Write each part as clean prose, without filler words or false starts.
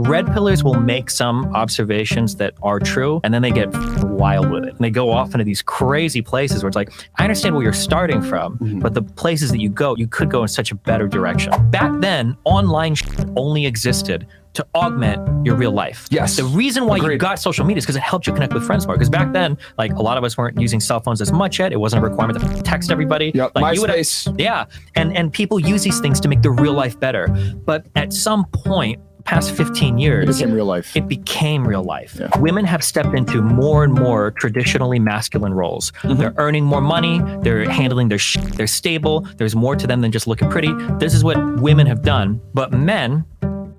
Red pillars will make some observations that are true, and then they get wild with it. And they go off into these crazy places where it's like, I understand where you're starting from, but the places that you could go in such a better direction. Back then, online only existed to augment your real life. Yes. The reason why you got social media is because it helped you connect with friends more. Because back then, like, a lot of us weren't using cell phones as much yet. It wasn't a requirement to text everybody. Yep. Like, MySpace. yeah. And people use these things to make their real life better. But at some point, past 15 years, it became real life. It became real life. Yeah. Women have stepped into more and more traditionally masculine roles. They're earning more money. They're handling their shit. They're stable. There's more to them than just looking pretty. This is what women have done. But men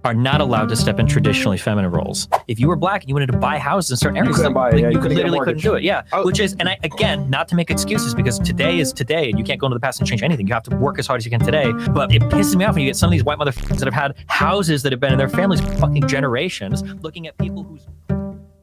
are not allowed to step in traditionally feminine roles. If you were black and you wanted to buy houses in certain areas, couldn't buy it, yeah, you you couldn't literally get a couldn't do it. Yeah, which is, and again, not to make excuses, because today is today, and you can't go into the past and change anything. You have to work as hard as you can today. But it pisses me off when you get some of these white motherfuckers that have had houses that have been in their families for fucking generations, looking at people who's...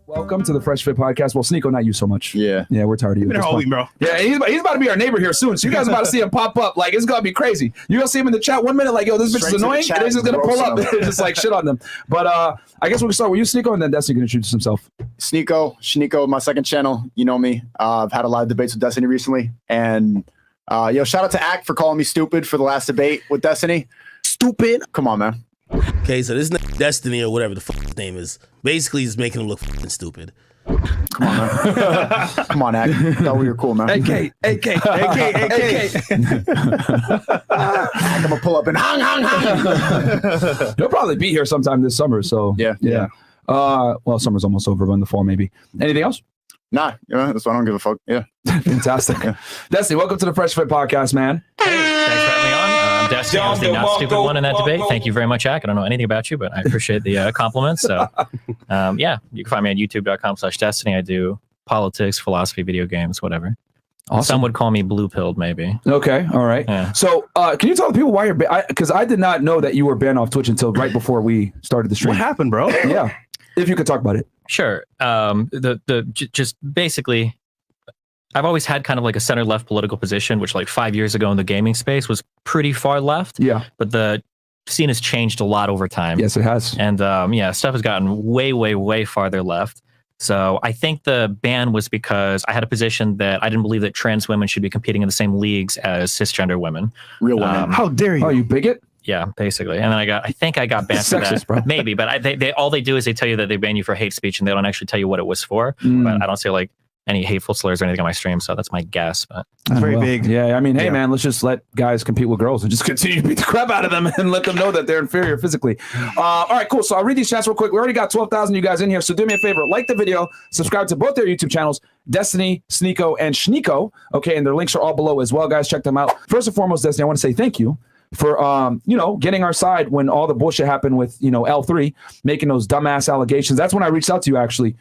Welcome to the Fresh Fit Podcast. Well, Sneako, not you so much. Yeah. Yeah, we're tired of you. Been all week, bro. Yeah, he's about to be our neighbor here soon. So you guys are about to see him pop up. Like, it's going to be crazy. You're going to see him in the chat 1 minute like, yo, this bitch is annoying. And he's just going to pull up and just like shit on them. But I guess we can start with you, Sneako, and then Destiny can introduce himself. Sneako, my second channel. You know me. I've had a lot of debates with Destiny recently. And shout out to Act for calling me stupid for the last debate with Destiny. Stupid. Come on, man. Okay, so this Destiny or whatever the fuck his name is, basically he's making him look fucking stupid. Come on, man. Come on, Act. Thought we were cool, man. AK. I'm gonna pull up and hang. He'll probably be here sometime this summer. So yeah. Well, summer's almost over, but in the fall maybe. Anything else? Nah, that's why I don't give a fuck. Yeah. Fantastic. Destiny, welcome to the Fresh Fit Podcast, man. Hey, thanks for having me on. Destiny, I was the not stupid one in that debate. Thank you very much, Ak. I don't know anything about you, but I appreciate the compliments. So, yeah, you can find me at youtube.com/Destiny. I do politics, philosophy, video games, whatever. Awesome. Some would call me blue-pilled, maybe. Okay, all right. Yeah. So, can you tell the people why you're banned? Because I did not know that you were banned off Twitch until right before we started the stream. What happened, bro? Yeah, if you could talk about it. Sure. Just basically, I've always had kind of like a center-left political position, which like 5 years ago in the gaming space was pretty far left. Yeah. But the scene has changed a lot over time. Yes, it has. And yeah, stuff has gotten way, way, way farther left. So I think the ban was because I had a position that I didn't believe that trans women should be competing in the same leagues as cisgender women. Real women. How dare you? Oh, you bigot? Yeah, basically. And then I think I got banned for that. Bro. Maybe, but they all they do is they tell you that they ban you for hate speech, and they don't actually tell you what it was for. But I don't say like any hateful slurs or anything on my stream, so that's my guess. But it's very big. Yeah, I mean, hey man, let's just let guys compete with girls and just continue to beat the crap out of them and let them know that they're inferior physically. All right, cool. So I'll read these chats real quick. We already got 12,000 you guys in here, so do me a favor, like the video, subscribe to both their YouTube channels, Destiny, Sneako, and Sneako. Okay, and their links are all below as well, guys. Check them out. First and foremost, Destiny, I want to say thank you for getting our side when all the bullshit happened with L3 making those dumbass allegations. That's when I reached out to you actually,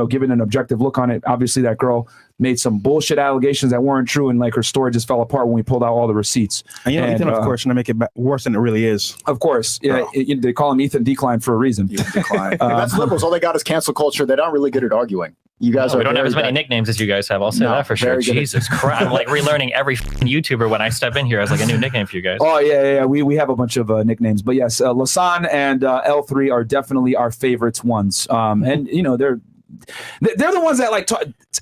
giving an objective look on it. Obviously that girl made some bullshit allegations that weren't true, and like her story just fell apart when we pulled out all the receipts. And Ethan, of course, trying to make it worse than it really is. Of course, yeah. They call him Ethan Decline for a reason. Decline. That's liberals. All they got is cancel culture. They're not really good at arguing. You guys we don't have as many nicknames as you guys have. I'll say that for sure. Jesus Christ. I'm like relearning every YouTuber when I step in here as like a new nickname for you guys. Oh, yeah. We have a bunch of nicknames. But yes, Lasan and L3 are definitely our favorites ones. And, they're the ones that like,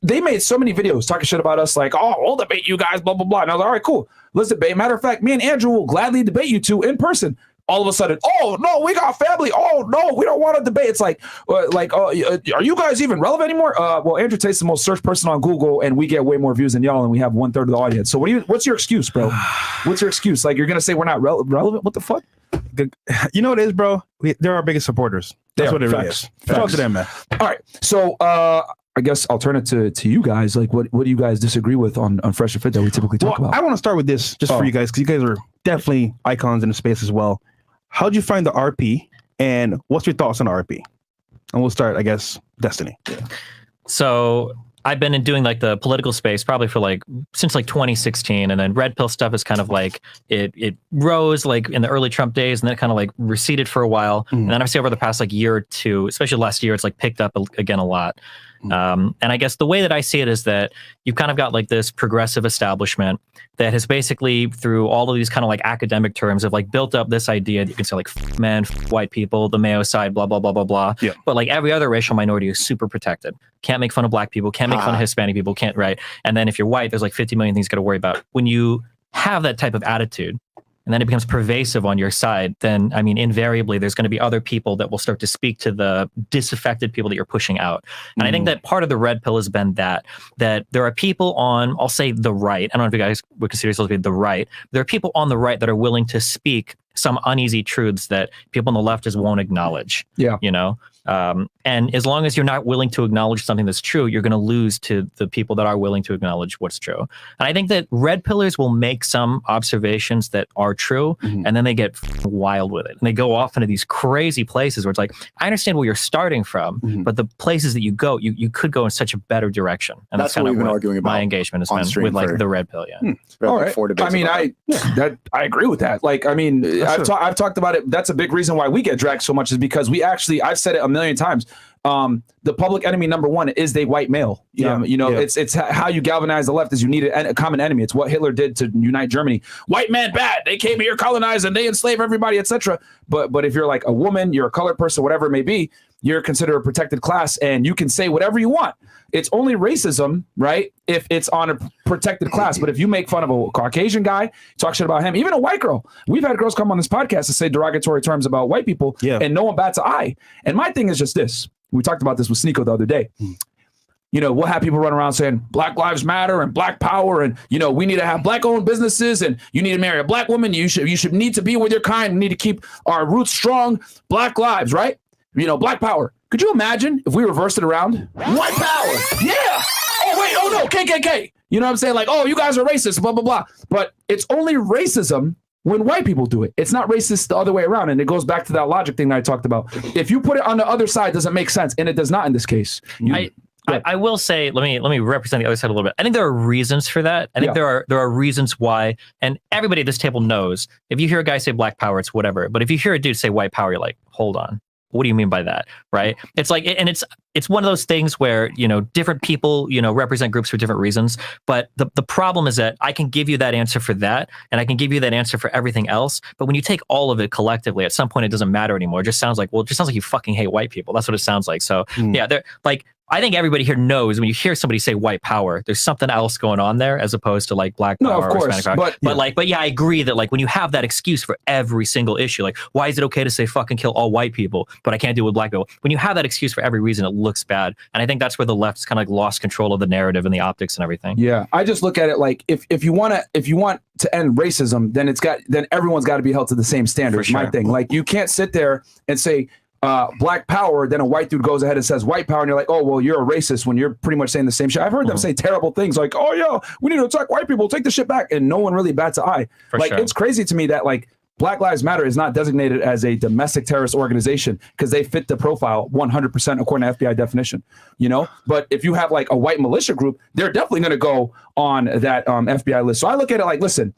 they made so many videos talking shit about us like, oh, we'll debate you guys, blah, blah, blah. And I was like, all right, cool. Let's debate. Matter of fact, me and Andrew will gladly debate you two in person. All of a sudden, oh no, we got family. Oh no, we don't want to debate. It's like, are you guys even relevant anymore? Well, Andrew Tate's the most searched person on Google, and we get way more views than y'all, and we have 1/3 of the audience. So what's your excuse, bro? What's your excuse? Like you're gonna say we're not relevant? What the fuck? You know what it is, bro? They're our biggest supporters. That's what it really is. Talk to them, man. All right, so I guess I'll turn it to you guys. Like, what do you guys disagree with on Fresh and Fit that we typically talk about? I want to start with this just for you guys, because you guys are definitely icons in the space as well. How'd you find the RP, and what's your thoughts on the RP? And we'll start, I guess, Destiny. Yeah. So I've been doing like the political space probably for since 2016, and then Redpill stuff is kind of like it rose like in the early Trump days, and then it kind of like receded for a while, and then I see over the past year or two, especially last year, it's like picked up again a lot. And I guess the way that I see it is that you've kind of got like this progressive establishment that has basically, through all of these kind of like academic terms, have like built up this idea that you can say like men, white people, the Mayo side, blah, blah, blah, blah, blah. Yeah. But like every other racial minority is super protected. Can't make fun of black people, can't make fun of Hispanic people, can't, right? And then if you're white, there's like 50 million things you got to worry about. When you have that type of attitude, and then it becomes pervasive on your side, then, I mean, invariably, there's going to be other people that will start to speak to the disaffected people that you're pushing out. And I think that part of the red pill has been that there are people on, I'll say the right, I don't know if you guys would consider yourselves to be the right, there are people on the right that are willing to speak some uneasy truths that people on the left just won't acknowledge. Yeah. You know? And as long as you're not willing to acknowledge something that's true, you're going to lose to the people that are willing to acknowledge what's true. And I think that red pillars will make some observations that are true, and then they get wild with it. And they go off into these crazy places where it's like, I understand where you're starting from, but the places that you go, you could go in such a better direction. And That's what we've been arguing about my engagement has on been stream with like for- the red pill. Yeah. All right. I mean, I agree with that. Like, I mean, I've talked about it. That's a big reason why we get dragged so much is because I've said it a million times. The public enemy number one is the white male. It's how you galvanize the left is you need a common enemy. It's what Hitler did to unite Germany. White man bad. They came here, colonized, and they enslave everybody, etc. But if you're like a woman, you're a colored person, whatever it may be, you're considered a protected class, and you can say whatever you want. It's only racism, right, if it's on a protected class. But if you make fun of a Caucasian guy, talk shit about him, even a white girl. We've had girls come on this podcast to say derogatory terms about white people, and no one bats an eye. And my thing is just this. We talked about this with Sneako the other day. You know, we'll have people run around saying Black Lives Matter and Black Power, and we need to have Black-owned businesses, and you need to marry a Black woman. You should need to be with your kind. We need to keep our roots strong. Black lives, right? Black Power. Could you imagine if we reversed it around? White Power. Yeah. Oh wait. Oh no. KKK. You know what I'm saying? Like, oh, you guys are racist. Blah blah blah. But it's only racism when white people do it. It's not racist the other way around. And it goes back to that logic thing that I talked about. If you put it on the other side, it doesn't make sense. And it does not in this case. I will say, let me represent the other side a little bit. I think there are reasons for that. I think there are reasons why, and everybody at this table knows, if you hear a guy say Black Power, it's whatever. But if you hear a dude say white power, you're like, hold on. What do you mean by that? Right? It's like, and it's one of those things where, different people, represent groups for different reasons. But the problem is that I can give you that answer for that, and I can give you that answer for everything else. But when you take all of it collectively, at some point it doesn't matter anymore. It just sounds like, you fucking hate white people. That's what it sounds like. So yeah, they're like, I think everybody here knows when you hear somebody say white power, there's something else going on there as opposed to like Black power. No, of course, or Hispanic power. But yeah, I agree that like when you have that excuse for every single issue, like why is it okay to say fucking kill all white people, but I can't do it with Black people? When you have that excuse for every reason, it looks bad. And I think that's where the left's kind of like lost control of the narrative and the optics and everything. Yeah, I just look at it like if you want to end racism, then everyone's got to be held to the same standards. For sure. My thing, like you can't sit there and say Black Power, then a white dude goes ahead and says white power, and you're like, oh well, you're a racist when you're pretty much saying the same shit. I've heard them say terrible things like, oh yeah, we need to attack white people, take the shit back, and no one really bats an eye. It's crazy to me that like Black Lives Matter is not designated as a domestic terrorist organization because they fit the profile 100% according to FBI definition, But if you have like a white militia group, they're definitely going to go on that FBI list. So I look at it like, listen,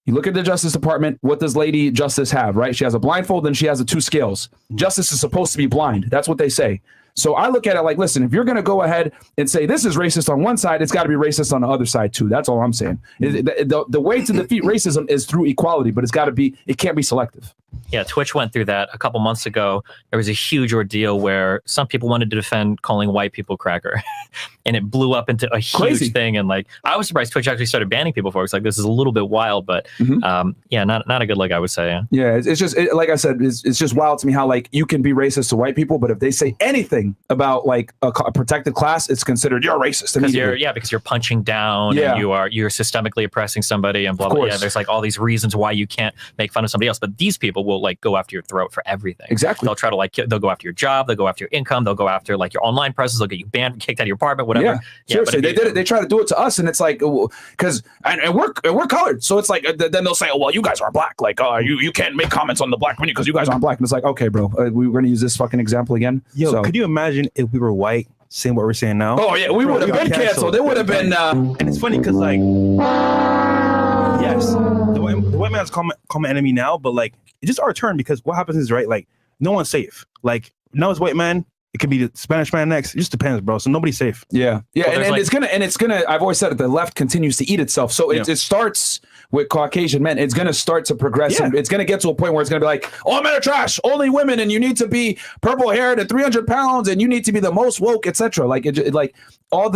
you look at the Justice Department, what does Lady Justice have, right? She has a blindfold and she has the 2 scales. Justice is supposed to be blind. That's what they say. So I look at it like, listen, if you're going to go ahead and say this is racist on one side, it's got to be racist on the other side too. That's all I'm saying. The way to defeat racism is through equality, but it can't be selective. Yeah, Twitch went through that a couple months ago. There was a huge ordeal where some people wanted to defend calling white people cracker, and it blew up into a huge thing. And like, I was surprised Twitch actually started banning people for it. It's like, this is a little bit wild, but yeah, not a good look, I would say. Yeah, it's just like I said, it's just wild to me how like you can be racist to white people, but if they say anything about like a protected class, it's considered you're racist. Because you're punching down and you're systemically oppressing somebody and blah blah. Yeah, there's like all these reasons why you can't make fun of somebody else, but these people will like go after your throat for everything. Exactly. They'll try to they'll go after your job, they'll go after your income, they'll go after like your online presence, they'll get you banned, kicked out of your apartment, whatever. Yeah, seriously, they did it. They try to do it to us, and it's like because and we're colored, so it's like then they'll say, oh well, you guys are black, like you can't make comments on the black community because you guys aren't black, and it's like, okay, bro, we're gonna use this fucking example again. Yo, could you imagine if we were white saying what we're saying now? Oh yeah, we would have been canceled. It would have been. And it's funny because like, yes, the white man's call my enemy now, but like it's just our turn because what happens is right, like no one's safe. Like now it's white man, It could be the Spanish man next. It just depends, bro. So nobody's safe. Yeah, Well, and like- it's gonna. I've always said it. The left continues to eat itself. So it starts with Caucasian men. It's gonna start to progress, and it's gonna get to a point where it's gonna be like, all men are trash, only women, and you need to be purple haired and 300 pounds, and you need to be the most woke, etc. Like like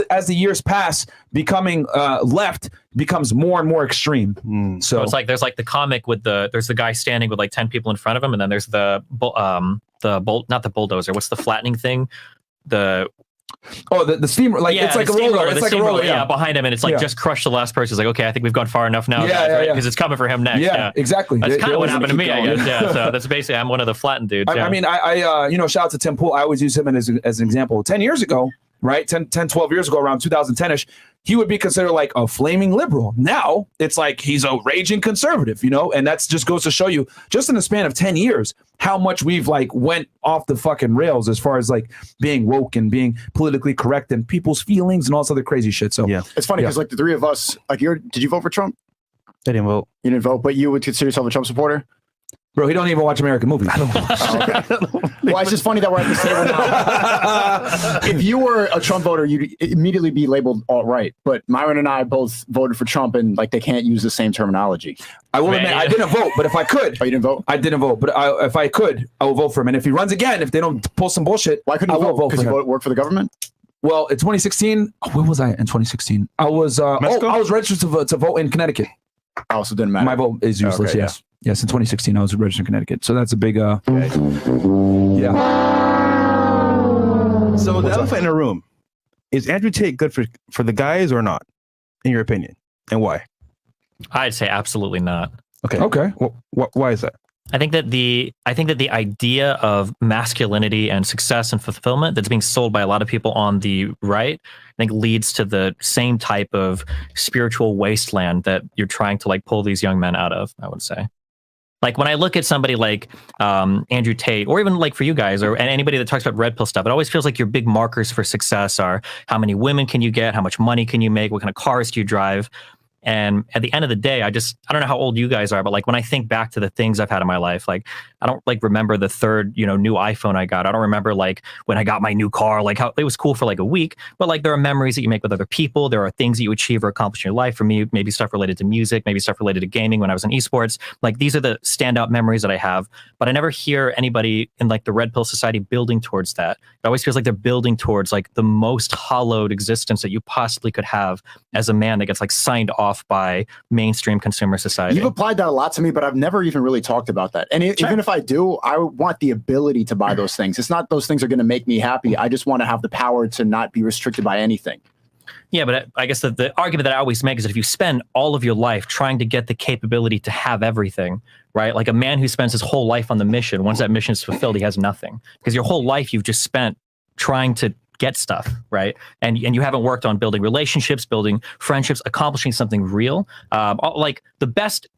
as the years pass, becoming left becomes more and more extreme. So it's like there's like the comic with there's the guy standing with like 10 people in front of him, and then there's the not the bulldozer. What's the flattening thing? The steamer, like it's like a roller. It's like a roller, yeah, behind him, and it's like just crush the last person. It's like, okay, I think we've gone far enough now, because it's coming for him next. Yeah, exactly. That's kind of what happened to me, going. I guess. Yeah, so that's basically I'm one of the flattened dudes. I mean, I shout out to Tim Pool. I always use him as an example. 10 years ago, right? 10, 12 years ago, around 2010-ish, he would be considered like a flaming liberal. Now it's like he's a raging conservative, and that's just goes to show you, just in the span of 10 years, how much we've like went off the fucking rails as far as like being woke and being politically correct and people's feelings and all this other crazy shit. So it's funny because like the three of us, like did you vote for Trump? I didn't vote. You didn't vote, but you would consider yourself a Trump supporter? Bro, he don't even watch American movies. I don't Well, it's just funny that we're at this table now. If you were a Trump voter, you'd immediately be labeled alt-right. But Myron and I both voted for Trump, and like they can't use the same terminology. I will admit, I didn't vote, but if I could. Oh, you didn't vote? I didn't vote, but if I could, I will vote for him. And if he runs again, if they don't pull some bullshit, why couldn't you vote? Because you work for the government? Well, in 2016, where was I in 2016? I was I was registered to vote in Connecticut. Oh, so it didn't matter. My vote is useless, Okay, yes. Yes, in 2016, I was registered in Connecticut. So that's a big, yeah. So the elephant in the room, is Andrew Tate good for the guys or not, in your opinion? And why? I'd say absolutely not. Okay. Why is that? I think that the idea of masculinity and success and fulfillment that's being sold by a lot of people on the right, I think leads to the same type of spiritual wasteland that you're trying to like pull these young men out of, I would say. Like when I look at somebody like Andrew Tate, or even like for you guys, and anybody that talks about red pill stuff, it always feels like your big markers for success are how many women can you get, how much money can you make, what kind of cars do you drive. And at the end of the day, I don't know how old you guys are, but like when I think back to the things I've had in my life, like I don't like remember the third, new iPhone I got. I don't remember like when I got my new car, like how it was cool for like a week, but like there are memories that you make with other people. There are things that you achieve or accomplish in your life. For me, maybe stuff related to music, maybe stuff related to gaming when I was in esports. Like these are the standout memories that I have, but I never hear anybody in like the red pill society building towards that. It always feels like they're building towards like the most hollowed existence that you possibly could have as a man that gets like signed off by mainstream consumer society. You've applied that a lot to me, but I've never even really talked about that. And even if I do, I want the ability to buy those things. It's not those things are going to make me happy. I just want to have the power to not be restricted by anything. Yeah, but I guess the argument that I always make is that if you spend all of your life trying to get the capability to have everything, right? Like a man who spends his whole life on the mission, once that mission is fulfilled, he has nothing. Because your whole life you've just spent trying to get stuff, right? And you haven't worked on building relationships, building friendships, accomplishing something real. Like the best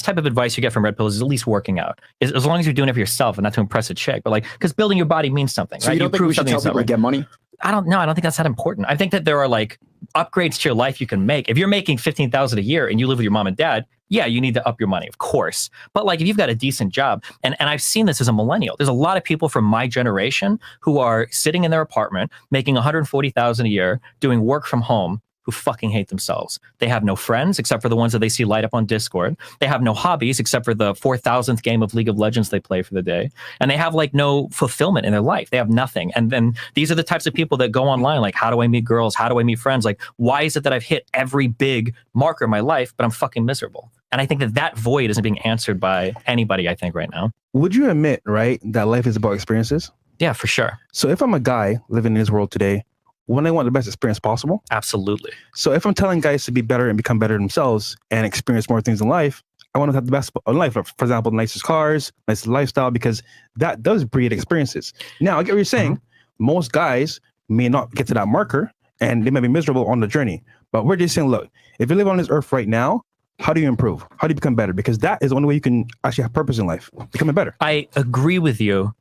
type of advice you get from Red Pill is at least working out. As long as you're doing it for yourself and not to impress a chick, but like, because building your body means something. So right? you don't think we should tell people to get money? I don't know. I don't think that's that important. I think that there are like upgrades to your life you can make. If you're making $15,000 a year and you live with your mom and dad, yeah, you need to up your money, of course. But like if you've got a decent job, and I've seen this as a millennial, there's a lot of people from my generation who are sitting in their apartment making $140,000 a year, doing work from home, who fucking hate themselves. They have no friends except for the ones that they see light up on Discord. They have no hobbies except for the 4,000th game of League of Legends they play for the day. And they have like no fulfillment in their life. They have nothing. And then these are the types of people that go online like, how do I meet girls? How do I meet friends? Like, why is it that I've hit every big marker in my life, but I'm fucking miserable? And I think that void isn't being answered by anybody, I think, right now. Would you admit, right, that life is about experiences? Yeah, for sure. So if I'm a guy living in this world today, when I want the best experience possible. Absolutely. So if I'm telling guys to be better and become better themselves and experience more things in life, I want to have the best in life. For example, nicest cars, nicest lifestyle, because that does breed experiences. Now, I get what you're saying. Most guys may not get to that marker and they may be miserable on the journey. But we're just saying, look, if you live on this earth right now, how do you improve? How do you become better? Because that is the only way you can actually have purpose in life, becoming better. I agree with you,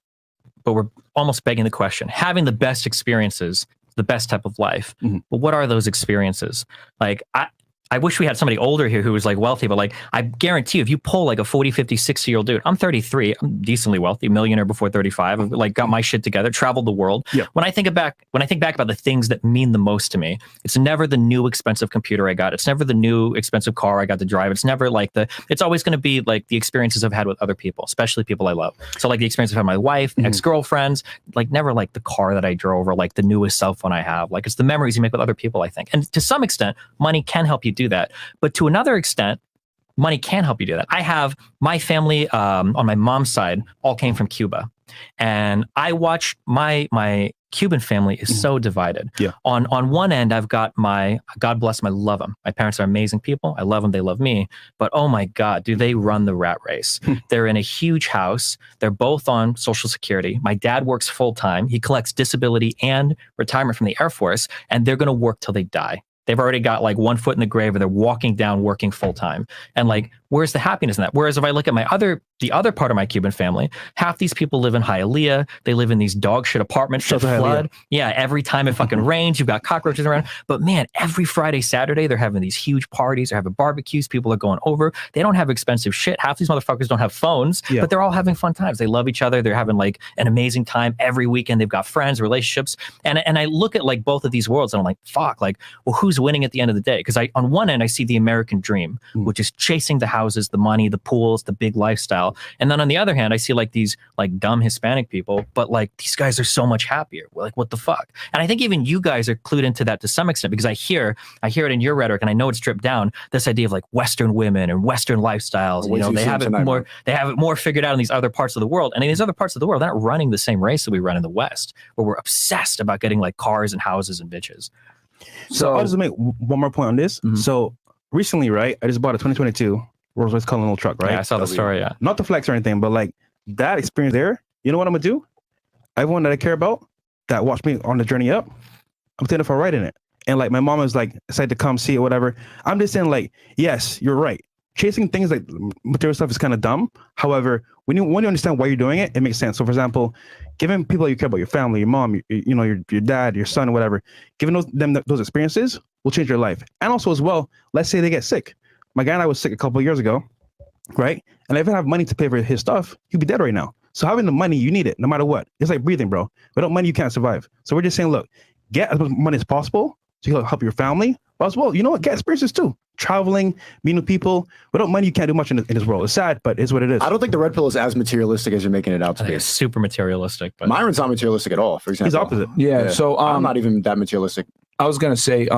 but we're almost begging the question. Having the best experiences, the best type of life. But what are those experiences? Like I wish we had somebody older here who was like wealthy, but like I guarantee you, if you pull like a 40, 50, 60-year-old dude, I'm 33, I'm decently wealthy, millionaire before 35, I've like got my shit together, traveled the world. Yeah. When I think back about the things that mean the most to me, it's never the new expensive computer I got. It's never the new expensive car I got to drive. It's never like it's always going to be like the experiences I've had with other people, especially people I love. So like the experience I've had with my wife, ex-girlfriends, like never like the car that I drove or like the newest cell phone I have. Like it's the memories you make with other people, I think. And to some extent, money can help you do that. But to another extent, money can help you do that. I have my family on my mom's side all came from Cuba, and I watch my Cuban family is so divided. Yeah. On one end, I've got God bless them, I love them. My parents are amazing people. I love them. They love me. But oh my God, do they run the rat race? They're in a huge house. They're both on Social Security. My dad works full time. He collects disability and retirement from the Air Force, and they're going to work till they die. They've already got like one foot in the grave, or they're walking down working full time. And like, where's the happiness in that? Whereas if I look at the other part of my Cuban family, half these people live in Hialeah. They live in these dog shit apartments that flood. Yeah, every time it fucking rains, you've got cockroaches around. But man, every Friday, Saturday, they're having these huge parties. They're having barbecues. People are going over. They don't have expensive shit. Half these motherfuckers don't have phones, but they're all having fun times. They love each other. They're having like an amazing time every weekend. They've got friends, relationships. And I look at like both of these worlds and I'm like, fuck, like, well, who's winning at the end of the day? Because on one end, I see the American dream, which is chasing the houses, the money, the pools, the big lifestyle. And then on the other hand, I see like these like dumb Hispanic people, but like these guys are so much happier. We're like, what the fuck? And I think even you guys are clued into that to some extent, because I hear it in your rhetoric, and I know it's stripped down, this idea of like Western women and Western lifestyles. You know, they have it more figured out in these other parts of the world. And in these other parts of the world, they're not running the same race that we run in the West, where we're obsessed about getting like cars and houses and bitches. So I'll just make one more point on this. So recently, right, I just bought a 2022 Rolls Royce Continental truck, right? Yeah, I saw the story, yeah. Not to flex or anything, but like that experience there, you know what I'm gonna do? Everyone that I care about that watched me on the journey up, I'm taking it for a ride in it. And like my mom was like excited to come see it, whatever. I'm just saying, like, yes, you're right. Chasing things like material stuff is kind of dumb. However, when you understand why you're doing it, it makes sense. So for example, giving people you care about, your family, your mom, your dad, your son, whatever, giving those experiences will change your life. And also as well, let's say they get sick. My guy and I was sick a couple of years ago, right? And if I didn't have money to pay for his stuff, he'd be dead right now. So having the money, you need it no matter what. It's like breathing, bro. Without money, you can't survive. So we're just saying, look, get as much money as possible so you can help your family. But as well, you know what? Get experiences too. Traveling, meeting with people. Without money, you can't do much in this world. It's sad, but it's what it is. I don't think the red pill is as materialistic as you're making it out to be. It's super materialistic. But Myron's not materialistic at all, for example. He's opposite. Yeah. So I'm not even that materialistic. I was gonna say,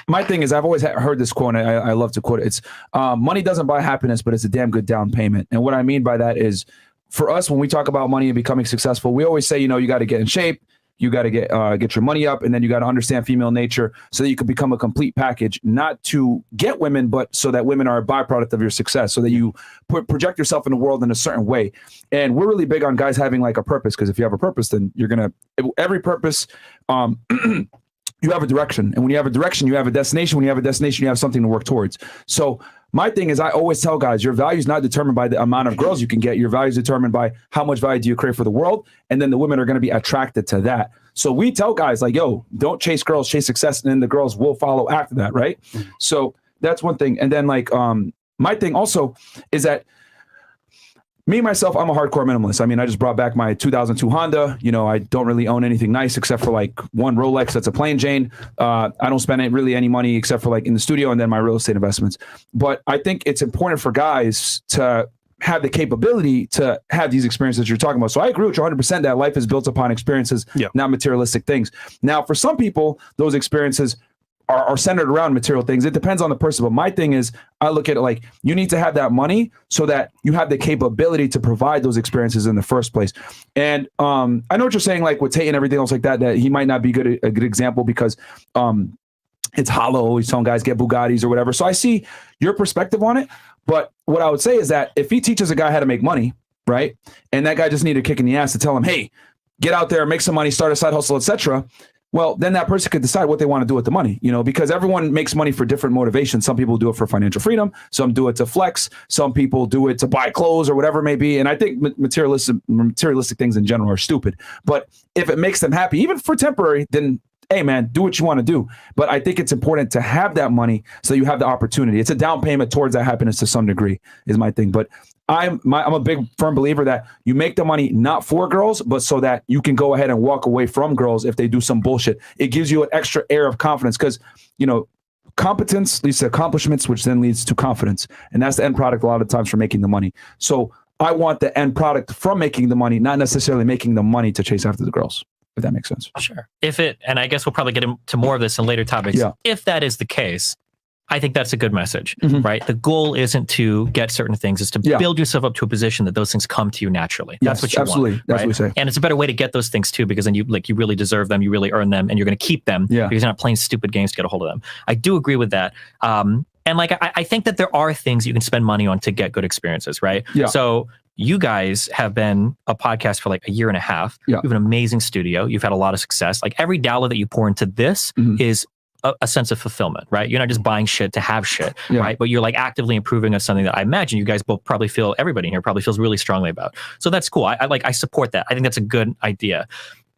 my thing is, I've always heard this quote, and I love to quote it. It's money doesn't buy happiness, but it's a damn good down payment. And what I mean by that is, for us, when we talk about money and becoming successful, we always say, you know, you got to get in shape, you got to get your money up, and then you got to understand female nature so that you can become a complete package, not to get women, but so that women are a byproduct of your success, so that you project yourself in the world in a certain way. And we're really big on guys having like a purpose, because if you have a purpose, then you're gonna every purpose. You have a direction, and when you have a direction, you have a destination. When you have a destination, you have something to work towards. So my thing is, I always tell guys, your value is not determined by the amount of girls you can get. Your value is determined by how much value do you create for the world, and then the women are going to be attracted to that. So we tell guys like, yo, don't chase girls, chase success, and then the girls will follow after that, right? So that's one thing. And then like my thing also is that me, myself, I'm a hardcore minimalist. I mean, I just brought back my 2002 Honda. You know, I don't really own anything nice except for like one Rolex that's a plain Jane. I don't spend really any money except for like in the studio and then my real estate investments. But I think it's important for guys to have the capability to have these experiences you're talking about. So I agree with you 100% that life is built upon experiences, not materialistic things. Now, for some people, those experiences are centered around material things. It depends on the person. But my thing is, I look at it like, you need to have that money so that you have the capability to provide those experiences in the first place. And I know what you're saying, like with Tate and everything else like that, that he might not be a good example because it's hollow. He's telling guys get Bugattis or whatever. So I see your perspective on it. But what I would say is that if he teaches a guy how to make money, right, and that guy just needed a kick in the ass to tell him, hey, get out there, make some money, start a side hustle, etc., well, then that person could decide what they want to do with the money, you know, because everyone makes money for different motivations. Some people do it for financial freedom. Some do it to flex. Some people do it to buy clothes or whatever it may be. And I think materialistic things in general are stupid. But if it makes them happy, even for temporary, then hey man, do what you want to do. But I think it's important to have that money so you have the opportunity. It's a down payment towards that happiness to some degree is my thing. But I'm a big firm believer that you make the money not for girls, but so that you can go ahead and walk away from girls if they do some bullshit. It gives you an extra air of confidence because, competence leads to accomplishments, which then leads to confidence. And that's the end product a lot of times for making the money. So I want the end product from making the money, not necessarily making the money to chase after the girls, if that makes sense. Sure. And I guess we'll probably get into more of this in later topics. Yeah. If that is the case, I think that's a good message, right? The goal isn't to get certain things, it's to build yourself up to a position that those things come to you naturally. That's what you want. That's what we say. And it's a better way to get those things too, because then you really deserve them, you really earn them, and you're going to keep them because you're not playing stupid games to get a hold of them. I do agree with that. And I think that there are things you can spend money on to get good experiences, right? Yeah. So you guys have been a podcast for like a year and a half. Yeah. You have an amazing studio. You've had a lot of success. Like every dollar that you pour into this is a sense of fulfillment, right? You're not just buying shit to have shit, right? But you're like actively improving on something that I imagine you guys both probably feel, everybody in here probably feels really strongly about. So that's cool. I support that. I think that's a good idea.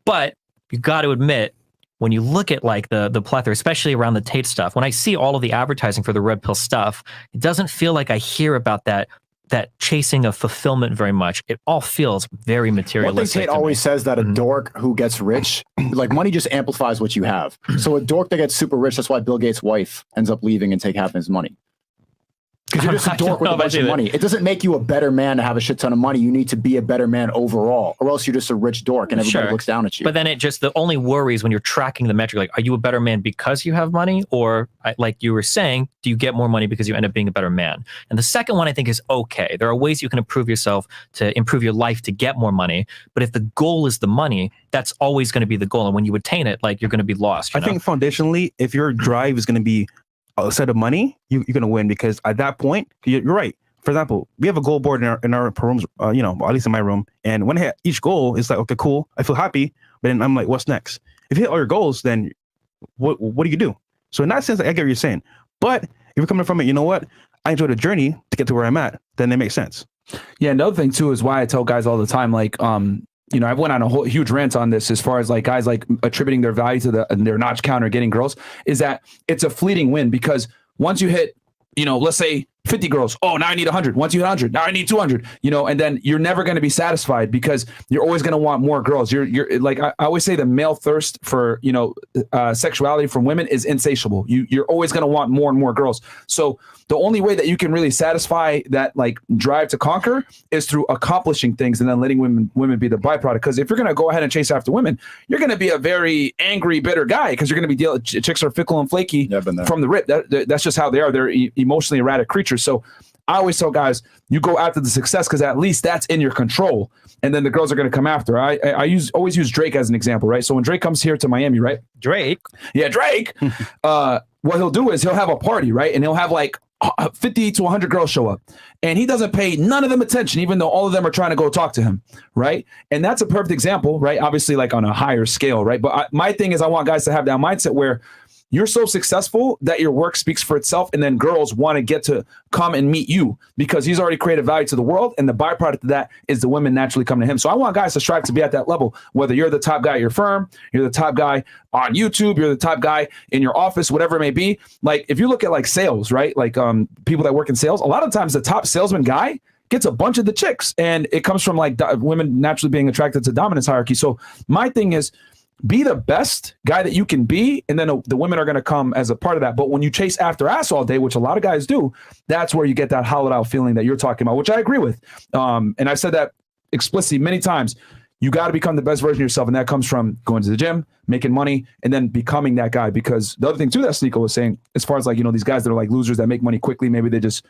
But you got to admit, when you look at like the plethora, especially around the Tate stuff, when I see all of the advertising for the Redpill stuff, it doesn't feel like I hear about that chasing of fulfillment very much. It all feels very materialistic. One thing Tate always says that a dork who gets rich, like money just amplifies what you have. So a dork that gets super rich, that's why Bill Gates' wife ends up leaving and take half his money. Because you're just a dork with a bunch of money. It doesn't make you a better man to have a shit ton of money. You need to be a better man overall, or else you're just a rich dork and everybody looks down at you. But then the only worry is when you're tracking the metric, like, are you a better man because you have money? Or like you were saying, do you get more money because you end up being a better man? And the second one I think is okay. There are ways you can improve yourself to improve your life to get more money. But if the goal is the money, that's always going to be the goal. And when you attain it, like you're going to be lost. I think foundationally, if your drive is going to be a set of money, you're going to win, because at that point, you're right. For example, we have a goal board in our rooms, at least in my room. And when I hit each goal, it's like, okay, cool. I feel happy. But then I'm like, what's next? If you hit all your goals, then what do you do? So in that sense, I get what you're saying. But if you're coming from it, you know what? I enjoy the journey to get to where I'm at. Then it makes sense. Yeah. Another thing too is why I tell guys all the time, like, I went on a whole huge rant on this as far as like guys like attributing their value to their notch count or getting girls, is that it's a fleeting win, because once you hit, let's say 50 girls, oh, now I need 100. Once you hit 100, now I need 200, and then you're never going to be satisfied because you're always going to want more girls. You're like, I always say the male thirst for, sexuality from women is insatiable. You're always going to want more and more girls. So the only way that you can really satisfy that like drive to conquer is through accomplishing things and then letting women be the byproduct. Because if you're going to go ahead and chase after women, you're going to be a very angry, bitter guy, because you're going to be dealing. Chicks are fickle and flaky from the rip. That's just how they are. They're emotionally erratic creatures. So I always tell guys, you go after the success because at least that's in your control, and then the girls are going to come after. I always use Drake as an example, right? So when Drake comes here to Miami, right? Drake. What he'll do is he'll have a party, right? And he'll have like 50 to 100 girls show up, and he doesn't pay none of them attention, even though all of them are trying to go talk to him, right? And that's a perfect example, right? Obviously, like on a higher scale, right? But my thing is, I want guys to have that mindset where you're so successful that your work speaks for itself, and then girls want to get to come and meet you because he's already created value to the world, and the byproduct of that is the women naturally come to him. So I want guys to strive to be at that level, whether you're the top guy at your firm, you're the top guy on YouTube, you're the top guy in your office, whatever it may be. Like if you look at like sales, right? Like people that work in sales, a lot of times the top salesman guy gets a bunch of the chicks, and it comes from like women naturally being attracted to dominance hierarchy. So my thing is, be the best guy that you can be, and then the women are going to come as a part of that. But when you chase after ass all day, which a lot of guys do, that's where you get that hollowed out feeling that you're talking about, which I agree with. And I've said that explicitly many times. You got to become the best version of yourself, and that comes from going to the gym, making money, and then becoming that guy. Because the other thing too that Sneako was saying, as far as like, these guys that are like losers that make money quickly, maybe they just,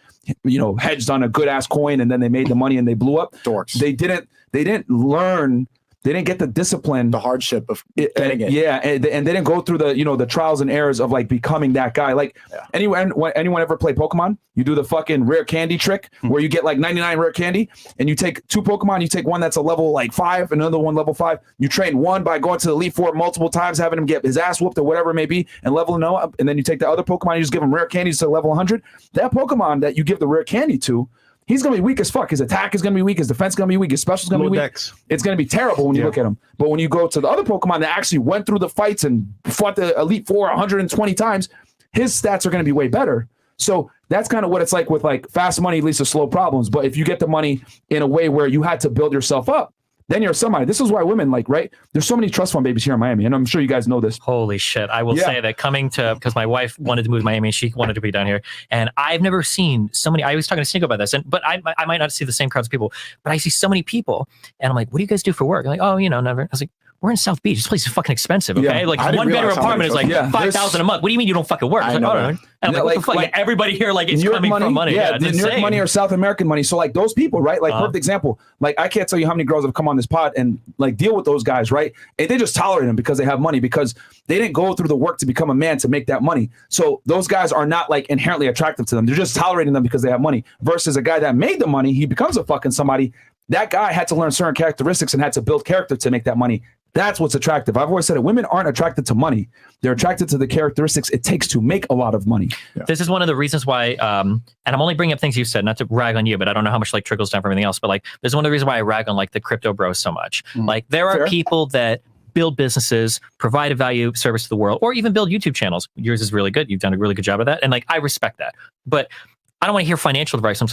hedged on a good ass coin and then they made the money and they blew up. Dorks. They didn't learn. They didn't get the discipline, the hardship of getting it. Yeah, and they didn't go through the the trials and errors of like becoming that guy. Like anyone ever play Pokemon? You do the fucking rare candy trick where you get like 99 rare candy, and you take 2 Pokemon. You take one that's a level like 5, another one level 5. You train one by going to the Elite Four multiple times, having him get his ass whooped or whatever it may be, and leveling him up. And then you take the other Pokemon, you just give him rare candies to level 100. That Pokemon that you give the rare candy to, he's going to be weak as fuck. His attack is going to be weak. His defense is going to be weak. His special is going to be weak. Dex. It's going to be terrible when you look at him. But when you go to the other Pokemon that actually went through the fights and fought the Elite Four 120 times, his stats are going to be way better. So that's kind of what it's like with like fast money leads to slow problems. But if you get the money in a way where you had to build yourself up, then you're somebody. This is why women like, right? There's so many trust fund babies here in Miami, and I'm sure you guys know this. Holy shit. I will say that coming to, because my wife wanted to move to Miami and she wanted to be down here. And I've never seen so many, I was talking to Sneako about this, but I might not see the same crowds of people, but I see so many people and I'm like, what do you guys do for work? I'm like, oh, never. I was like, we're in South Beach. This place is fucking expensive, okay? Like one bedroom apartment is like $5,000 a month. What do you mean you don't fucking work? Like, and I'm like, what the fuck? Like, everybody here like is coming from money. Yeah, New York money or South American money. So like those people, right? Like perfect example. Like I can't tell you how many girls have come on this pod and like deal with those guys, right? And they just tolerate them because they have money, because they didn't go through the work to become a man to make that money. So those guys are not like inherently attractive to them. They're just tolerating them because they have money. Versus a guy that made the money, he becomes a fucking somebody. That guy had to learn certain characteristics and had to build character to make that money. That's what's attractive. I've always said it. Women aren't attracted to money. They're attracted to the characteristics it takes to make a lot of money. Yeah. This is one of the reasons why, and I'm only bringing up things you said, not to rag on you, but I don't know how much like trickles down from everything else. But like, there's one of the reasons why I rag on like the crypto bros so much. Like there are people that build businesses, provide a value service to the world, or even build YouTube channels. Yours is really good. You've done a really good job of that. And like, I respect that. But I don't want to hear financial advice from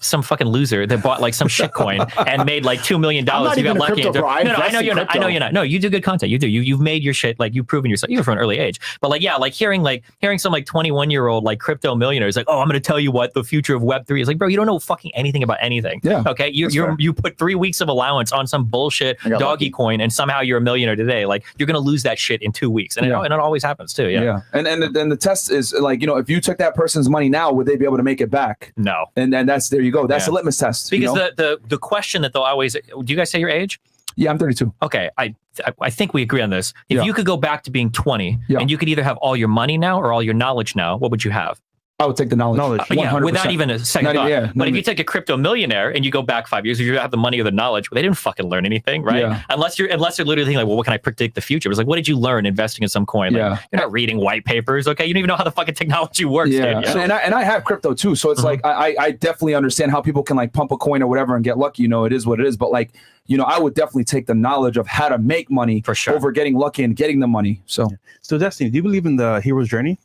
some fucking loser that bought like some shit coin and made like $2 million. I'm not you even got lucky. Crypto, I know you're not. I know you're not. No, you do good content. You do. You've made your shit. Like you've proven yourself even from an early age. But like, yeah, like hearing some like 21-year-old like crypto millionaires like, oh, I'm going to tell you what the future of Web3 is. Like, bro, you don't know fucking anything about anything. Yeah. Okay. You put 3 weeks of allowance on some bullshit doggy coin and somehow you're a millionaire today. Like you're going to lose that shit in 2 weeks. And it always happens too. Yeah. And then the test is like, if you took that person's money now, would they be able to make it back? No. And that's there you go. That's the litmus test. Because the question that they'll always, do you guys say your age? Yeah, I'm 32. Okay, I think we agree on this. If you could go back to being 20 and you could either have all your money now or all your knowledge now, what would you have? I would take the knowledge. 100%. Without even a second thought. But if you take a crypto millionaire and you go back 5 years, if you have the money or the knowledge, well, they didn't fucking learn anything, right? Yeah. Unless you're literally thinking like, well, what can I predict the future? It's like, what did you learn investing in some coin? Like, you're not reading white papers, okay? You don't even know how the fucking technology works. Yeah. Dude, so, and I have crypto too, so it's like I definitely understand how people can like pump a coin or whatever and get lucky. It is what it is. But like, I would definitely take the knowledge of how to make money for sure over getting lucky and getting the money. So Destiny, do you believe in the hero's journey?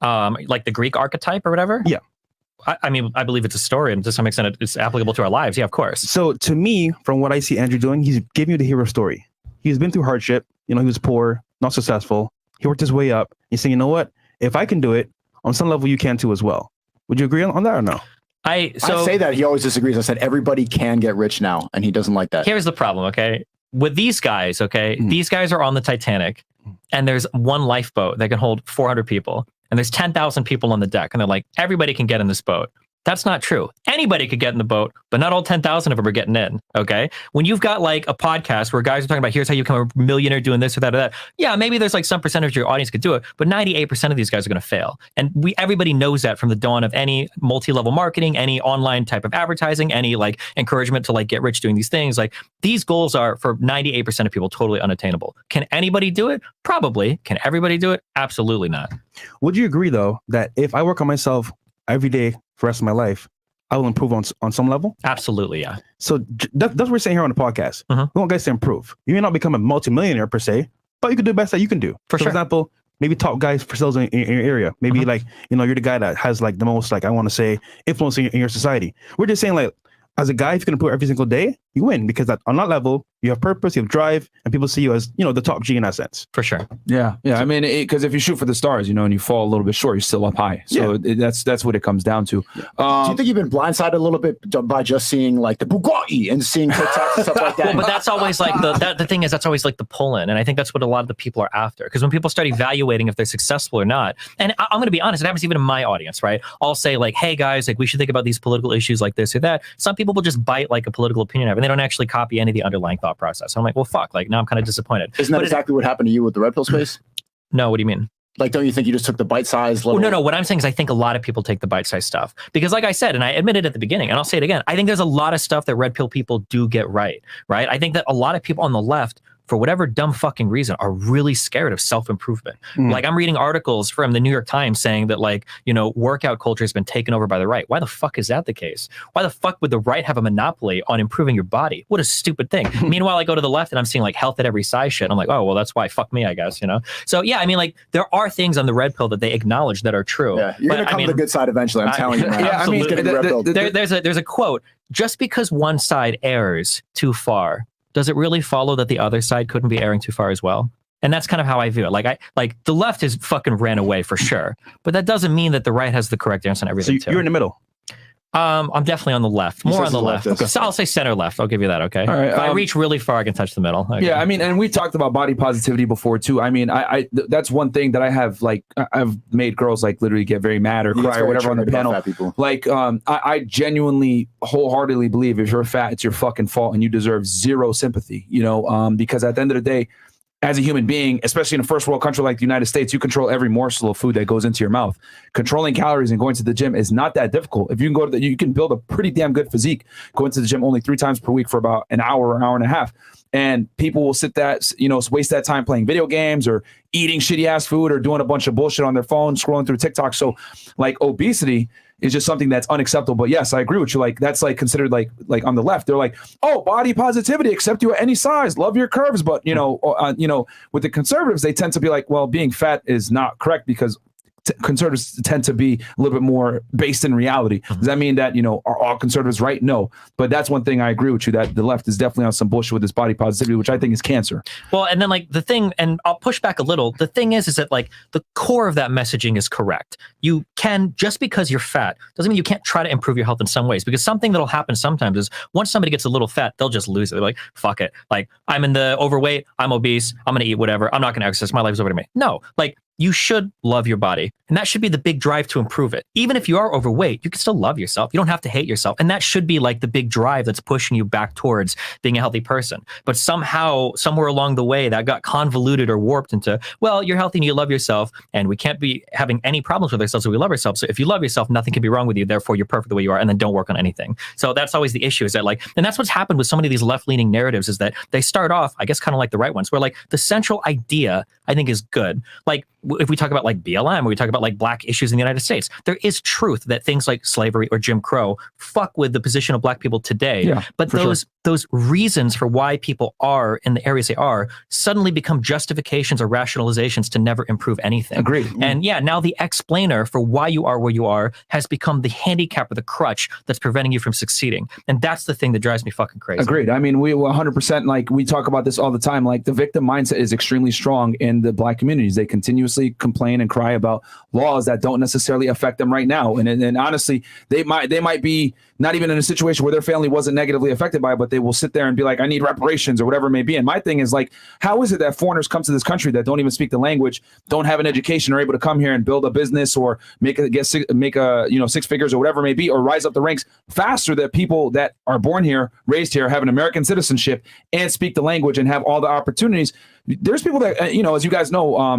Like the Greek archetype or whatever? Yeah. I mean, I believe it's a story, and to some extent it's applicable to our lives. Yeah, of course. So to me, from what I see Andrew doing, he's giving you the hero story. He's been through hardship. He was poor, not successful. He worked his way up. He's saying, you know what? If I can do it, on some level, you can too as well. Would you agree on that or no? I say that. He always disagrees. I said everybody can get rich now, and he doesn't like that. Here's the problem, okay? With these guys, okay? These guys are on the Titanic, and there's one lifeboat that can hold 400 people. And there's 10,000 people on the deck. And they're like, everybody can get in this boat. That's not true. Anybody could get in the boat, but not all 10,000 of them are getting in, okay? When you've got like a podcast where guys are talking about, here's how you become a millionaire doing this or that or that. Yeah, maybe there's like some percentage of your audience could do it, but 98% of these guys are going to fail. And everybody knows that from the dawn of any multi-level marketing, any online type of advertising, any like encouragement to like get rich doing these things. Like these goals are for 98% of people totally unattainable. Can anybody do it? Probably. Can everybody do it? Absolutely not. Would you agree though, that if I work on myself every day for the rest of my life, I will improve on some level? Absolutely, yeah. So that's what we're saying here on the podcast. We want guys to improve. You may not become a multimillionaire per se, but you can do the best that you can do. For example, maybe top guys for sales in your area. Maybe like, you're the guy that has like the most, like I want to say, influence in your society. We're just saying like, as a guy, if you can improve every single day, you win, because on that level, you have purpose, you have drive, and people see you as, the top G in that sense. For sure. Yeah. I mean, because if you shoot for the stars, and you fall a little bit short, you're still up high. So that's what it comes down to. Do you think you've been blindsided a little bit by just seeing like the Bugatti and seeing TikToks and stuff like that? Well, but that's always like the thing is, that's always like the pull-in. And I think that's what a lot of the people are after. Because when people start evaluating if they're successful or not, and I'm going to be honest, it happens even in my audience, right? I'll say like, hey guys, like we should think about these political issues like this or that. Some people will just bite like a political opinion and they don't actually copy any of the underlying thought process. So I'm like, well, fuck, like now I'm kind of disappointed. Isn't that exactly what happened to you with the Redpill space? No, what do you mean? Like, don't you think you just took the bite-sized little... No. What I'm saying is I think a lot of people take the bite-sized stuff. Because like I said, and I admitted at the beginning, and I'll say it again, I think there's a lot of stuff that Redpill people do get right? I think that a lot of people on the left for whatever dumb fucking reason, are really scared of self-improvement. Like, I'm reading articles from the New York Times saying that, like, you know, workout culture has been taken over by the right. Why the fuck is that the case? Why the fuck would the right have a monopoly on improving your body? What a stupid thing. Meanwhile, I go to the left and I'm seeing like health at every size shit. I'm like, oh, well, that's why. Fuck me, I guess, you know? So yeah, I mean, like, there are things on the red pill that they acknowledge that are true. Yeah, you're going to come to the good side eventually. I'm telling you, man. Yeah, I mean, there's a quote, just because one side errs too far, does it really follow that the other side couldn't be erring too far as well? And that's kind of how I view it. Like the left has fucking ran away for sure, but that doesn't mean that the right has the correct answer on everything. So you're in the middle. I'm definitely on the left, more on the left. Okay. So I'll say center left. I'll give you that. Okay. All right, If I reach really far, I can touch the middle. Okay. Yeah, I mean, and we talked about body positivity before too. I mean, that's one thing that I have, like, I've made girls like literally get very mad or cry or whatever on the panel. Like, I genuinely, wholeheartedly believe if you're fat, it's your fucking fault and you deserve zero sympathy. You know, because at the end of the day, as a human being, especially in a first world country like the United States, you control every morsel of food that goes into your mouth. Controlling calories and going to the gym is not that difficult. If you can go to you can build a pretty damn good physique going to the gym only 3 times per week for about an hour or an hour and a half. And people will waste that time playing video games or eating shitty ass food or doing a bunch of bullshit on their phone, scrolling through TikTok. So like obesity is just something that's unacceptable. But yes, I agree with you. Like, that's like considered like on the left, they're like, oh, body positivity, accept you at any size, love your curves. But you know, with the conservatives, they tend to be like, well, being fat is not correct because conservatives tend to be a little bit more based in reality. Does that mean that, you know, are all conservatives right? No. But that's one thing I agree with you, that the left is definitely on some bullshit with this body positivity, which I think is cancer. Well, and then like the thing, and I'll push back a little, the thing is that like the core of that messaging is correct. You can, just because you're fat, doesn't mean you can't try to improve your health in some ways, because something that'll happen sometimes is once somebody gets a little fat, they'll just lose it. They're like, fuck it. Like, I'm in the overweight, I'm obese, I'm going to eat whatever. I'm not going to exercise. My life's over to me. No, like, you should love your body. And that should be the big drive to improve it. Even if you are overweight, you can still love yourself. You don't have to hate yourself. And that should be like the big drive that's pushing you back towards being a healthy person. But somehow, somewhere along the way, that got convoluted or warped into, well, you're healthy and you love yourself, and we can't be having any problems with ourselves, so we love ourselves. So if you love yourself, nothing can be wrong with you. Therefore, you're perfect the way you are, and then don't work on anything. So that's always the issue, is that like, and that's what's happened with so many of these left-leaning narratives, is that they start off, I guess, kind of like the right ones, where like the central idea, I think, is good. Like, if we talk about like BLM, or we talk about like black issues in the United States, there is truth that things like slavery or Jim Crow fuck with the position of black people today. Yeah, but those reasons for why people are in the areas they are suddenly become justifications or rationalizations to never improve anything. Agreed. And yeah, now the explainer for why you are where you are has become the handicap or the crutch that's preventing you from succeeding. And that's the thing that drives me fucking crazy. Agreed. I mean, we 100%, like, we talk about this all the time. Like, the victim mindset is extremely strong in the black communities. They continuously complain and cry about laws that don't necessarily affect them right now. And honestly, they might be not even in a situation where their family wasn't negatively affected by it, but they will sit there and be like, I need reparations or whatever it may be. And my thing is like, how is it that foreigners come to this country that don't even speak the language, don't have an education, are able to come here and build a business or make a 6 figures or whatever it may be, or rise up the ranks faster than people that are born here, raised here, have an American citizenship and speak the language and have all the opportunities? There's people that, you know, as you guys know, I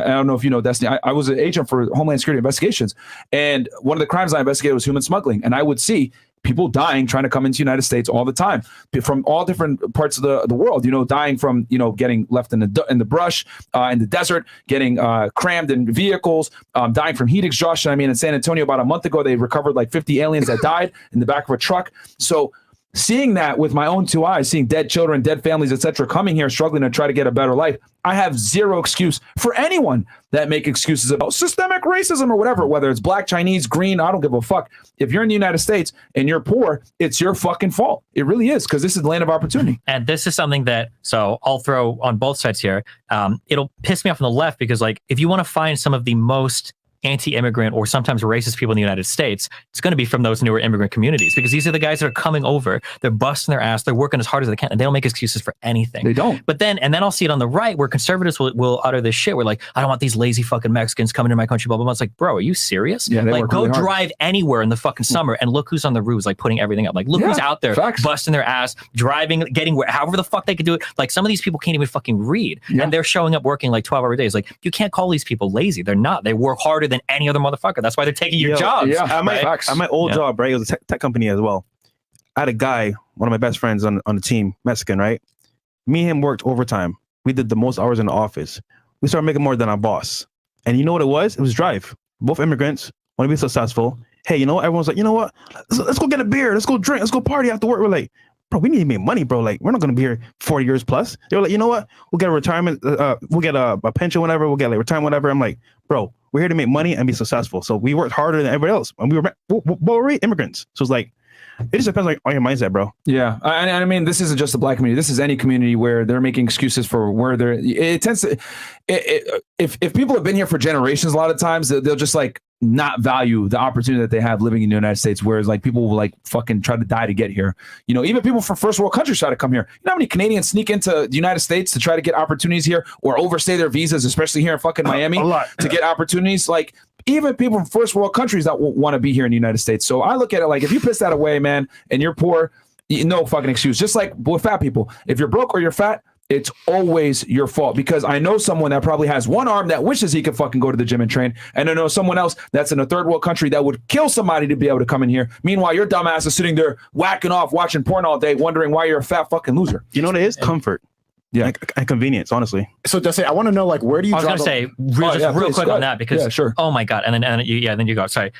don't know if you know, Destiny, I was an agent for Homeland Security investigations. And one of the crimes I investigated was human smuggling. And I would see people dying trying to come into the United States all the time from all different parts of the world, you know, dying from, you know, getting left in the brush, in the desert, getting crammed in vehicles, dying from heat exhaustion. I mean, in San Antonio about a month ago, they recovered like 50 aliens that died in the back of a truck. So seeing that with my own 2 eyes, seeing dead children, dead families, etc., coming here struggling to try to get a better life, I have zero excuse for anyone that make excuses about systemic racism or whatever, whether it's black, Chinese, green, I don't give a fuck. If you're in the United States and you're poor, it's your fucking fault. It really is, because this is the land of opportunity. And this is something that, so I'll throw on both sides here. It'll piss me off on the left, because like, if you want to find some of the most anti-immigrant or sometimes racist people in the United States, it's going to be from those newer immigrant communities, because these are the guys that are coming over, they're busting their ass, they're working as hard as they can, and they don't make excuses for anything. They don't. But then, and then I'll see it on the right where conservatives will utter this shit. We're like, I don't want these lazy fucking Mexicans coming to my country, blah, blah, blah. It's like, bro, are you serious? Yeah, like, go really drive anywhere in the fucking summer and look who's on the roofs, like putting everything up. Like, look who's out there busting their ass, driving, getting where, however the fuck they could do it. Like, some of these people can't even fucking read. And they're showing up working like 12-hour days. Like, you can't call these people lazy. They're not. They work harder than any other motherfucker. That's why they're taking your jobs. Yeah, at my old job, right? It was a tech company as well. I had a guy, one of my best friends on the team, Mexican, right? Me and him worked overtime. We did the most hours in the office. We started making more than our boss. And you know what it was? It was drive. Both immigrants want to be successful. Hey, you know what? Everyone's like, you know what? Let's go get a beer. Let's go drink. Let's go party after work. We're like, bro, we need to make money, bro. Like, we're not going to be here 40 years plus. They were like, you know what? We'll get a retirement. We'll get a pension, whatever. We'll get like retirement, whatever. I'm like, bro, we're here to make money and be successful. So we worked harder than everybody else. And we were immigrants. So it's like, it just depends on your mindset, bro. Yeah, I mean, this isn't just the black community. This is any community where they're making excuses for where they're. It tends to, if people have been here for generations, a lot of times they'll just like not value the opportunity that they have living in the United States. Whereas like people will like fucking try to die to get here. You know, even people from first world countries try to come here. You know how many Canadians sneak into the United States to try to get opportunities here or overstay their visas, especially here in fucking Miami, a lot. to get opportunities like. Even people from first world countries that want to be here in the United States. So I look at it like if you piss that away, man, and you're poor, no fucking excuse. Just like with fat people, if you're broke or you're fat, it's always your fault. Because I know someone that probably has one arm that wishes he could fucking go to the gym and train. And I know someone else that's in a third world country that would kill somebody to be able to come in here. Meanwhile, your dumb ass is sitting there whacking off, watching porn all day, wondering why you're a fat fucking loser. You know what it is? Comfort. Yeah, and convenience, honestly. So Destiny, I want to know, like, where do you? I was going to say real quick on that because sure. Oh my god, and then you go. Sorry,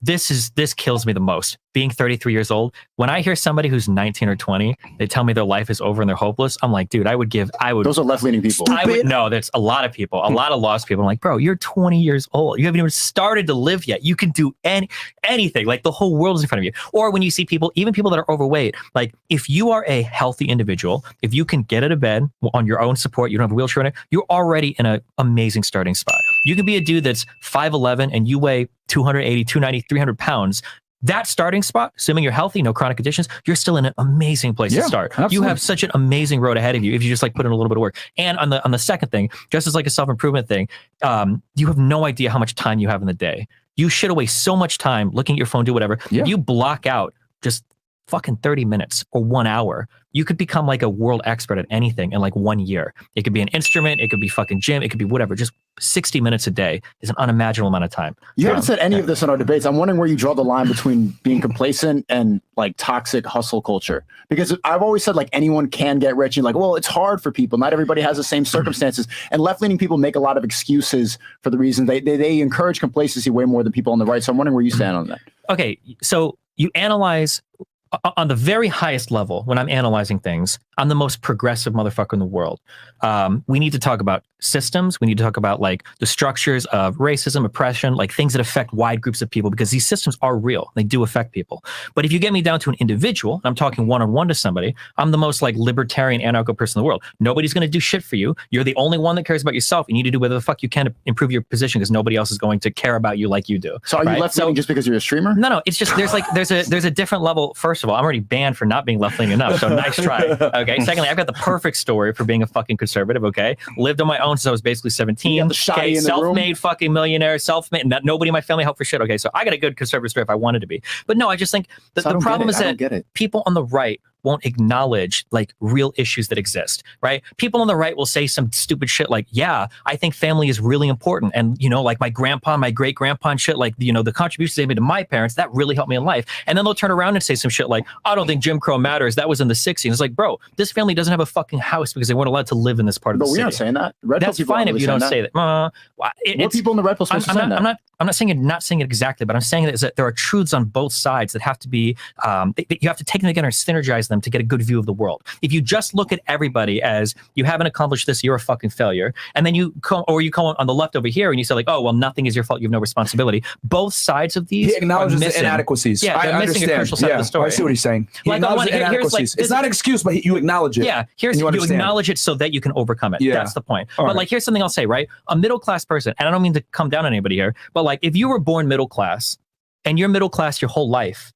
this kills me the most. Being 33 years old, when I hear somebody who's 19 or 20, they tell me their life is over and they're hopeless. I'm like, dude, I would. Those are left-leaning people. No, there's a lot of people, a lot of lost people. I'm like, bro, you're 20 years old. You haven't even started to live yet. You can do anything. Like the whole world is in front of you. Or when you see people, even people that are overweight, like if you are a healthy individual, if you can get out of bed on your own support, you don't have a wheelchair in it, you're already in an amazing starting spot. You can be a dude that's 5'11" and you weigh 280, 290, 300 pounds. That starting spot, assuming you're healthy, no chronic conditions, you're still in an amazing place to start. Absolutely. You have such an amazing road ahead of you if you just like put in a little bit of work. And on the second thing, just as like a self-improvement thing, you have no idea how much time you have in the day. You shit away so much time looking at your phone, do whatever. Yeah. If you block out just fucking 30 minutes or 1 hour, you could become like a world expert at anything in like 1 year. It could be an instrument, it could be fucking gym, it could be whatever. Just 60 minutes a day is an unimaginable amount of time. You haven't said any of this in our debates. I'm wondering where you draw the line between being complacent and like toxic hustle culture. Because I've always said like anyone can get rich. And like, well, it's hard for people. Not everybody has the same circumstances. And left-leaning people make a lot of excuses for the reason they encourage complacency way more than people on the right. So I'm wondering where you stand on that. Okay, so you analyze on the very highest level. When I'm analyzing things, I'm the most progressive motherfucker in the world. We need to talk about systems. We need to talk about like the structures of racism, oppression, like things that affect wide groups of people, because these systems are real. They do affect people. But if you get me down to an individual, I'm talking one-on-one to somebody, I'm the most like libertarian anarcho person in the world. Nobody's going to do shit for you. You're the only one that cares about yourself. You need to do whatever the fuck you can to improve your position because nobody else is going to care about you like you do. So are you left-leaning just because you're a streamer? No, it's just there's a different level. First of all, I'm already banned for not being left-leaning enough, so nice try. Okay. Secondly, I've got the perfect story for being a fucking conservative. Okay, lived on my own since I was basically 17. Okay, self-made fucking millionaire, self-made. Nobody in my family helped for shit. Okay, so I got a good conservative story if I wanted to be. But no, I just think that the problem is that people on the right won't acknowledge like real issues that exist, right? People on the right will say some stupid shit like, yeah, I think family is really important. And, you know, like my grandpa, my great grandpa and shit, like, you know, the contributions they made to my parents, that really helped me in life. And then they'll turn around and say some shit like, I don't think Jim Crow matters. That was in the 60s. It's like, bro, this family doesn't have a fucking house because they weren't allowed to live in this part of the city. But we aren't saying that. That's fine if you don't say that. What people in the Redpill supposed to say that? I'm not saying it exactly, but I'm saying that there are truths on both sides that have to be, you have to take them together and synergize them to get a good view of the world. If you just look at everybody as you haven't accomplished this, you're a fucking failure, and then you come on the left over here and you say like, oh well, nothing is your fault, you have no responsibility. Both sides of these, he acknowledges the inadequacies. Yeah, they're missing a crucial side of the story. I see what he's saying. He acknowledges the inadequacies. It's not an excuse, but you acknowledge it. Yeah, you acknowledge it so that you can overcome it. Yeah. That's the point. But like, here's something I'll say, right? A middle class person, and I don't mean to come down on anybody here, but like, if you were born middle class and you're middle class your whole life,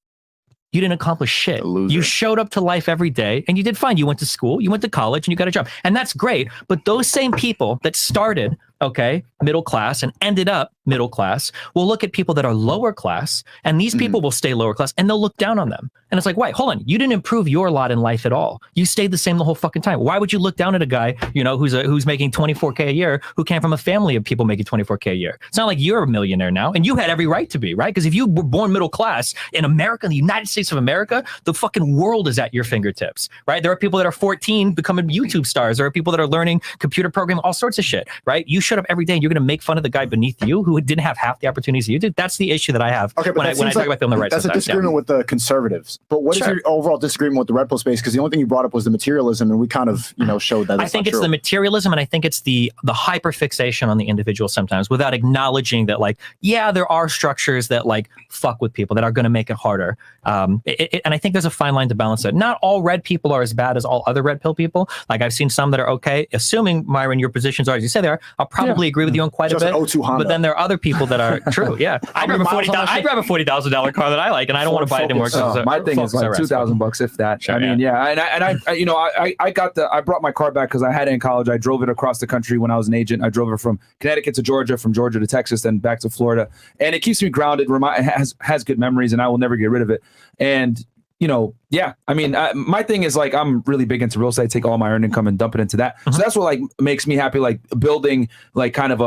you didn't accomplish shit. You showed up to life every day and you did fine. You went to school, you went to college, and you got a job. And that's great. But those same people that started okay, middle class, and ended up middle class, will look at people that are lower class, and these people will stay lower class, and they'll look down on them. And it's like, wait, hold on, you didn't improve your lot in life at all. You stayed the same the whole fucking time. Why would you look down at a guy, you know, who's making $24K a year, who came from a family of people making $24K a year? It's not like you're a millionaire now, and you had every right to be, right? Because if you were born middle class in America, the United States of America, the fucking world is at your fingertips, right? There are people that are 14 becoming YouTube stars. There are people that are learning computer programming, all sorts of shit, right? You shut up every day and you're going to make fun of the guy beneath you who didn't have half the opportunities you did. That's the issue that I have when I talk about the right. That's a disagreement with the conservatives. But what is your overall disagreement with the Redpill space? Because the only thing you brought up was the materialism, and we kind of, you know, showed that. I think it's the materialism, and I think it's the hyperfixation on the individual sometimes, without acknowledging that, like, yeah, there are structures that like fuck with people that are going to make it harder. And I think there's a fine line to balance it. Not all red people are as bad as all other red pill people. Like, I've seen some that are okay. Assuming, Myron, your positions are as you say they are, I'll probably agree with you on quite a bit. But then there are other people that are true. Yeah, I drive a $40,000 car that I like, and I don't want to buy it anymore. My thing is like $2,000 if that. Sure, I mean, I brought my car back because I had it in college. I drove it across the country when I was an agent. I drove it from Connecticut to Georgia, from Georgia to Texas, then back to Florida, and it keeps me grounded. It has good memories, and I will never get rid of it. And you know, yeah, I mean, my thing is like, I'm really big into real estate. I take all my earned income and dump it into that. So that's what like makes me happy, like building like kind of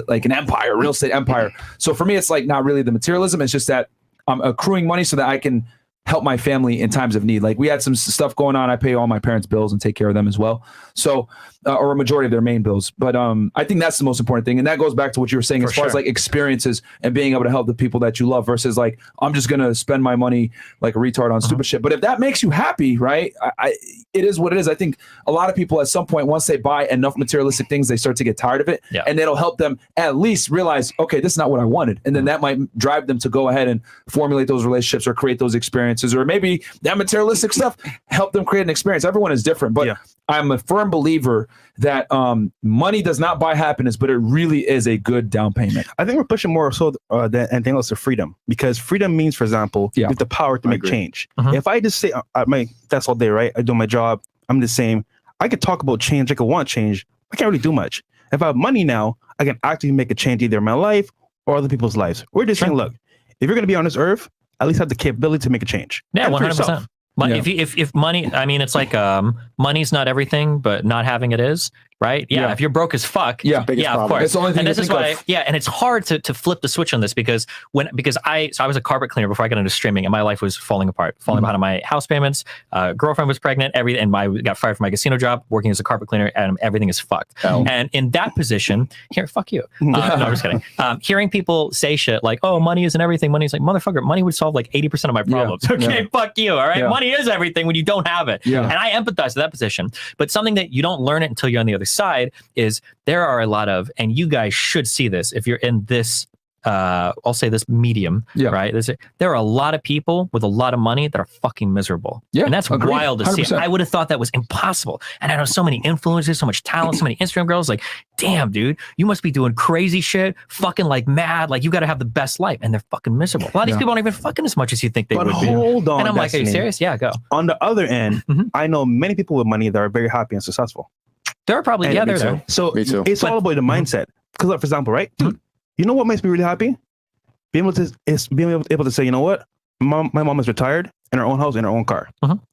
like an empire, real estate empire. So for me, it's like not really the materialism. It's just that I'm accruing money so that I can help my family in times of need. Like we had some stuff going on. I pay all my parents' bills and take care of them as well. So, or a majority of their main bills. But I think that's the most important thing. And that goes back to what you were saying as far as like experiences and being able to help the people that you love versus like, I'm just going to spend my money like a retard on stupid shit. But if that makes you happy, right, it is what it is. I think a lot of people at some point, once they buy enough materialistic things, they start to get tired of it. Yeah. And it'll help them at least realize, okay, this is not what I wanted. And then that might drive them to go ahead and formulate those relationships or create those experiences, or maybe that materialistic stuff help them create an experience. Everyone is different, but I'm a firm believer that money does not buy happiness, but it really is a good down payment. I think we're pushing more so than anything else to freedom, because freedom means, for example, you have the power to make change. If I just say at my desk all day, right, I do my job, I'm the same, I could talk about change, I could want change, I can't really do much. If I have money now, I can actually make a change either in my life or other people's lives. We're just saying, look, if you're going to be on this earth, at least have the capability to make a change. Yeah, 100%. If money, I mean, it's like money's not everything, but not having it is, right? Yeah. If you're broke as fuck, of course. It's the only thing and this is why, and it's hard to flip the switch on this because I was a carpet cleaner before I got into streaming, and my life was falling behind on my house payments. Girlfriend was pregnant, and I got fired from my casino job, working as a carpet cleaner, and everything is fucked. And in that position, fuck you. No, I'm just kidding. Hearing people say shit like, "Oh, money isn't everything." Money's like, motherfucker, money would solve like 80% of my problems. Fuck you. All right, money is everything when you don't have it. And I empathize with that position. But something that you don't learn it until you're on the other side is there are a lot of, and you guys should see this if you're in this, I'll say this medium, right? There are a lot of people with a lot of money that are fucking miserable. And that's wild to 100%. See. I would have thought that was impossible. And I know so many influencers, so much talent, so many Instagram girls, like, damn, dude, you must be doing crazy shit, fucking like mad, like you got to have the best life. And they're fucking miserable. A lot of these people aren't even fucking as much as you think they would be. Hold on, and I'm like, are you serious? Yeah, go. On the other end, I know many people with money that are very happy and successful. There are probably, they're there. So it's all about the mindset. Because, for example, right, dude, you know what makes me really happy? Being able to say, you know what, my mom is retired in her own house, in her own car.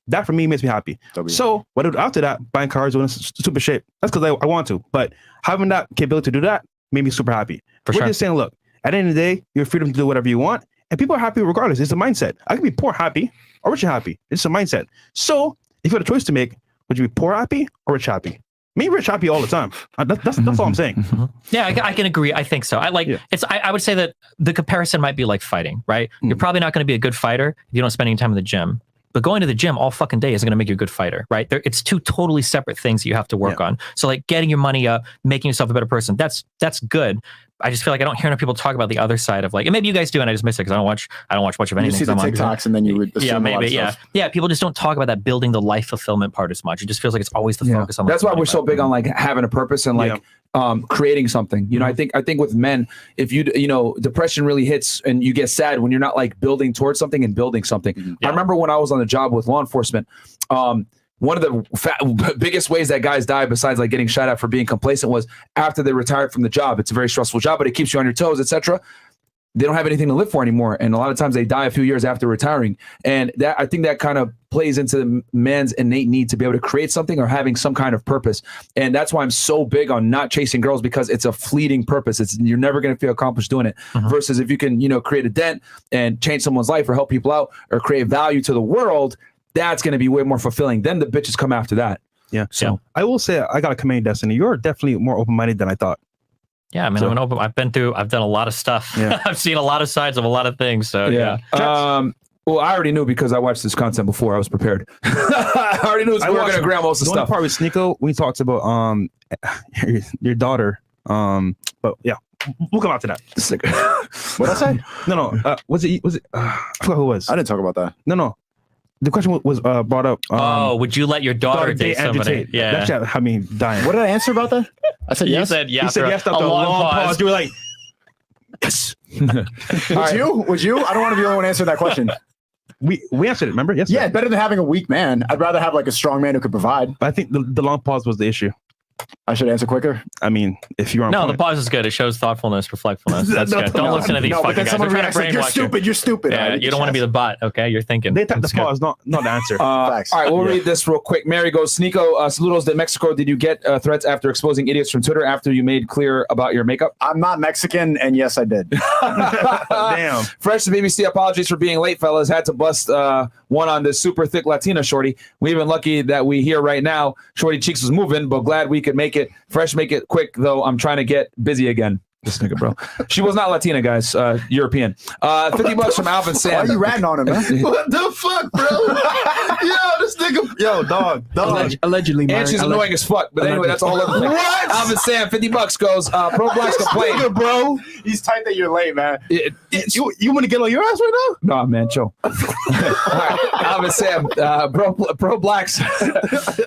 That for me makes me happy. So what I do after that, buying cars, doing stupid shit, that's because I want to. But having that capability to do that made me super happy. We're just saying, look, at the end of the day, you have freedom to do whatever you want, and people are happy regardless. It's a mindset. I can be poor happy or rich happy. It's a mindset. So if you had a choice to make, would you be poor happy or rich happy? Me rich happy all the time. That's all I'm saying. Yeah, I can agree. I think so. I would say that the comparison might be like fighting, right? You're probably not going to be a good fighter if you don't spend any time in the gym. But going to the gym all fucking day isn't going to make you a good fighter, right? It's two totally separate things that you have to work on. So like getting your money up, making yourself a better person, that's good. I just feel like I don't hear enough people talk about the other side of like, and maybe you guys do, and I just miss it because I don't watch much of anything. You see the TikToks, and then you would assume people just don't talk about that building the life fulfillment part as much. It just feels like it's always the focus on. That's why we're so big on like having a purpose and like creating something. You know, I think with men, if you depression really hits and you get sad when you're not like building towards something and building something. I remember when I was on the job with law enforcement. one of the biggest ways that guys die, besides like getting shot at for being complacent, was after they retired from the job. It's a very stressful job, but it keeps you on your toes, etc. They don't have anything to live for anymore, and a lot of times they die a few years after retiring. And that, I think that kind of plays into the man's innate need to be able to create something or having some kind of purpose. And that's why I'm so big on not chasing girls, because it's a fleeting purpose. You're never going to feel accomplished doing it. Versus if you can, create a dent and change someone's life or help people out or create value to the world, that's going to be way more fulfilling. Then the bitches come after that. Yeah. So I will say, I got to commend Destiny. You're definitely more open-minded than I thought. Yeah, I mean, I've done a lot of stuff. Yeah. I've seen a lot of sides of a lot of things. So yeah. Well, I already knew because I watched this content before. I was prepared. I already knew we were going to grab most of the stuff. The part with Sneako, we talked about your daughter. But yeah, we'll come out to that. What did I say? No. Was it? I forgot who it was. I didn't talk about that. No. The question was brought up. Would you let your daughter date somebody? Yeah. That shit had me dying. What did I answer about that? I said yes. You said yes. You said yes after a long pause. You were like, yes. Would you? I don't want to be the only one answering that question. We answered it, remember? Yes. Yeah, better than having a weak man. I'd rather have like a strong man who could provide. But I think the long pause was the issue. I should answer quicker. I mean, if you're on the pause is good. It shows thoughtfulness, reflectfulness. That's good. Don't listen to these fucking guys. They're trying to brainwash you. You're stupid. Yeah, you don't want to be the bot, okay? You're thinking. They type the pause, not the answer. Facts. All right, we'll read this real quick. Mary goes, Sneako, saludos de Mexico. Did you get threats after exposing idiots from Twitter after you made clear about your makeup? I'm not Mexican, and yes, I did. Damn. Fresh to BBC, apologies for being late, fellas. Had to bust one on this super thick Latina shorty. We even lucky that we here right now. Shorty cheeks was moving, but glad we could make it. Fresh, make it quick, though. I'm trying to get busy again. This nigga, bro. She was not Latina, guys. European. $50 from Alvin Sam. Why are you ratting on him, man? What the fuck, bro? Yo, this nigga. Yo, dog. Allegedly, man. And she's annoying as fuck. But anyway, that's a whole other thing. What? Alvin Sam, $50 goes. Pro blacks complain. Nigga, bro. He's tight that you're late, man. You want to get on your ass right now? No, man, chill. All right, Alvin Sam, pro blacks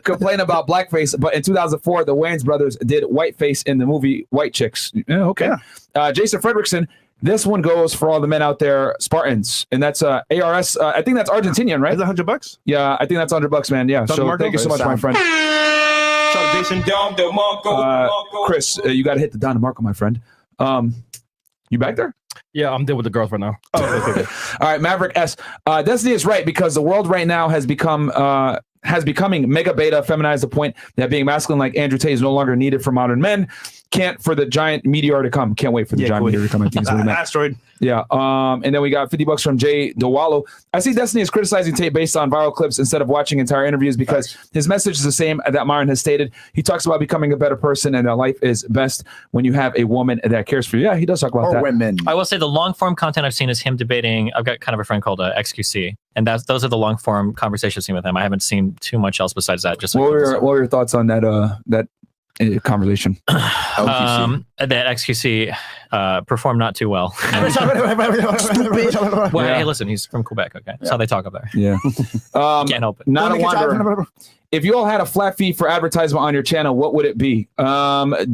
complain about blackface, but in 2004, the Wayans brothers did whiteface in the movie White Chicks. Yeah, okay. Yeah. Jason Fredrickson, this one goes for all the men out there, Spartans, and that's ARS. I think that's Argentinian, right? Is that $100? Yeah, I think that's $100, man. Yeah. So thank you so much, my friend. Shout out Jason. Chris, you got to hit the Don DeMarco, my friend. You back there? Yeah, I'm there with the girls right now. Oh, okay. All right, Maverick S. Destiny is right because the world right now has becoming mega beta, feminized to the point that being masculine like Andrew Tate is no longer needed for modern men. Can't for the giant meteor to come. Can't wait for the giant meteor to come. I think is what he meant. Asteroid. Yeah. And then we got $50 from Jay DeWallo. I see Destiny is criticizing Tate based on viral clips instead of watching entire interviews because his message is the same that Myron has stated. He talks about becoming a better person and that life is best when you have a woman that cares for you. Yeah, he does talk about that. Or women. I will say the long form content I've seen is him debating. I've got kind of a friend called XQC, and those are the long form conversations I've seen with him. I haven't seen too much else besides that. Just what were your thoughts on that conversation? That XQC performed not too well. Well, hey, listen, he's from Quebec. Okay, that's how they talk up there. Yeah. Can't help it. Not a wanderer. If you all had a flat fee for advertisement on your channel, what would it be? DM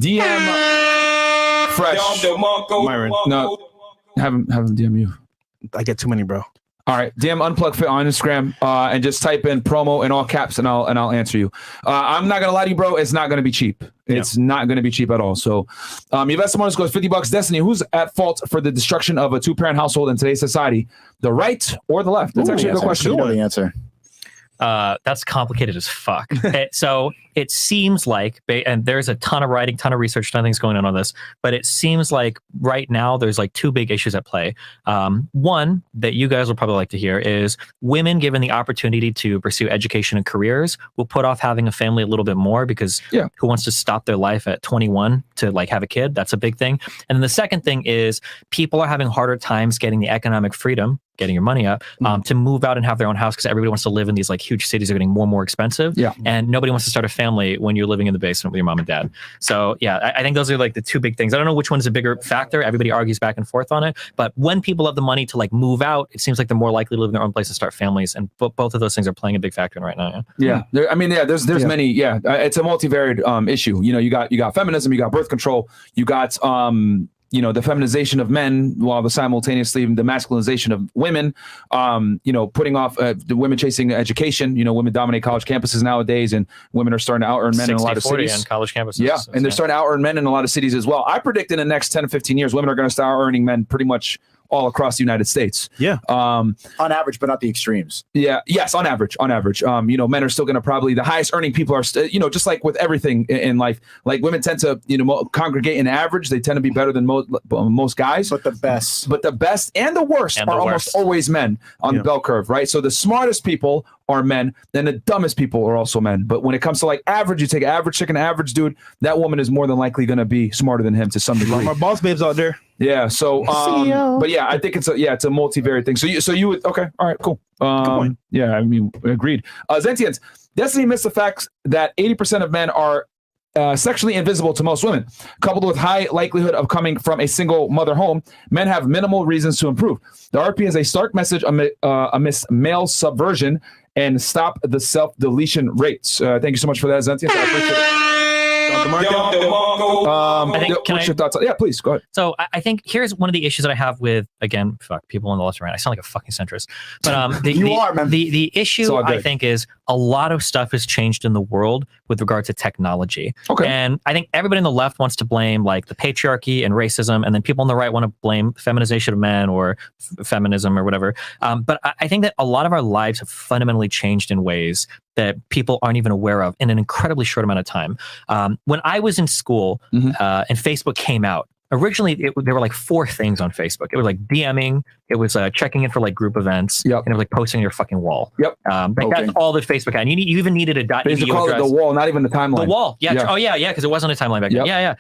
Fresh. Myron. No, have him DM you. I get too many, bro. All right, DM Unplug Fit on Instagram and just type in promo in all caps and I'll answer you. I'm not gonna lie to you, bro. It's not gonna be cheap. It's not gonna be cheap at all. So, Yvette Simonis goes $50. Destiny, who's at fault for the destruction of a two-parent household in today's society? The right or the left? That's actually a good question. You know the answer. That's complicated as fuck. So it seems like, and there's a ton of writing, ton of research, nothing's going on this, but it seems like right now there's like two big issues at play. One that you guys will probably like to hear is women given the opportunity to pursue education and careers will put off having a family a little bit more because who wants to stop their life at 21 to like have a kid? That's a big thing. And then the second thing is people are having harder times getting the economic freedom, getting your money up, to move out and have their own house because everybody wants to live in these like huge cities that are getting more and more expensive. Yeah. And nobody wants to start a family when you're living in the basement with your mom and dad. So yeah, I think those are like the two big things. I don't know which one's a bigger factor. Everybody argues back and forth on it. But when people have the money to like move out, it seems like they're more likely to live in their own place and start families. And both of those things are playing a big factor in right now. Yeah. There's many. It's a multivariate issue. You know, you got feminism, you got birth control, you got the feminization of men while simultaneously the masculinization of women, putting off the women chasing education. Women dominate college campuses nowadays, and women are starting to out-earn men in a lot of cities. On college campuses. Yeah, and they're starting to out-earn men in a lot of cities as well. I predict in the next 10 to 15 years, women are going to start earning men pretty much all across the United States. Yeah. On average, but not the extremes. Yeah. Yes. On average. Men are still going to probably the highest earning people are, just like with everything in life, like women tend to, congregate in average. They tend to be better than most guys. But the best and the worst are almost always men on the bell curve, right? So the smartest people are men, then the dumbest people are also men. But when it comes to like average, you take an average chick and an average dude, that woman is more than likely going to be smarter than him to some degree. My boss babes out there. Yeah. So, but yeah, I think it's a multivariate thing. So you would, okay. All right, cool. Yeah, I mean, agreed. Zentians, Destiny missed the fact that 80% of men are sexually invisible to most women. Coupled with high likelihood of coming from a single mother home, men have minimal reasons to improve. The RP is a stark message amidst male subversion and stop the self-deletion rates. Thank you so much for that, Zentians. I appreciate it. What's your thoughts? Yeah, please go ahead. So I think here's one of the issues that I have with, again, people on the left and right. I sound like a fucking centrist, but the issue I think is a lot of stuff has changed in the world with regard to technology. Okay. And I think everybody on the left wants to blame like the patriarchy and racism, and then people on the right want to blame feminization of men or feminism or whatever. But I think that a lot of our lives have fundamentally changed in ways that people aren't even aware of in an incredibly short amount of time. When I was in school and Facebook came out, originally there were like 4 things on Facebook. It was like DMing, it was checking in for like group events, and it was like posting on your fucking wall. That's all that Facebook had. And you even needed a .edu address. They call it the wall, not even the timeline. The wall, yeah. Oh yeah, because it wasn't a timeline back then. Yeah.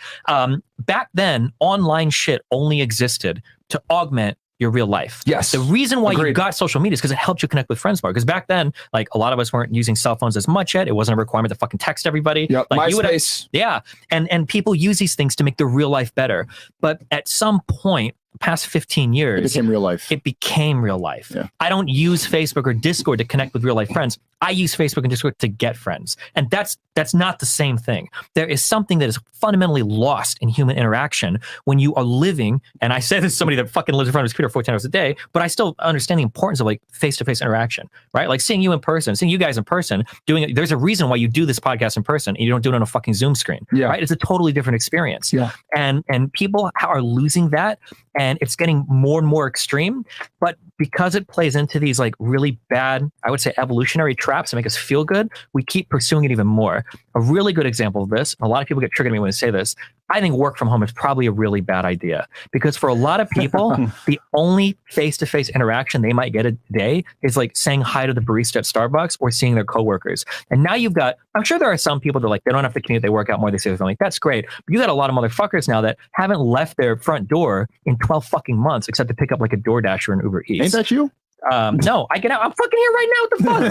Back then, online shit only existed to augment your real life. Yes. The reason why you got social media is because it helped you connect with friends more. Because back then, like a lot of us weren't using cell phones as much yet. It wasn't a requirement to fucking text everybody. Yep. Like MySpace. And people use these things to make their real life better. But at some point, past 15 years, it became real life. Yeah. I don't use Facebook or Discord to connect with real life friends. I use Facebook and Discord to get friends. And that's not the same thing. There is something that is fundamentally lost in human interaction when you are living, and I say this as somebody that fucking lives in front of his computer 14 hours a day, but I still understand the importance of like face-to-face interaction, right? Like seeing you in person, seeing you guys in person, doing it. There's a reason why you do this podcast in person and you don't do it on a fucking Zoom screen, right? It's a totally different experience. Yeah. And people are losing that, and it's getting more and more extreme. But because it plays into these like really bad, I would say evolutionary traps that make us feel good, we keep pursuing it even more. A really good example of this, a lot of people get triggered at me when I say this, I think work from home is probably a really bad idea, because for a lot of people, the only face-to-face interaction they might get a day is like saying hi to the barista at Starbucks or seeing their coworkers. And now you've got, I'm sure there are some people that like, they don't have to commute, they work out more, they say something like, that's great. But you got a lot of motherfuckers now that haven't left their front door in 12 fucking months except to pick up like a DoorDash or an Uber Eats. Ain't that you? No, I get out. I'm fucking here right now. What the fuck?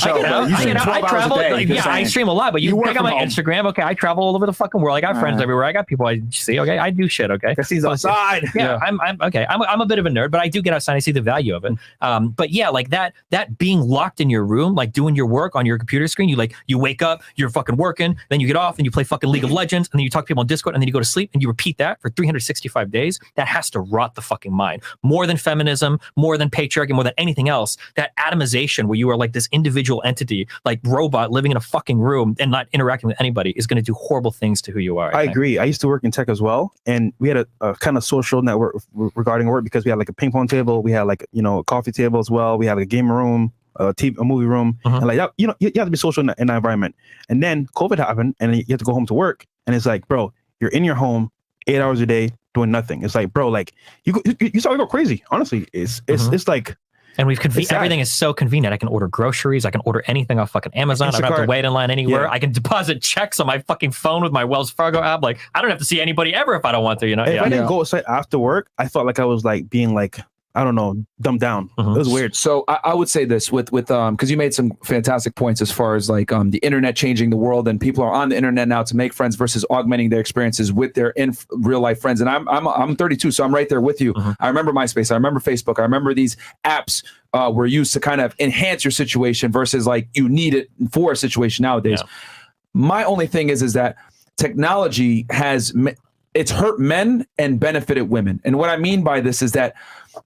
I get out. I travel. I stream a lot, but you check out my Instagram. Okay, I travel all over the fucking world. I got friends everywhere. I got people I see. Okay, I do shit. Okay, he's outside. Yeah, I'm okay. I'm a bit of a nerd, but I do get outside. I see the value of it. But yeah, like that being locked in your room, like doing your work on your computer screen. You wake up, you're fucking working, then you get off and you play fucking League of Legends, and then you talk to people on Discord, and then you go to sleep, and you repeat that for 365 days. That has to rot the fucking mind. More than feminism, more than patriarchy, more than anything else. That atomization where you are like this individual entity, like robot living in a fucking room and not interacting with anybody, is going to do horrible things to who you are. I agree. I used to work in tech as well, and we had a kind of social network regarding work, because we had like a ping pong table, we had like a coffee table as well, we had like a game room, a movie room, and like you have to be social in that environment. And then COVID happened, and you have to go home to work, and it's like, bro, you're in your home 8 hours a day doing nothing. It's like, bro, like you start to go crazy. Honestly, it's like. And everything is so convenient. I can order groceries. I can order anything off fucking Amazon. I don't have to wait in line anywhere. I can deposit checks on my fucking phone with my Wells Fargo app. Like, I don't have to see anybody ever if I don't want to, If I didn't go outside after work, I felt like I was like being like, I don't know, dumbed down. It was weird. So I would say this with because you made some fantastic points as far as like the internet changing the world, and people are on the internet now to make friends versus augmenting their experiences with their real life friends. And I'm 32, so I'm right there with you. I remember MySpace. I remember Facebook. I remember these apps were used to kind of enhance your situation versus like you need it for a situation nowadays. My only thing is that technology has it's hurt men and benefited women. And what I mean by this is that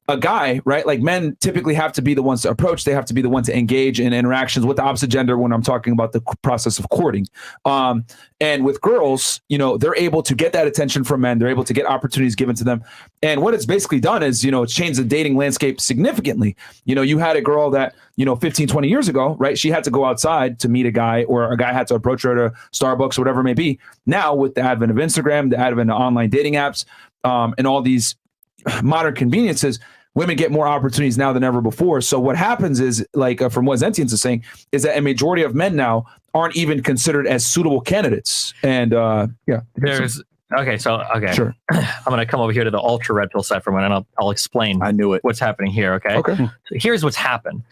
a guy, right? Like men typically have to be the ones to approach. They have to be the one to engage in interactions with the opposite gender when I'm talking about the process of courting. And with girls, you know, they're able to get that attention from men. They're able to get opportunities given to them. And what it's basically done is, you know, it's changed the dating landscape significantly. You know, you had a girl that, you know, 15, 20 years ago, right? She had to go outside to meet a guy, or a guy had to approach her to Starbucks or whatever it may be. Now with the advent of Instagram, the advent of online dating apps, and all these modern conveniences, women get more opportunities now than ever before. So what happens is, like from what Zentians is saying, is that a majority of men now aren't even considered as suitable candidates. And there's okay. Sure. I'm gonna come over here to the ultra red pill side for a minute, and I'll explain. I knew it. What's happening here? Okay. So here's what's happened.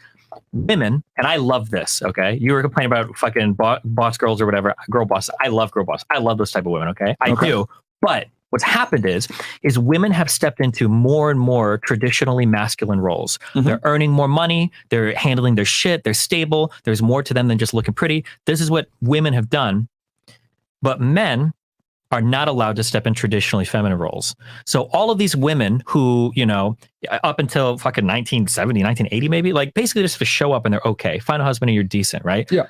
Women, and I love this. Okay, you were complaining about fucking boss girls or whatever, girl boss. I love girl boss. I love those type of women. Okay, I do, but what's happened is women have stepped into more and more traditionally masculine roles. They're earning more money. They're handling their shit. They're stable. There's more to them than just looking pretty. This is what women have done. But men are not allowed to step in traditionally feminine roles. So all of these women who, you know, up until fucking 1970, 1980 maybe, like basically just to show up and they're okay, find a husband and you're decent, right? Yeah.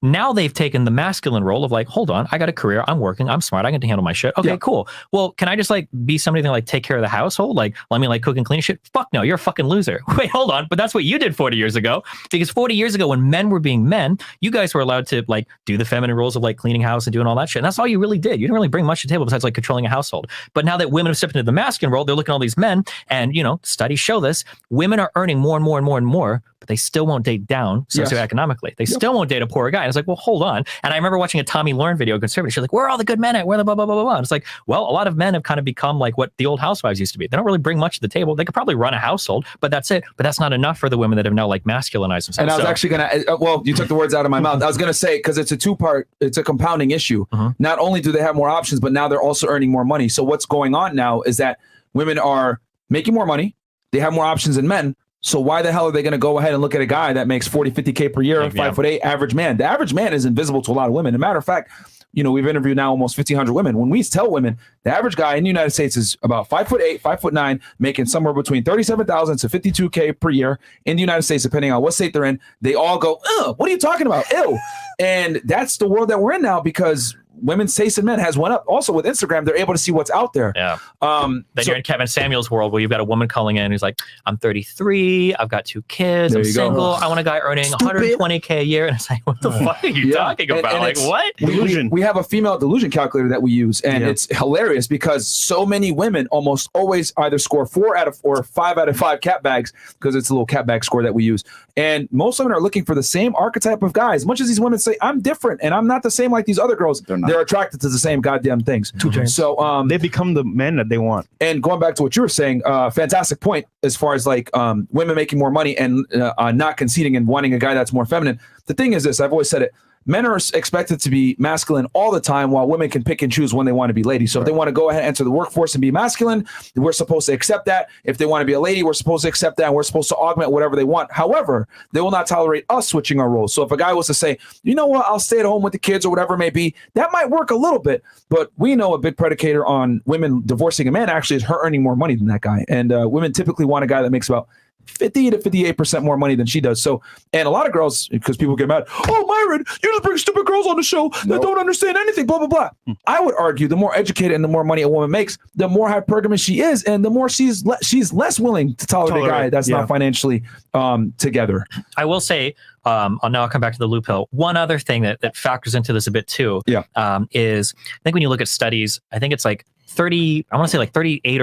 Now they've taken the masculine role of like, hold on, I got a career, I'm working, I'm smart, I get to handle my shit. Okay, cool. Well, can I just like be somebody that like take care of the household? Like, let me like cook and clean shit? Fuck no, you're a fucking loser. Wait, hold on. But that's what you did 40 years ago. Because 40 years ago when men were being men, you guys were allowed to like do the feminine roles of like cleaning house and doing all that shit. And that's all you really did. You didn't really bring much to the table besides like controlling a household. But now that women have stepped into the masculine role, they're looking at all these men, and you know, studies show this, women are earning more and more and more and more, but they still won't date down socioeconomically. They still won't date a poor guy. And it's like, well, hold on. And I remember watching a Tommy Lauren video, conservative. She's like, where are all the good men at? Where the blah, blah, blah, blah, blah. And it's like, well, a lot of men have kind of become like what the old housewives used to be. They don't really bring much to the table. They could probably run a household, but that's it. But that's not enough for the women that have now like masculinized themselves. And I was actually going to, well, you took the words out of my mouth. I was going to say, because it's a two-part, it's a compounding issue. Not only do they have more options, but now they're also earning more money. So what's going on now is that women are making more money. They have more options than men. So why the hell are they going to go ahead and look at a guy that makes 40, 50K per year, 5'8", average man? The average man is invisible to a lot of women. As a matter of fact, you know, we've interviewed now almost 1,500 women. When we tell women the average guy in the United States is about 5'8", 5'9", making somewhere between 37,000 to 52K per year in the United States, depending on what state they're in, they all go, ugh, what are you talking about? Ew. And that's the world that we're in now, because women's taste in men has went up. Also with Instagram, they're able to see what's out there. Yeah. Then you're in Kevin Samuel's world where you've got a woman calling in who's like, I'm 33, I've got 2 kids, I'm single, I want a guy earning 120K a year. And it's like, what the fuck are you talking about? And like, what? We have a female delusion calculator that we use, and it's hilarious because so many women almost always either score 4 out of 4 or 5 out of 5 cat bags, because it's a little cat bag score that we use. And most women are looking for the same archetype of guys. As much as these women say, I'm different and I'm not the same like these other girls, they're attracted to the same goddamn things. So they become the men that they want. And going back to what you were saying, fantastic point as far as like women making more money and not conceding and wanting a guy that's more feminine. The thing is this, I've always said it, men are expected to be masculine all the time, while women can pick and choose when they want to be ladies. So if they want to go ahead and enter the workforce and be masculine, we're supposed to accept that. If they want to be a lady, we're supposed to accept that, and we're supposed to augment whatever they want. However, they will not tolerate us switching our roles. So if a guy was to say, you know what, I'll stay at home with the kids or whatever it may be, that might work a little bit. But we know a big predicator on women divorcing a man actually is her earning more money than that guy. And women typically want a guy that makes about 50 to 58% more money than she does. So, and a lot of girls, because people get mad, oh, Myron, you just bring stupid girls on the show that don't understand anything, blah, blah, blah. I would argue the more educated and the more money a woman makes, the more hypergamous she is, and the more she's less willing to tolerate a guy that's not financially together. I will say, now I'll come back to the loop pill. One other thing that factors into this a bit too, is I think when you look at studies, I think it's like 38 or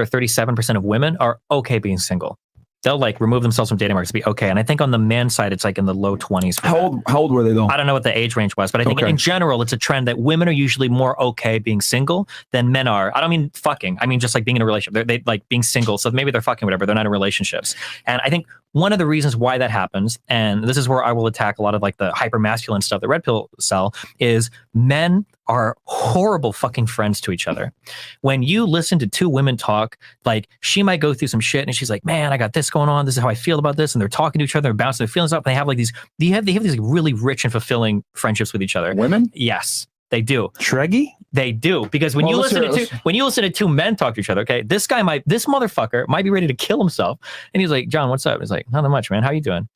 37% of women are okay being single. They'll like remove themselves from dating markets to be okay. And I think on the man side, it's like in the low 20s. How old were they though? I don't know what the age range was, but I think in general, it's a trend that women are usually more okay being single than men are. I don't mean fucking. I mean just like being in a relationship. They like being single. So maybe they're fucking whatever. They're not in relationships. And I think one of the reasons why that happens, and this is where I will attack a lot of like the hyper masculine stuff that Red Pill sell, is men are horrible fucking friends to each other. When you listen to 2 women talk, like she might go through some shit and she's like, man, I got this going on. This is how I feel about this. And they're talking to each other, they're bouncing their feelings up. And they have like these, they have these like really rich and fulfilling friendships with each other. Women? Yes. They do. Shreggy? They do, because when Well, you let's listen hear to it. when you listen to two men talk to each other, okay, this motherfucker might be ready to kill himself, and he's like, John, what's up? He's like, not much, man. How you doing?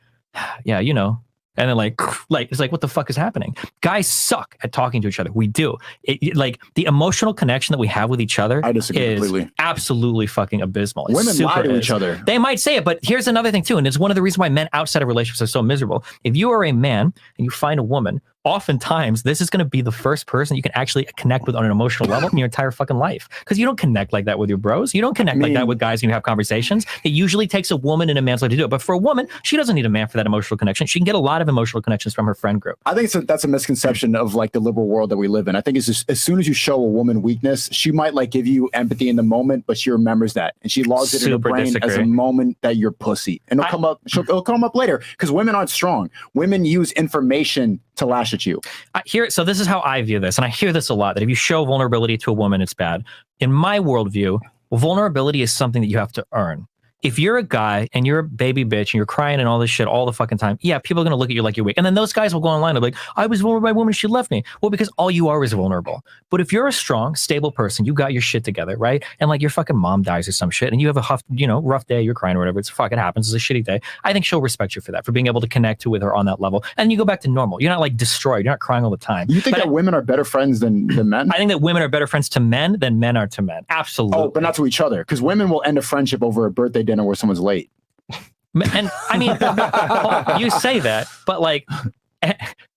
Yeah, you know. And then like it's like, what the fuck is happening? Guys suck at talking to each other. We do. Like the emotional connection that we have with each other I disagree is completely. absolutely fucking abysmal. It Women lie super to is. each other. They might say it, but here's another thing too, and it's one of the reasons why men outside of relationships are so miserable. If you are a man and you find a woman, oftentimes this is going to be the first person you can actually connect with on an emotional level in your entire fucking life, because you don't connect like that with your bros. You don't connect like that with guys when you have conversations. It usually takes a woman in a man's life to do it, but for a woman, she doesn't need a man for that emotional connection. She can get a lot of emotional connections from her friend group. I think that's a misconception of like the liberal world that we live in. I think it's just, as soon as you show a woman weakness, she might like give you empathy in the moment, but she remembers that and she logs it in her Super brain as a disagree. moment that you're pussy, and it'll come up later, because women aren't strong. Women use information to lash at you. So this is how I view this, and I hear this a lot, that if you show vulnerability to a woman, it's bad. In my worldview, vulnerability is something that you have to earn. If you're a guy and you're a baby bitch and you're crying and all this shit all the fucking time, yeah, people are going to look at you like you're weak. And then those guys will go online and be like, I was vulnerable by a woman, she left me. Well, because all you are is vulnerable. But if you're a strong, stable person, you got your shit together, right? And like your fucking mom dies or some shit and you have a rough day, you're crying or whatever, it happens, it's a shitty day. I think she'll respect you for that, for being able to connect with her on that level. And you go back to normal. You're not like destroyed. You're not crying all the time. You think that women are better friends than men? I think that women are better friends to men than men are to men. Absolutely. Oh, but not to each other, because women will end a friendship over a birthday dinner where someone's late. And I mean, you say that, but like,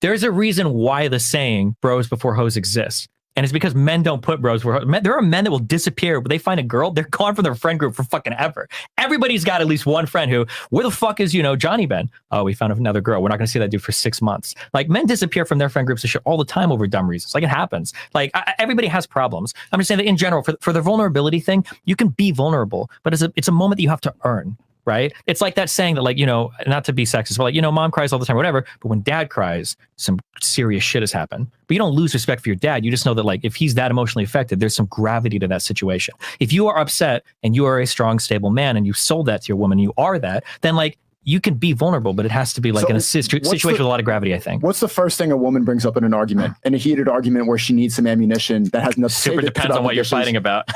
there's a reason why the saying "bros before hoes" exists, and it's because men don't put bros before hoes. There are men that will disappear when they find a girl. They're gone from their friend group for fucking ever. Everybody's got at least one friend who, where the fuck is Johnny been? Oh, we found another girl. We're not going to see that dude for 6 months. Like, men disappear from their friend groups and shit all the time over dumb reasons. Like, it happens. Like, everybody has problems. I'm just saying that in general, for the vulnerability thing, you can be vulnerable, but it's a moment that you have to earn. Right? It's like that saying that, like, not to be sexist, but like, mom cries all the time, or whatever. But when dad cries, some serious shit has happened. But you don't lose respect for your dad. You just know that, like, if he's that emotionally affected, there's some gravity to that situation. If you are upset and you are a strong, stable man and you sold that to your woman, you are that, then like, you can be vulnerable, but it has to be like in a situation with a lot of gravity, I think. What's the first thing a woman brings up in an argument, in a heated argument where she needs some ammunition that has nothing to Super depends on what you're fighting about.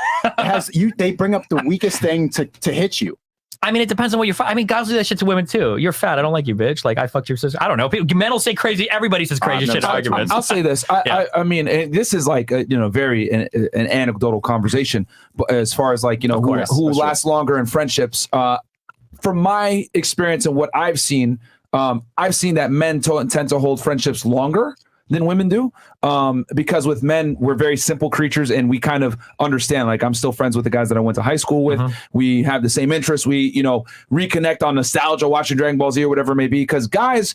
They bring up the weakest thing to hit you. I mean, it depends on what you're fighting. I mean, guys do that shit to women too. You're fat. I don't like you, bitch. Like, I fucked your sister. I don't know. Men will say crazy. Everybody says crazy shit in arguments. I'll say this. I mean, this is like very an anecdotal conversation, but as far as like who lasts longer in friendships. From my experience and what I've seen that men tend to hold friendships longer than women do, because with men, we're very simple creatures and we kind of understand, like, I'm still friends with the guys that I went to high school with. We have the same interests. We reconnect on nostalgia, watching Dragon Ball Z or whatever it may be, because guys,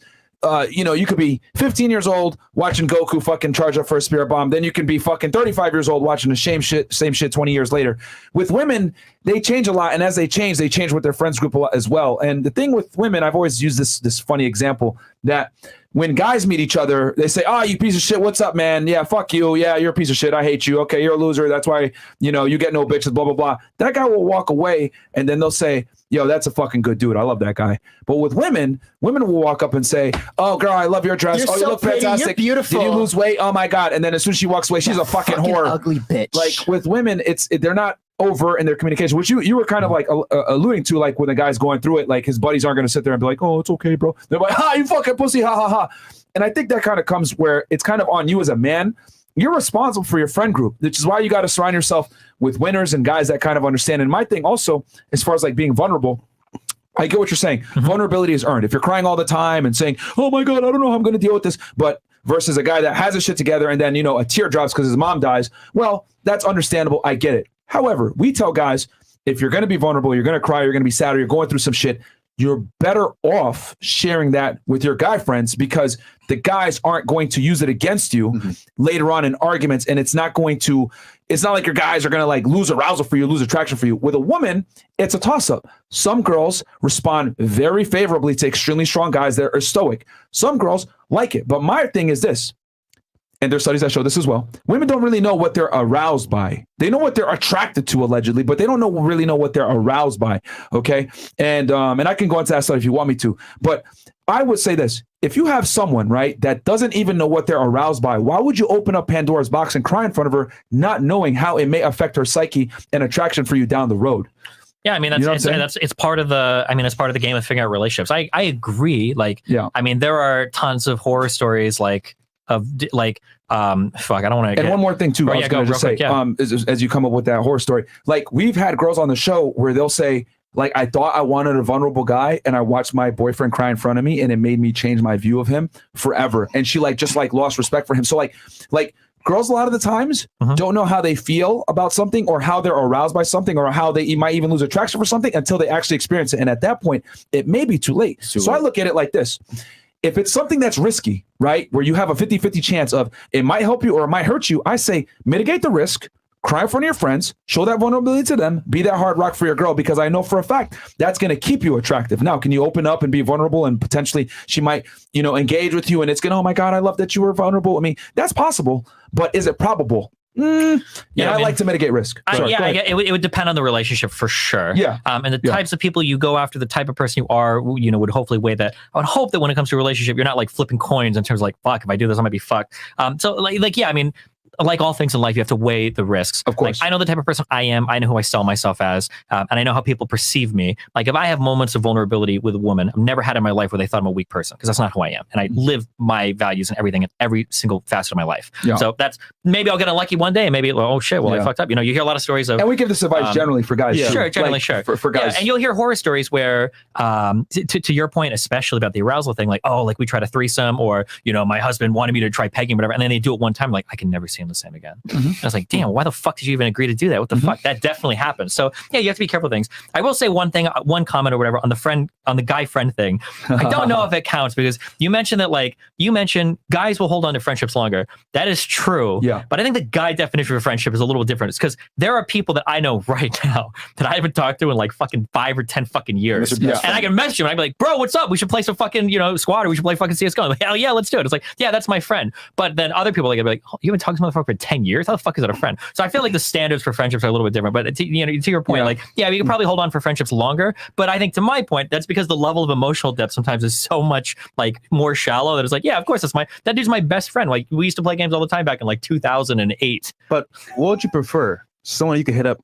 you could be 15 years old watching Goku fucking charge up for a spirit bomb. Then you can be fucking 35 years old watching the same shit 20 years later. With women, they change a lot. And as they change with their friends group a lot as well. And the thing with women, I've always used this funny example that when guys meet each other, they say, "Oh, you piece of shit. What's up, man? Yeah, fuck you. Yeah, you're a piece of shit. I hate you. Okay, you're a loser. That's why, you get no bitches, blah, blah, blah." That guy will walk away and then they'll say, "Yo, that's a fucking good dude. I love that guy." But with women will walk up and say, "Oh, girl, I love your dress. You're you so look pretty. fantastic. You're beautiful. Did you lose weight? Oh my God." And then as soon as she walks away, she's a fucking whore. Ugly bitch. Like with women, they're not over in their communication, which you were kind of like alluding to, like when the guy's going through it, like his buddies aren't going to sit there and be like, "Oh, it's okay, bro." They're like, "Ha, you fucking pussy, ha ha ha." And I think that kind of comes where it's kind of on you as a man. You're responsible for your friend group, which is why you got to surround yourself with winners and guys that kind of understand. And my thing also, as far as like being vulnerable, I get what you're saying. Vulnerability is earned. If you're crying all the time and saying, "Oh my God, I don't know how I'm going to deal with this," but versus a guy that has his shit together and then, a tear drops because his mom dies, well, that's understandable. I get it. However, we tell guys, if you're going to be vulnerable, you're going to cry, you're going to be sad, or you're going through some shit, you're better off sharing that with your guy friends, because the guys aren't going to use it against you later on in arguments. And it's not like your guys are going to like lose arousal for you, lose attraction for you. With a woman, it's a toss up. Some girls respond very favorably to extremely strong guys that are stoic. Some girls like it. But my thing is this, and there's studies that show this as well. Women don't really know what they're aroused by. They know what they're attracted to, allegedly, but they don't really know what they're aroused by. Okay. And I can go into that study if you want me to, but I would say this. If you have someone, right, that doesn't even know what they're aroused by, why would you open up Pandora's box and cry in front of her, not knowing how it may affect her psyche and attraction for you down the road? Yeah, I mean it's part of the game of figuring out relationships. I agree. Like, yeah, I mean there are tons of horror stories fuck, I don't want to. And one more thing too, I was going to just say, as you come up with that horror story, like we've had girls on the show where they'll say, like, I thought I wanted a vulnerable guy, and I watched my boyfriend cry in front of me, and it made me change my view of him forever. And she just lost respect for him. So like girls a lot of the times don't know how they feel about something or how they're aroused by something or how they might even lose attraction for something until they actually experience it. And at that point, it may be too late. So I look at it like this. If it's something that's risky, right, where you have a 50-50 chance of it might help you or it might hurt you, I say mitigate the risk. Cry in front of your friends, show that vulnerability to them, be that hard rock for your girl, because I know for a fact that's going to keep you attractive. Now, can you open up and be vulnerable and potentially she might, engage with you and it's going to, oh my God, I love that you were vulnerable. I mean, that's possible, but is it probable? I like to mitigate risk. It would depend on the relationship for sure. Yeah. And the types of people you go after, the type of person you are, would hopefully weigh that. I would hope that when it comes to a relationship, you're not like flipping coins in terms of like, fuck, if I do this, I might be fucked. Like all things in life, you have to weigh the risks. Of course. Like, I know the type of person I am. I know who I sell myself as. And I know how people perceive me. Like if I have moments of vulnerability with a woman, I've never had in my life where they thought I'm a weak person, because that's not who I am. And I live my values and everything in every single facet of my life. Yeah. So that's, maybe I'll get unlucky one day and maybe, oh shit, I fucked up. You hear a lot of stories of. And we give this advice generally for guys. Yeah. Sure, generally, sure. For guys. Yeah, and you'll hear horror stories where, to your point, especially about the arousal thing, like, oh, like we tried a threesome, or, my husband wanted me to try pegging, whatever. And then they do it one time, like, I can never see him the same again. I was like, damn, why the fuck did you even agree to do that? What the fuck? That definitely happens. So yeah, you have to be careful of things. I will say one thing, one comment or whatever on the guy friend thing. I don't know if it counts, because you mentioned that guys will hold on to friendships longer. That is true. Yeah. But I think the guy definition of friendship is a little different. It's because there are people that I know right now that I haven't talked to in like fucking 5 or 10 fucking years. And I can message him and I'd be like, bro, what's up? We should play some fucking, squad, or we should play fucking CSGO. I'm like, hell yeah, let's do it. It's like, yeah, that's my friend. But then other people, like, I'd be like, oh, you haven't talked to this motherfucker for 10 years? How the fuck is that a friend? So I feel like the standards for friendships are a little bit different. But to your point, we can probably hold on for friendships longer. But I think, to my point, that's because the level of emotional depth sometimes is so much like more shallow that it's like, yeah, of course, that dude's my best friend. Like we used to play games all the time back in like 2008. But what would you prefer? Someone you could hit up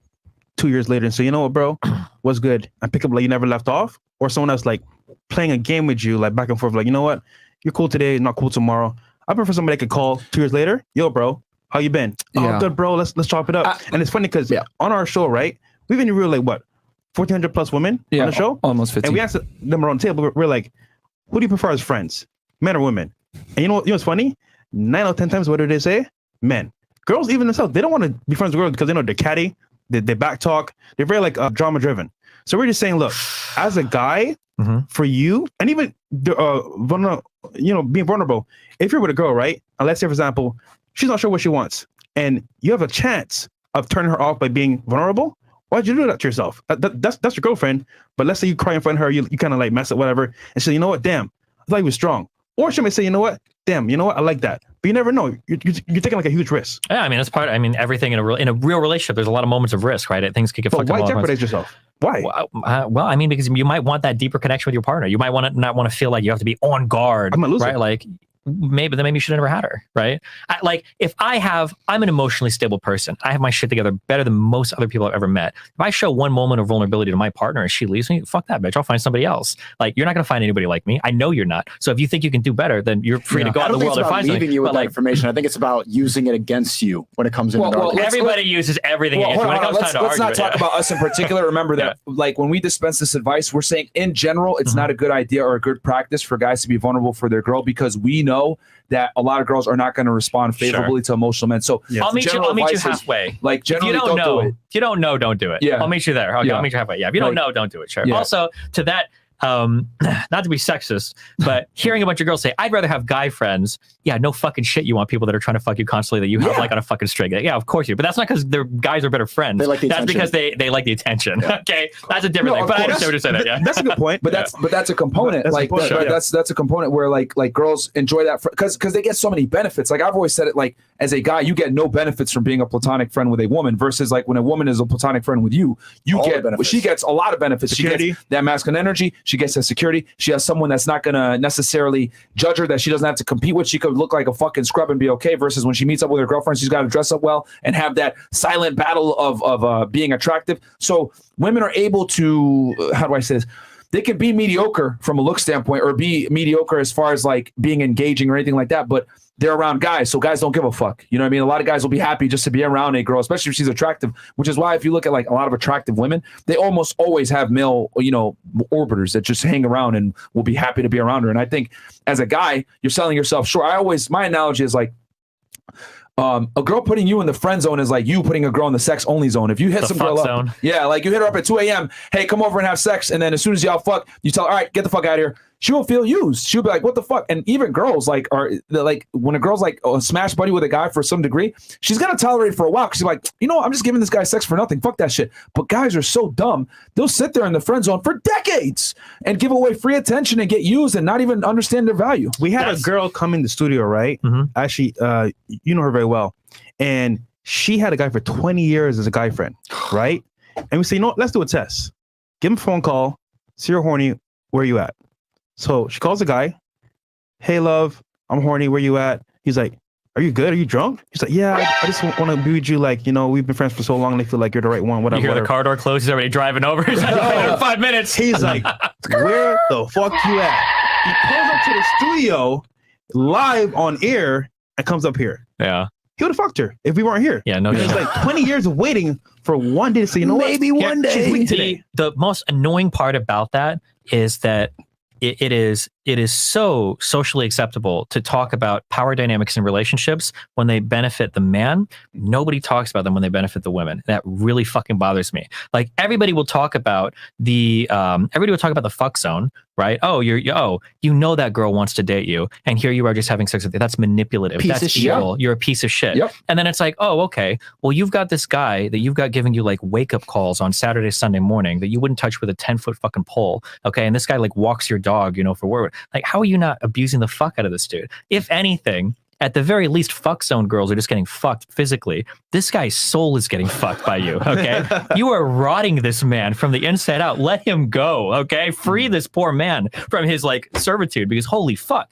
2 years later and say, you know what, bro, what's good? And pick up like you never left off, or someone else like playing a game with you, like back and forth, like, you know what, you're cool today, not cool tomorrow. I prefer somebody that could call 2 years later, yo, bro, how you been? Oh, good, bro. Let's chop it up. And it's funny because on our show, right, we've interviewed like what, 1,400 plus women on the show, almost 15. And we asked them around the table. We're like, who do you prefer as friends, men or women? And you know what's funny? 9 out of 10 times, what do they say? Men. Girls, even themselves, they don't want to be friends with girls because they know they're catty, they back talk, they're very like drama driven. So we're just saying, look, as a guy, for you, and even being vulnerable, if you're with a girl, right? And let's say, for example, she's not sure what she wants, and you have a chance of turning her off by being vulnerable. Why'd you do that to yourself? That's your girlfriend. But let's say you cry in front of her, you kind of like mess up, whatever, and say, you know what, damn, I thought you were strong. Or she may say, you know what, damn, you know what, I like that. But you never know. You're taking like a huge risk. Yeah, I mean, that's part. I mean, everything in a real relationship, there's a lot of moments of risk, right? Things could get fucked up. Why jeopardize yourself? Why? Well, I mean, because you might want that deeper connection with your partner. You might not want to feel like you have to be on guard, right? Like maybe you should have never had her, right? I'm an emotionally stable person. I have my shit together better than most other people I've ever met. If I show one moment of vulnerability to my partner and she leaves me, fuck that bitch. I'll find somebody else. Like, you're not going to find anybody like me. I know you're not. So if you think you can do better, then you're free to go out in the world and find something. I don't think it's about leaving you with that information. I think it's about using it against you when it comes into everybody uses everything against you. When it comes time to let's not talk about us in particular. Remember that, like, when we dispense this advice, we're saying in general, it's not a good idea or a good practice for guys to be vulnerable for their girl, because we know that a lot of girls are not going to respond favorably to emotional men. So I'll meet you halfway. Like, generally, don't do it. If you don't know, don't do it. Yeah. I'll meet you there. I'll meet you halfway. Yeah. If you don't know, don't do it. Sure. Yeah. Also, to that, not to be sexist, but hearing a bunch of girls say, I'd rather have guy friends. Yeah, no fucking shit. You want people that are trying to fuck you constantly that you have like on a fucking string. Yeah, of course you. But that's not because their guys are better friends. They like the that's attention. Because they like the attention. Yeah. Okay, that's a different thing. But I understand what you're saying. That, yeah, that's a good point. But that's a component. That's a component where like girls enjoy that because they get so many benefits. Like, I've always said it, like, as a guy, you get no benefits from being a platonic friend with a woman versus like when a woman is a platonic friend with you, she gets a lot of benefits. Security. She gets that masculine energy. She She gets that security. She has someone that's not going to necessarily judge her, that she doesn't have to compete with. She could look like a fucking scrub and be okay, versus when she meets up with her girlfriend, she's got to dress up well and have that silent battle of being attractive. So women are able to, how do I say this? They can be mediocre from a look standpoint, or be mediocre as far as like being engaging or anything like that, but they're around guys, so guys don't give a fuck. You know what I mean? A lot of guys will be happy just to be around a girl, especially if she's attractive, which is why if you look at like a lot of attractive women, they almost always have male, orbiters that just hang around and will be happy to be around her. And I think as a guy, you're selling yourself short. My analogy is like, a girl putting you in the friend zone is like you putting a girl in the sex only zone. If you hit some girl up, like you hit her up at 2 a.m., hey, come over and have sex, and then as soon as y'all fuck, you tell her, all right, get the fuck out of here. She will feel used. She'll be like, what the fuck? And even girls when a girl's like a smash buddy with a guy for some degree, she's gonna tolerate it for a while because she's like, I'm just giving this guy sex for nothing. Fuck that shit. But guys are so dumb. They'll sit there in the friend zone for decades and give away free attention and get used and not even understand their value. We had a girl come in the studio, right? Mm-hmm. Actually, you know her very well. And she had a guy for 20 years as a guy friend, right? And we say, let's do a test. Give him a phone call. See you're horny. Where are you at? So she calls the guy. Hey, love, I'm horny. Where you at? He's like, are you good? Are you drunk? He's like, yeah, I just want to be with you. Like, we've been friends for so long. And I feel like you're the right one. Whatever. You hear the car door close. He's already driving over. He's like, 5 minutes. He's like, where the fuck you at? He pulls up to the studio live on air and comes up here. Yeah. He would have fucked her if we weren't here. Yeah, no. It's like 20 years of waiting for one day to say, maybe one day. She's weak today. The most annoying part about that is that it is so socially acceptable to talk about power dynamics in relationships when they benefit the man. Nobody talks about them when they benefit the women. That really fucking bothers me. Like everybody will talk about the fuck zone, right? Oh, you know that girl wants to date you, and here you are just having sex with her. That's manipulative. That's evil. You're a piece of shit. Yep. And then it's like, oh, okay. Well, you've got this guy that you've got giving you like wake up calls on Saturday, Sunday morning that you wouldn't touch with a 10-foot fucking pole. Okay, and this guy like walks your dog, for work. Like, how are you not abusing the fuck out of this dude? If anything, at the very least, fuck zone girls are just getting fucked physically. This guy's soul is getting fucked by you, okay? You are rotting this man from the inside out. Let him go, okay? Free this poor man from his, like, servitude, because holy fuck.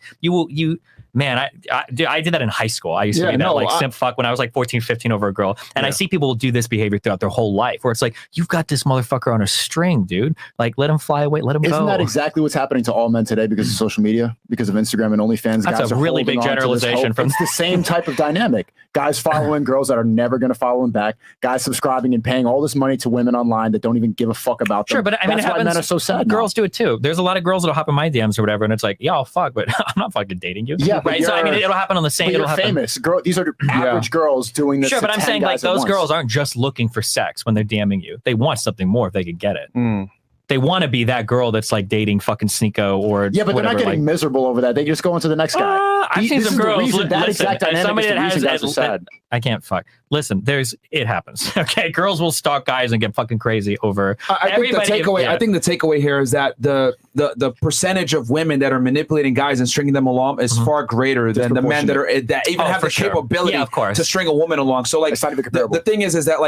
Man, I did that in high school. I used to be that simp fuck when I was like 14, 15 over a girl. And I see people do this behavior throughout their whole life where it's like, you've got this motherfucker on a string, dude. Like, let him fly away. Let him go. Isn't that exactly what's happening to all men today because of social media, because of Instagram and OnlyFans? That's guys a really big generalization. It's the same type of dynamic. Guys following girls that are never going to follow them back. Guys subscribing and paying all this money to women online that don't even give a fuck about them. Sure, but I mean, that's why men are so sad. Girls do it too. There's a lot of girls that'll hop in my DMs or whatever, and it's like, yeah, I'll fuck, but I'm not fucking dating you. Yeah, right. So I mean, it'll happen on the same. But you're famous. These are average girls doing this. Sure, but I'm saying like those girls aren't just looking for sex when they're DMing you. They want something more if they could get it. They want to be that girl that's like dating fucking Sneako or but they're not getting miserable over that. They just go into the next guy. I've seen some girls. That exact dynamic. Somebody that has guys are sad. I can't fuck. Listen, it happens. Okay, girls will stalk guys and get fucking crazy over. I think the takeaway here is that the percentage of women that are manipulating guys and stringing them along is far greater than the men that even have the capability to string a woman along. So like the thing is that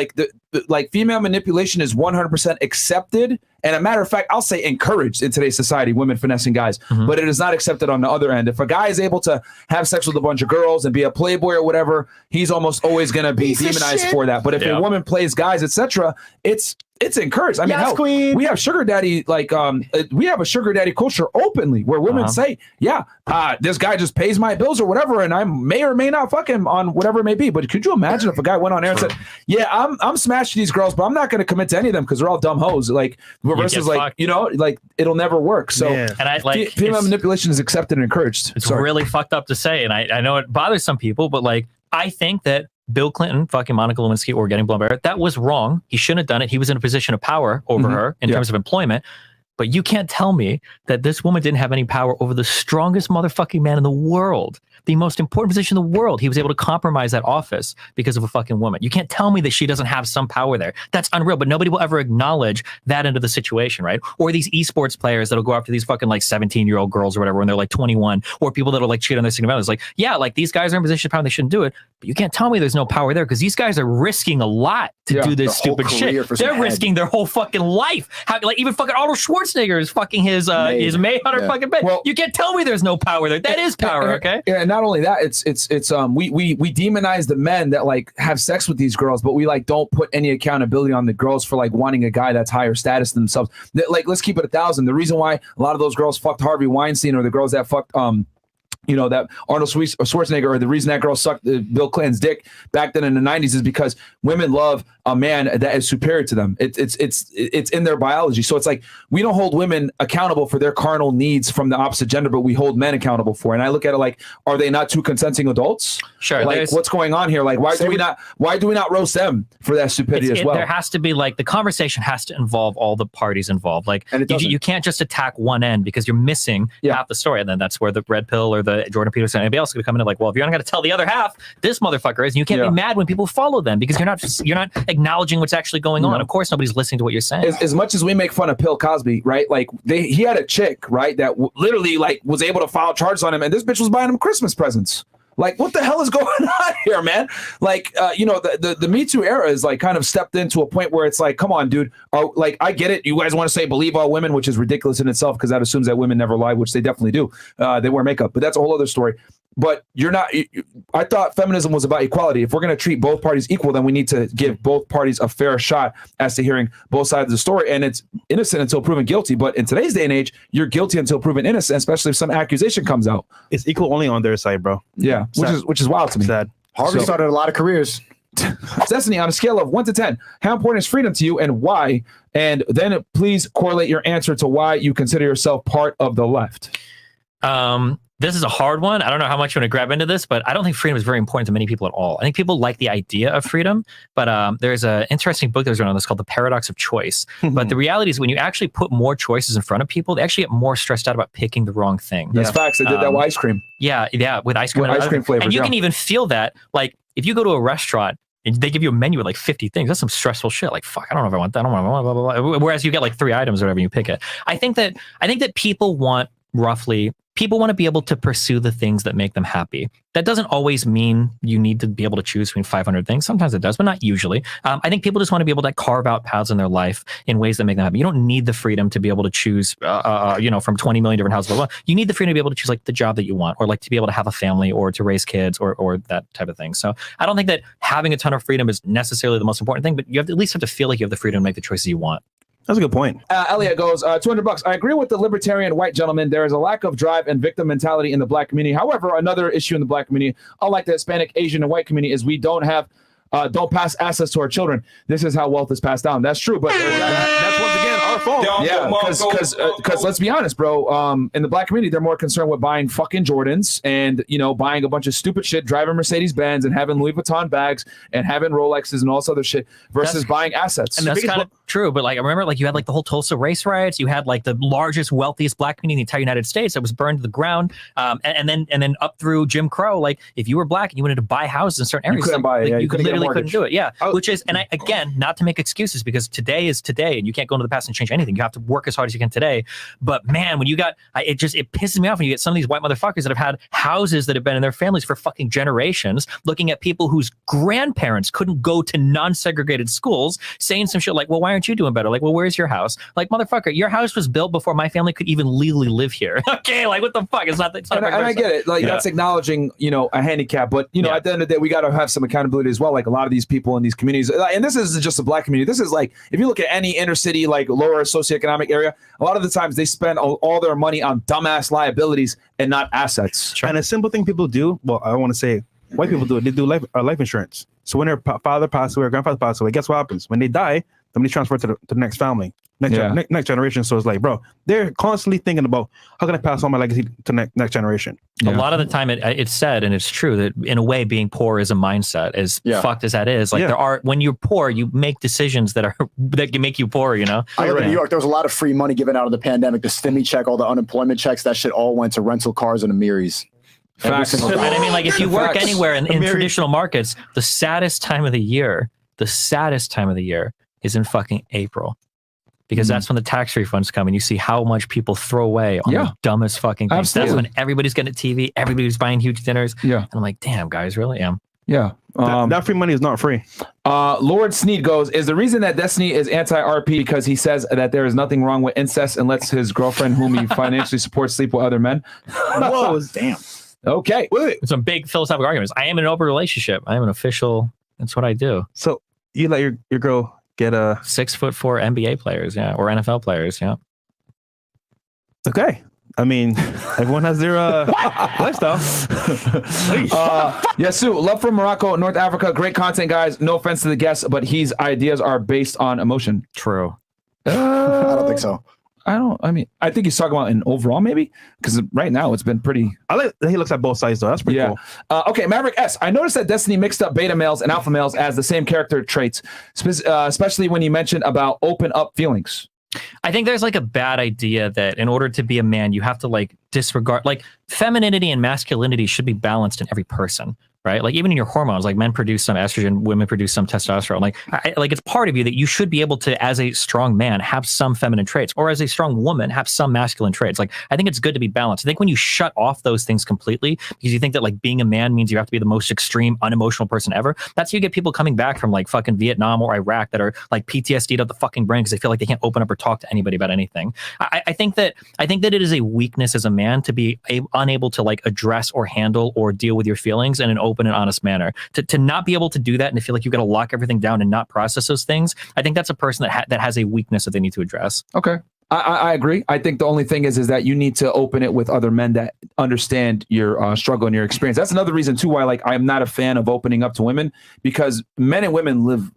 like female manipulation is 100% accepted. And a matter of fact, I'll say encouraged in today's society, women finessing guys, but it is not accepted on the other end. If a guy is able to have sex with a bunch of girls and be a playboy or whatever, he's almost always going to be demonized for that. But if a woman plays guys, etc., it's encouraged. I mean, we have sugar daddy, we have a sugar daddy culture openly where women say, this guy just pays my bills or whatever, and I may or may not fuck him on whatever it may be. But could you imagine if a guy went on air and said, I'm smashing these girls, but I'm not going to commit to any of them because they're all dumb hoes. Like versus like, like it'll never work. So and I like female manipulation is accepted and encouraged. It's really fucked up to say, and I know it bothers some people, but like I think that Bill Clinton fucking Monica Lewinsky or getting blown by her, that was wrong. He shouldn't have done it. He was in a position of power over her in terms of employment. But you can't tell me that this woman didn't have any power over the strongest motherfucking man in the world, the most important position in the world. He was able to compromise that office because of a fucking woman. You can't tell me that she doesn't have some power there. That's unreal, but nobody will ever acknowledge that end of the situation, right? Or these esports players that'll go after these fucking like 17-year-old girls or whatever when they're like 21, or people that'll like cheat on their significant others. Like, yeah, like these guys are in a position of power, they shouldn't do it, but you can't tell me there's no power there because these guys are risking a lot to do this stupid shit. They're risking their whole fucking life. Like even fucking Arnold Schwarzenegger Schwarzenegger is fucking his maid on her fucking bed. Well, you can't tell me there's no power there. That is power, okay? Yeah, and not only that, it's we demonize the men that like have sex with these girls, but we like don't put any accountability on the girls for like wanting a guy that's higher status than themselves. Like, let's keep it 1,000. The reason why a lot of those girls fucked Harvey Weinstein, or the girls that fucked that Arnold Schwarzenegger, or the reason that girl sucked Bill Clinton's dick back then in the 90s, is because women love a man that is superior to them. It's in their biology. So it's like, we don't hold women accountable for their carnal needs from the opposite gender, but we hold men accountable for it. And I look at it like, are they not two consenting adults? Sure. Like, what's going on here? Like, why do we not roast them for that stupidity as well? There has to be like, the conversation has to involve all the parties involved. Like, you can't just attack one end, because you're missing half the story. And then that's where the Red Pill or the Jordan Peterson and anybody else could come in like, well, if you're not going to tell the other half, this motherfucker is, and you can't be mad when people follow them, because you're not acknowledging what's actually going on. Of course, nobody's listening to what you're saying. As much as we make fun of Bill Cosby, right? Like, he had a chick, right, that literally like was able to file charges on him, and this bitch was buying him Christmas presents. Like, what the hell is going on here, man? Like, the Me Too era is like kind of stepped into a point where it's like, come on, dude. Like, I get it. You guys want to say believe all women, which is ridiculous in itself, because that assumes that women never lie, which they definitely do. They wear makeup, but that's a whole other story. But you're not. I thought feminism was about equality. If we're going to treat both parties equal, then we need to give both parties a fair shot as to hearing both sides of the story. And it's innocent until proven guilty. But in today's day and age, you're guilty until proven innocent, especially if some accusation comes out. It's equal only on their side, bro. Yeah, which is wild to me. Sad. Harvey started a lot of careers. Destiny, on a scale of 1 to 10, how important is freedom to you, and why? And then please correlate your answer to why you consider yourself part of the left. This is a hard one. I don't know how much you want to grab into this, but I don't think freedom is very important to many people at all. I think people like the idea of freedom, but there's an interesting book that was written on this called The Paradox of Choice. But the reality is, when you actually put more choices in front of people, they actually get more stressed out about picking the wrong thing. That's facts. They did that with ice cream. Yeah, with ice cream. With ice cream flavors. And you can even feel that, like, if you go to a restaurant and they give you a menu with like 50 things, that's some stressful shit. Like, fuck, I don't know if I want that. I don't want blah, blah, blah. Whereas you get like 3 items or whatever, you pick it. I think that people want to be able to pursue the things that make them happy. That doesn't always mean you need to be able to choose between 500 things. Sometimes it does, but not usually. I think people just want to be able to carve out paths in their life in ways that make them happy. You don't need the freedom to be able to choose, from 20 million different houses. Blah, blah. You need the freedom to be able to choose like the job that you want, or like to be able to have a family, or to raise kids, or that type of thing. So I don't think that having a ton of freedom is necessarily the most important thing, but you have to at least have to feel like you have the freedom to make the choices you want. That's a good point. Elliot goes, $200. I agree with the libertarian white gentleman. There is a lack of drive and victim mentality in the black community. However, another issue in the black community, unlike the Hispanic, Asian, and white community, is we don't pass assets to our children. This is how wealth is passed down. That's true, but That's once again our fault. yeah, because let's be honest, bro. In the black community, they're more concerned with buying fucking Jordans and buying a bunch of stupid shit, driving Mercedes Benz and having Louis Vuitton bags and having Rolexes and all this other shit versus buying assets. And that's kind of true, but like I remember, like you had like the whole Tulsa race riots. You had like the largest, wealthiest black community in the entire United States that was burned to the ground, and then up through Jim Crow. Like if you were black and you wanted to buy houses in certain areas, you couldn't buy it. You literally couldn't do it. Yeah, which is, and again, not to make excuses, because today is today, and you can't go into the past and change anything. You have to work as hard as you can today. But man, when you got, it pisses me off when you get some of these white motherfuckers that have had houses that have been in their families for fucking generations, looking at people whose grandparents couldn't go to non-segregated schools, saying some shit like, well, why aren't you doing better? Like, well, where's your house? Like, motherfucker, your house was built before my family could even legally live here. Okay, like what the fuck? It's not. And I get it. Like that's acknowledging, a handicap. But at the end of the day, we got to have some accountability as well. Like a lot of these people in these communities, and this isn't just the black community. This is like, if you look at any inner city, like lower socioeconomic area, a lot of the times they spend all their money on dumbass liabilities and not assets. And a simple thing people do, well, I want to say white people do it. They do life insurance. So when their father passes away or grandfather passes away, guess what happens? When they die, then they transfer to the next family, next generation. So it's like, bro, they're constantly thinking about how can I pass on my legacy to next generation. A lot of the time, it's said, and it's true, that in a way, being poor is a mindset. As fucked as that is, like when you're poor, you make decisions that can make you poor. I live in New York. There was a lot of free money given out of the pandemic. The stimmy check, all the unemployment checks, that shit all went to rental cars and Amiris. And I mean, like if you work anywhere in traditional markets, the saddest time of the year is in fucking April. Because that's when the tax refunds come and you see how much people throw away on the dumbest fucking things. Absolutely. That's when everybody's getting a TV, everybody's buying huge dinners. Yeah. And I'm like, damn, guys, really? Yeah. That free money is not free. Lord Sneed goes, is the reason that Destiny is anti-RP because he says that there is nothing wrong with incest and lets his girlfriend, whom he financially supports, sleep with other men? Whoa, damn. Okay. Some big philosophical arguments. I am in an open relationship. I am an official. That's what I do. So you let your girl get a 6'4" NBA players, yeah, or NFL players, yeah. okay. I mean, everyone has their lifestyle. Yasu, love from Morocco, North Africa. Great content, guys. No offense to the guests, but his ideas are based on emotion. True. I don't think so. I think he's talking about in overall, maybe, because right now it's been pretty. I like that he looks at both sides though. That's pretty cool. Okay, Maverick S. I noticed that Destiny mixed up beta males and alpha males as the same character traits, especially when you mentioned about open up feelings. I think there's like a bad idea that in order to be a man, you have to like disregard, like femininity and masculinity should be balanced in every person, right? Like even in your hormones, like men produce some estrogen, women produce some testosterone. Like it's part of you that you should be able to, as a strong man, have some feminine traits, or as a strong woman, have some masculine traits. Like I think it's good to be balanced. I think when you shut off those things completely, because you think that like being a man means you have to be the most extreme, unemotional person ever, that's how you get people coming back from like fucking Vietnam or Iraq that are like PTSD'd out the fucking brain because they feel like they can't open up or talk to anybody about anything. I think that it is a weakness as a man to be unable to like address or handle or deal with your feelings in an open and honest manner. To not be able to do that and to feel like you've got to lock everything down and not process those things, I think that's a person that has a weakness that they need to address. Okay. I agree. I think the only thing is that you need to open it with other men that understand your struggle and your experience. That's another reason too why like I'm not a fan of opening up to women, because men and women live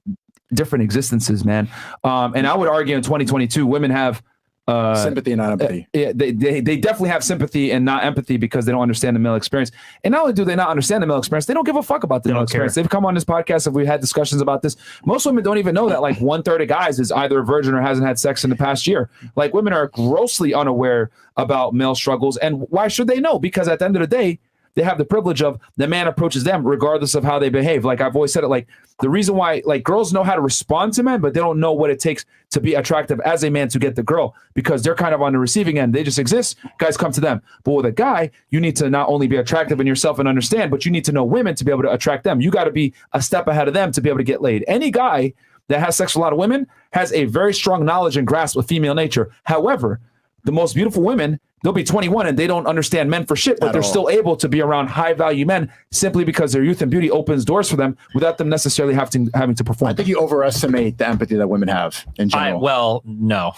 different existences, man. And I would argue in 2022, women have sympathy and not empathy. Yeah, they definitely have sympathy and not empathy because they don't understand the male experience. And not only do they not understand the male experience, they don't give a fuck about the male experience. They've come on this podcast and we've had discussions about this. Most women don't even know that like 1/3 of guys is either a virgin or hasn't had sex in the past year. Like women are grossly unaware about male struggles. And why should they know? Because at the end of the day, they have the privilege of the man approaches them regardless of how they behave. Like I've always said it, like the reason why like girls know how to respond to men, but they don't know what it takes to be attractive as a man to get the girl, because they're kind of on the receiving end. They just exist. Guys come to them. But with a guy, you need to not only be attractive in yourself and understand, but you need to know women to be able to attract them. You got to be a step ahead of them to be able to get laid. Any guy that has sex with a lot of women has a very strong knowledge and grasp of female nature. However, the most beautiful women, they'll be 21 and they don't understand men for shit, but they're still able to be around high value men simply because their youth and beauty opens doors for them without them necessarily having to perform. I think you overestimate the empathy that women have in general. No.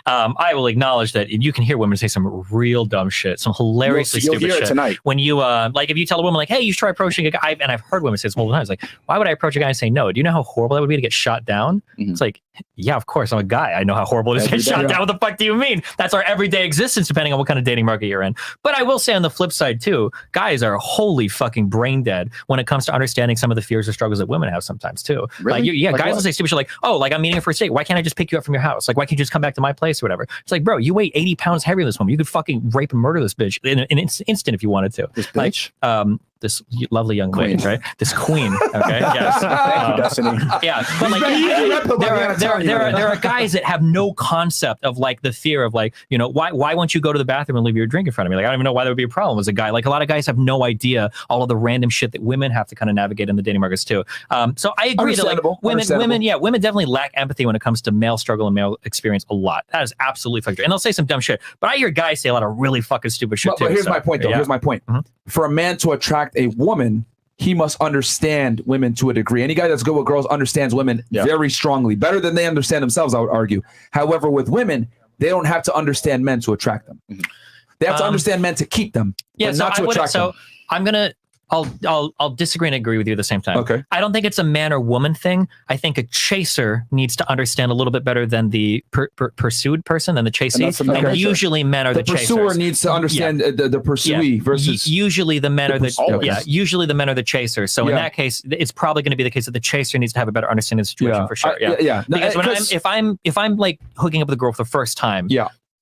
I will acknowledge that you can hear women say some real dumb shit, some hilariously You'll stupid hear shit. it tonight. When you, like if you tell a woman like, hey, you should try approaching a guy, and I've heard women say this multiple times, like, why would I approach a guy and say no? Do you know how horrible that would be to get shot down? It's like, yeah, of course, I'm a guy. I know how horrible it is to get shot down. What the fuck do you mean? That's our everyday existence, depending on what kind of dating market you're in. But I will say on the flip side too, guys are wholly fucking brain dead when it comes to understanding some of the fears or struggles that women have sometimes too. Really? Like, guys will say stupid shit like, oh, like I'm meeting her for a date. Why can't I just pick you up from your house? Like, why can't you just come back to my place or whatever? It's like, bro, you weigh 80 pounds heavier than this woman. You could fucking rape and murder this bitch in an instant if you wanted to. This bitch? Like, this lovely young lady, right? This queen, okay? Yes. Thank you, Destiny. Yeah, but like there are guys that have no concept of like the fear of like, you know, why won't you go to the bathroom and leave your drink in front of me? Like I don't even know why that would be a problem as a guy. Like a lot of guys have no idea all of the random shit that women have to kind of navigate in the dating markets too. So I agree that like women definitely lack empathy when it comes to male struggle and male experience a lot. That is absolutely fucking true. And they'll say some dumb shit, but I hear guys say a lot of really fucking stupid shit too. But here's my point though. Yeah. Here's my point. For a man to attract a woman, he must understand women to a degree. Any guy that's good with girls understands women very strongly, better than they understand themselves, I would argue. However, with women, they don't have to understand men to attract them. They have to understand men to keep them, but not to attract them. So I'll disagree and agree with you at the same time. Okay. I don't think it's a man or woman thing. I think a chaser needs to understand a little bit better than the pursued person, than the chasee. And usually men are the chasers. The pursuer needs to understand the pursuee versus. Usually the men are the usually the men are the chasers. So in that case, it's probably going to be the case that the chaser needs to have a better understanding of the situation for sure. Because if I'm like hooking up with a girl for the first time,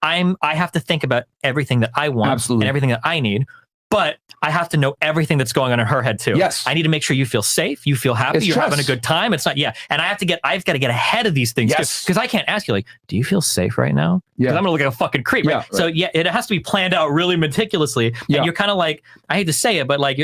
I have to think about everything that I want and everything that I need. But I have to know everything that's going on in her head too. Yes. I need to make sure you feel safe, you feel happy, you're having a good time. It's not, and I've got to get ahead of these things because I can't ask you like, do you feel safe right now? Because I'm gonna look like a fucking creep. Right? So it has to be planned out really meticulously. And you're kind of like, I hate to say it, but like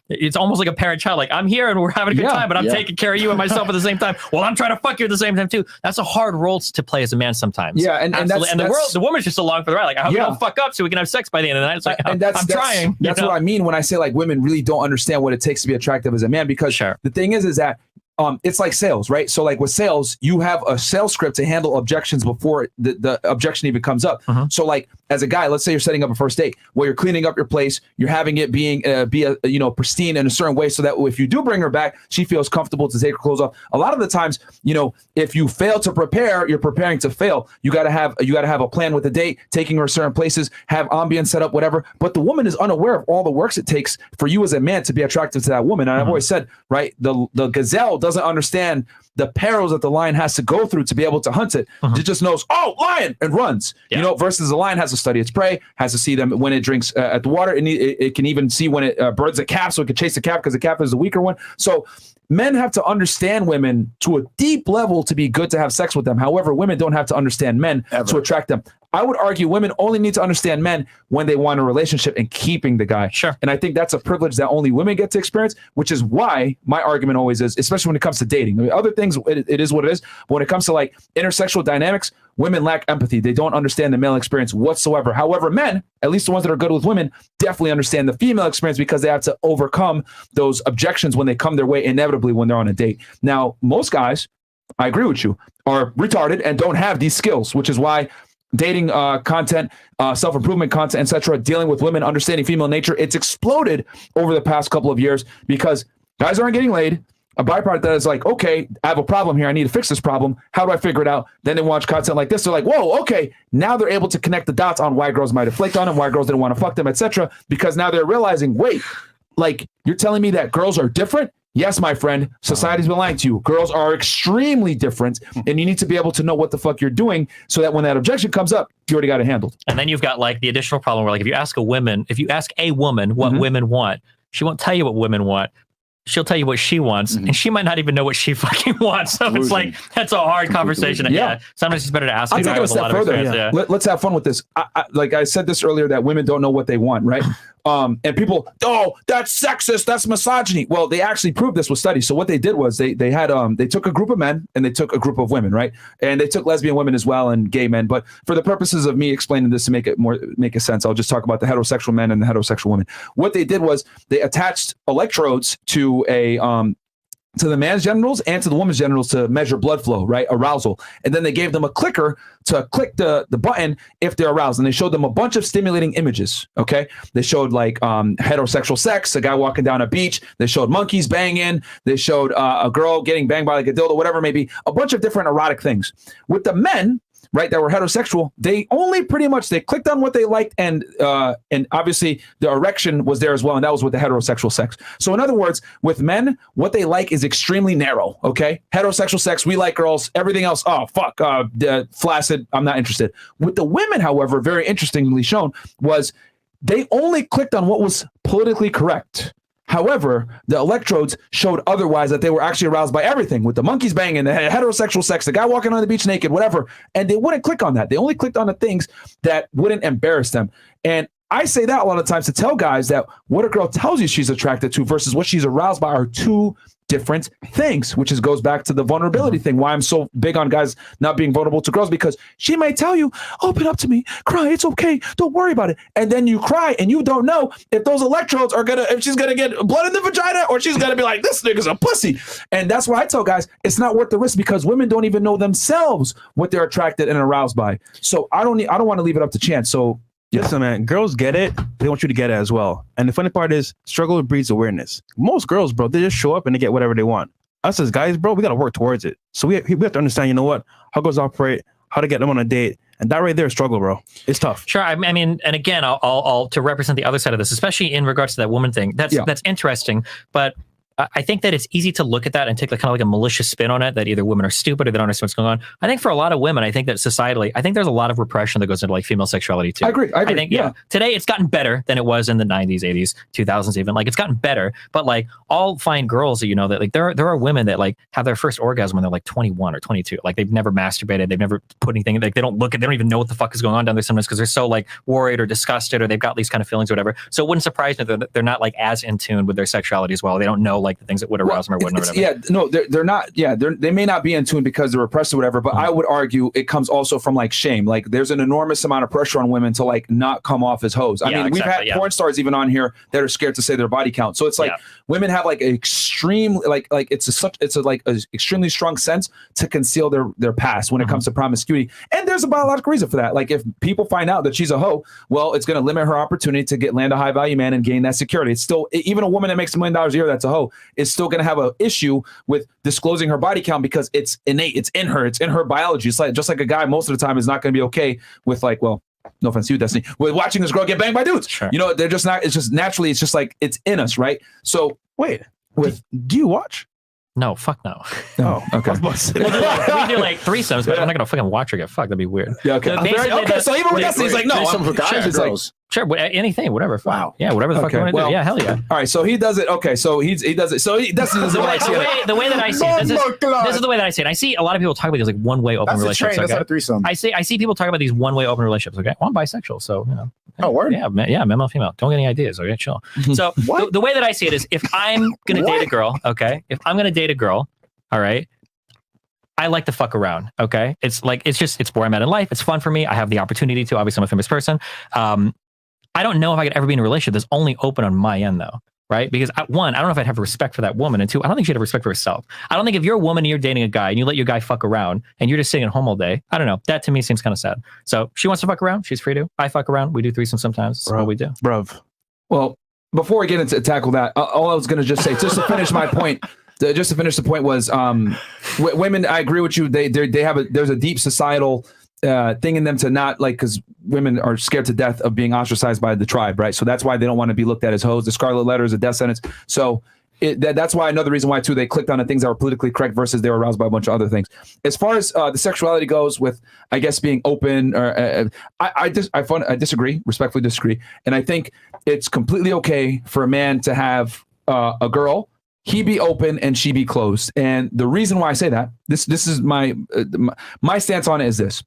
It's almost like a parent-child. Like, I'm here and we're having a good time, but I'm taking care of you and myself at the same time. Well, I'm trying to fuck you at the same time too. That's a hard role to play as a man sometimes. Yeah, and the woman's just along for the ride. Like, I hope you don't fuck up so we can have sex by the end of the night. It's like, I'm trying. That's what I mean when I say like women really don't understand what it takes to be attractive as a man, because the thing is that it's like sales, right? So like with sales, you have a sales script to handle objections before the objection even comes up. So like as a guy, let's say you're setting up a first date where you're cleaning up your place, you're having it be pristine in a certain way so that if you do bring her back, she feels comfortable to take her clothes off. A lot of the times, if you fail to prepare, you're preparing to fail. You got to have a plan with the date, taking her certain places, have ambience set up, whatever. But the woman is unaware of all the works it takes for you as a man to be attractive to that woman. And I've always said, right, the gazelle doesn't understand the perils that the lion has to go through to be able to hunt it. It just knows, oh, lion, and runs. Versus the lion has to study its prey, has to see them when it drinks at the water, and it can even see when it birds a calf, so it can chase the calf because the calf is the weaker one. So men have to understand women to a deep level to be good to have sex with them. However, women don't have to understand men to attract them. I would argue women only need to understand men when they want a relationship and keeping the guy. Sure. And I think that's a privilege that only women get to experience, which is why my argument always is, especially when it comes to dating. I mean, other things, it is what it is. But when it comes to like intersexual dynamics, women lack empathy. They don't understand the male experience whatsoever. However, men, at least the ones that are good with women, definitely understand the female experience because they have to overcome those objections when they come their way inevitably when they're on a date. Now, most guys, I agree with you, are retarded and don't have these skills, which is why dating content, self-improvement content, etc., dealing with women, understanding female nature, it's exploded over the past couple of years because guys aren't getting laid. A byproduct that is like, okay, I have a problem here. I need to fix this problem. How do I figure it out? Then they watch content like this. They're like, whoa, okay. Now they're able to connect the dots on why girls might have flaked on them, why girls didn't want to fuck them, etc. Because now they're realizing, wait, like you're telling me that girls are different? Yes, my friend, society's been lying to you. Girls are extremely different, and you need to be able to know what the fuck you're doing so that when that objection comes up, you already got it handled. And then you've got like the additional problem where like if you ask a woman what women want, she won't tell you what women want. She'll tell you what she wants, and she might not even know what she fucking wants. So it's like, that's a hard conversation. Sometimes it's better to ask. I'll take it a step further. Let's have fun with this. Like I said this earlier, that women don't know what they want, right? And people, oh, that's sexist, that's misogyny. Well, they actually proved this with studies. So what they did was they took a group of men and they took a group of women, right? And they took lesbian women as well and gay men. But for the purposes of me explaining this to make a sense, I'll just talk about the heterosexual men and the heterosexual women. What they did was they attached electrodes to to the man's genitals and to the woman's genitals to measure blood flow, right? Arousal. And then they gave them a clicker to click the button if they're aroused. And they showed them a bunch of stimulating images, okay? They showed like heterosexual sex, a guy walking down a beach. They showed monkeys banging. They showed a girl getting banged by like a dildo, whatever it may be. A bunch of different erotic things. With the men, right, that were heterosexual, they only pretty much, they clicked on what they liked, and obviously the erection was there as well, and that was with the heterosexual sex. So in other words, with men, what they like is extremely narrow, okay? Heterosexual sex, we like girls, everything else, oh, fuck, flaccid, I'm not interested. With the women, however, very interestingly shown, was they only clicked on what was politically correct. However, the electrodes showed otherwise, that they were actually aroused by everything, with the monkeys banging, the heterosexual sex, the guy walking on the beach naked, whatever. And they wouldn't click on that. They only clicked on the things that wouldn't embarrass them. And I say that a lot of times to tell guys that what a girl tells you she's attracted to versus what she's aroused by are two different things, which goes back to the vulnerability thing, why I'm so big on guys not being vulnerable to girls, because she may tell you, open up to me, cry, it's okay, don't worry about it. And then you cry and you don't know if those electrodes are if she's gonna get blood in the vagina or she's gonna be like, this nigga's a pussy. And that's why I tell guys, it's not worth the risk, because women don't even know themselves what they're attracted and aroused by. So I don't want to leave it up to chance. So listen, man, girls get it. They want you to get it as well. And the funny part is, struggle breeds awareness. Most girls, bro, they just show up and they get whatever they want. Us as guys, bro, we got to work towards it. So we have to understand, you know what, how girls operate, how to get them on a date. And that right there is struggle, bro. It's tough. Sure. I mean, and again, I'll to represent the other side of this, especially in regards to that woman thing. That's interesting. But I think that it's easy to look at that and take kind of like a malicious spin on it, that either women are stupid or they don't understand what's going on. I think for a lot of women, I think that societally, I think there's a lot of repression that goes into like female sexuality too. I agree. I think, yeah, today it's gotten better than it was in the 90s, 80s, 2000s even. Like it's gotten better, but like all fine girls, you know, that like there are women that like have their first orgasm when they're like 21 or 22. Like they've never masturbated, they've never put anything, like they don't even know what the fuck is going on down there sometimes because they're so like worried or disgusted or they've got these kind of feelings or whatever. So it wouldn't surprise me that they're not like as in tune with their sexuality as well. They don't know like the things that would arouse them or wouldn't or whatever. Yeah, no, they're not. Yeah, they may not be in tune because they're repressed or whatever. But I would argue it comes also from like shame. Like there's an enormous amount of pressure on women to like not come off as hoes. I mean, we've had porn stars even on here that are scared to say their body count. So it's like women have like an extreme like it's a extremely strong sense to conceal their past when it comes to promiscuity. And there's a biological reason for that. Like if people find out that she's a hoe, well, it's going to limit her opportunity to land a high value man and gain that security. It's still, even a woman that makes $1 million a year that's a hoe is still going to have an issue with disclosing her body count because it's innate, it's in her biology. It's like just like a guy most of the time is not going to be okay with like, well, no offense to you, Destiny, with watching this girl get banged by dudes. Sure. You know, they're just not. It's just naturally. It's just like it's in us, right? So wait, do you watch? No, fuck no. Oh, okay. we do like threesomes, but I'm not gonna fucking watch her get fucked. That'd be weird. Yeah, okay. So even with Destiny, he's like, no, some for guys or girls. Sure, anything, whatever. Wow. Yeah, whatever the fuck you want to do. Yeah, hell yeah. All right, so he does it. Okay, so he does it. So Destiny does it. The way that I see it, this is the way that I see it. I see a lot of people talk about these like one-way open relationships. That's not a threesome. I see people talk about these one-way open relationships. Okay, well, I'm bisexual, so you know. Oh, word. Yeah, male, female. Don't get any ideas. Okay, chill. So the way that I see it is, if I'm gonna date a girl, okay, if I'm gonna date a girl, all right, I like to fuck around. Okay, it's where I'm at in life. It's fun for me. I have the opportunity to. Obviously, I'm a famous person. I don't know if I could ever be in a relationship that's only open on my end, though, right? Because one, I don't know if I'd have respect for that woman, and two, I don't think she'd have respect for herself. I don't think if you're a woman and you're dating a guy and you let your guy fuck around and you're just sitting at home all day, I don't know. That to me seems kind of sad. So she wants to fuck around. She's free to. I fuck around. We do threesomes sometimes. That's what we do. Bruv. Well, before we get into tackle that, all I was going to just say, just to finish my point, just to finish the point was, women. I agree with you. They have there's a deep societal thing in them to not like, because women are scared to death of being ostracized by the tribe, right? So that's why they don't want to be looked at as hoes. The scarlet letter is a death sentence. So that's why another reason why too they clicked on the things that were politically correct versus they were aroused by a bunch of other things. As far as the sexuality goes, with I guess being open, or I disagree, respectfully disagree, and I think it's completely okay for a man to have a girl, he be open and she be closed. And the reason why I say that, this is my stance on it is this.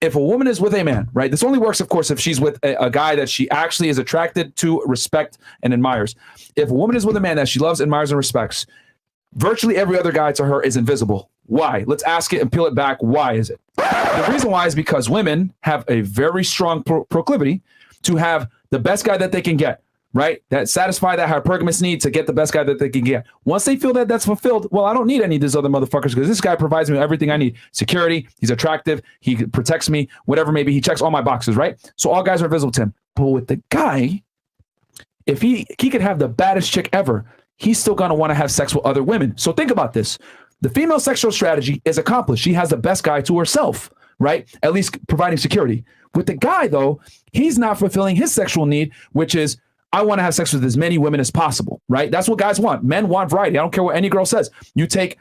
If a woman is with a man, right, this only works, of course, if she's with a guy that she actually is attracted to, respect, and admires. If a woman is with a man that she loves, admires, and respects, virtually every other guy to her is invisible. Why? Let's ask it and peel it back. Why is it? The reason why is because women have a very strong proclivity to have the best guy that they can get. Right? That satisfy that hypergamous need to get the best guy that they can get. Once they feel that that's fulfilled, well, I don't need any of these other motherfuckers because this guy provides me everything I need. Security, he's attractive, he protects me, whatever maybe, he checks all my boxes, right? So all guys are visible to him. But with the guy, if he could have the baddest chick ever, he's still going to want to have sex with other women. So think about this. The female sexual strategy is accomplished. She has the best guy to herself, right? At least providing security. With the guy, though, he's not fulfilling his sexual need, which is, I want to have sex with as many women as possible, right? That's what guys want. Men want variety. I don't care what any girl says. You take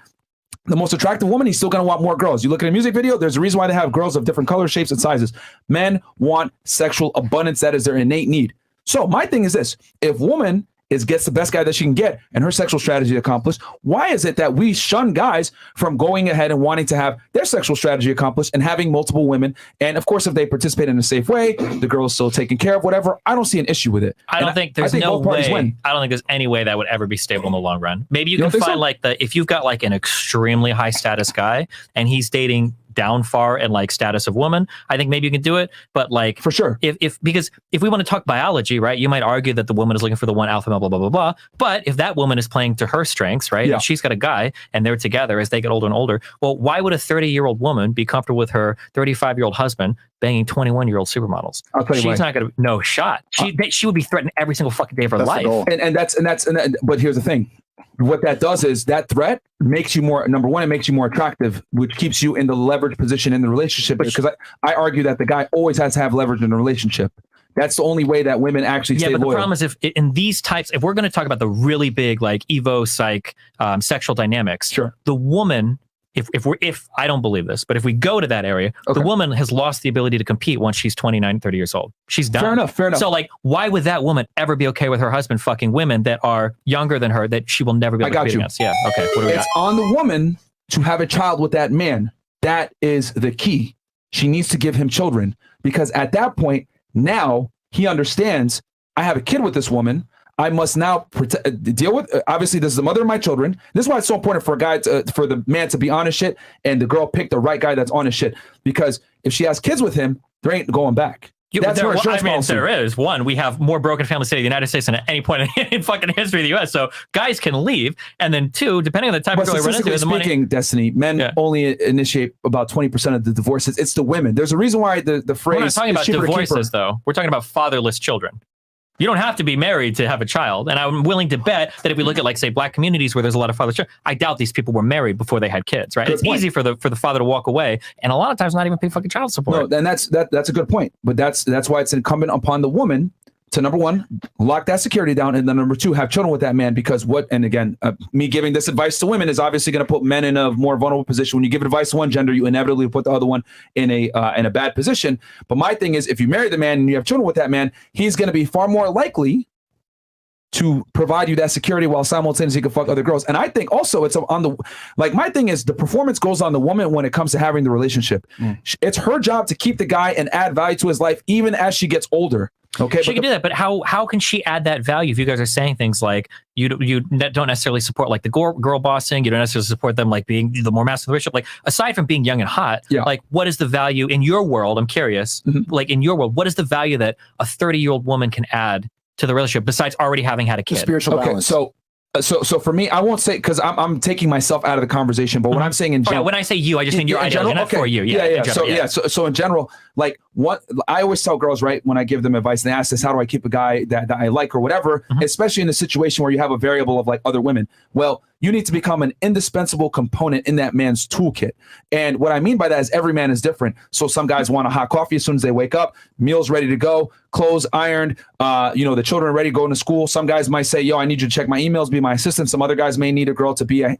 the most attractive woman, he's still going to want more girls. You look at a music video, there's a reason why they have girls of different colors, shapes, and sizes. Men want sexual abundance. That is their innate need. So my thing is this. If woman gets the best guy that she can get and her sexual strategy accomplished, why is it that we shun guys from going ahead and wanting to have their sexual strategy accomplished and having multiple women? And of course, if they participate in a safe way, the girl is still taken care of, whatever. I don't see an issue with it. I don't think there's no way. I don't think there's any way that would ever be stable in the long run. Maybe you can find like if you've got like an extremely high status guy and he's dating down far and like status of woman, I think maybe you can do it. But like for sure, because if we want to talk biology, right, you might argue that the woman is looking for the one alpha male, blah blah blah blah. But if that woman is playing to her strengths, right, and she's got a guy and they're together as they get older and older, well, why would a 30-year-old woman be comfortable with her 35-year-old husband banging 21-year-old supermodels? I'll tell you she's not gonna, no shot. She would be threatened every single fucking day of her life. But here's the thing. What that does is that threat makes you more, number one, it makes you more attractive, which keeps you in the leverage position in the relationship. Because I argue that the guy always has to have leverage in a relationship. That's the only way that women actually stay but loyal. the problem is if in these types, if we're going to talk about the really big like Evo psych sexual dynamics, Sure. the woman, if I don't believe this, but if we go to that area, the woman has lost the ability to compete once she's 29, 30 years old. She's done. Fair enough. So like, why would that woman ever be okay with her husband fucking women that are younger than her that she will never be able to compete against? Yeah. Okay. What do we got? It's on the woman to have a child with that man. That is the key. She needs to give him children because at that point, now he understands I have a kid with this woman. I must now deal with. Obviously, this is the mother of my children. This is why it's so important for a guy, for the man to be on his shit, and the girl pick the right guy that's on his shit. Because if she has kids with him, there ain't going back. That's her insurance policy. There is. One, we have more broken families in the United States than at any point in fucking history of the U.S. So guys can leave, and then two, depending on the type of girl you run into, the money. Destiny, men only initiate about 20% of the divorces. It's the women. There's a reason why the phrase. We're not talking about divorces, though. We're talking about fatherless children. You don't have to be married to have a child. And I'm willing to bet that if we look at, like, say, black communities where there's a lot of fatherless children, I doubt these people were married before they had kids, right? It's easy for the father to walk away, and a lot of times not even pay fucking child support. No, and that's a good point. But that's why it's incumbent upon the woman to, number one, lock that security down, and then number two, have children with that man. Because and again, me giving this advice to women is obviously going to put men in a more vulnerable position. When you give advice to one gender, you inevitably put the other one in a bad position. But my thing is, if you marry the man and you have children with that man, he's going to be far more likely to provide you that security while simultaneously you can fuck other girls. And I think also it's on the, like, my thing is the performance goes on the woman when it comes to having the relationship. It's her job to keep the guy and add value to his life even as she gets older. Okay, she can do that, but how can she add that value if you guys are saying things like you don't necessarily support like the girl bossing, you don't necessarily support them like being the more masculine relationship? Like, aside from being young and hot, like, what is the value in your world? I'm curious, like, in your world, what is the value that a 30-year-old woman can add to the relationship besides already having had a kid? Spiritual balance. So for me, I won't say, because I'm taking myself out of the conversation, but what I'm saying in general, when I say you, I just mean your ideology, not for you. So in general, like, what I always tell girls, right, when I give them advice and they ask this, how do I keep a guy that I like or whatever, especially in a situation where you have a variable of like other women? Well, you need to become an indispensable component in that man's toolkit. And what I mean by that is every man is different. So some guys want a hot coffee as soon as they wake up, meals ready to go, clothes ironed, the children are ready to go into school. Some guys might say, yo, I need you to check my emails, be my assistant. Some other guys may need a girl to be a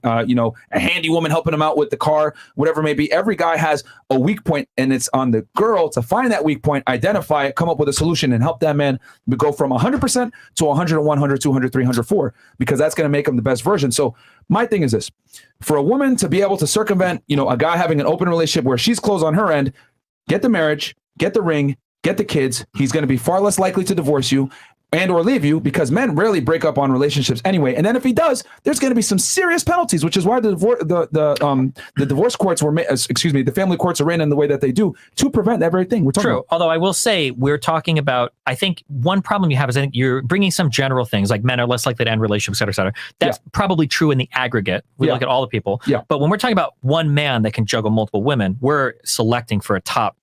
handy woman helping them out with the car, whatever it may be. Every guy has a weak point, and it's on the girl to find that weak point, identify it, come up with a solution, and help that man go from 100% to 100, 100, 200, 300, 400, because that's going to make him the best version. So my thing is this: for a woman to be able to circumvent, a guy having an open relationship where she's closed on her end, get the marriage, get the ring, get the kids, he's going to be far less likely to divorce you and or leave you, because men rarely break up on relationships anyway. And then if he does, there's going to be some serious penalties, which is why the divorce courts the family courts are in the way that they do to prevent that very thing we're talking about. Although I will say, we're talking about, I think one problem you have is I think you're bringing some general things like men are less likely to end relationships, et cetera, et cetera. That's probably true in the aggregate. We look at all the people. But when we're talking about one man that can juggle multiple women, we're selecting for a top,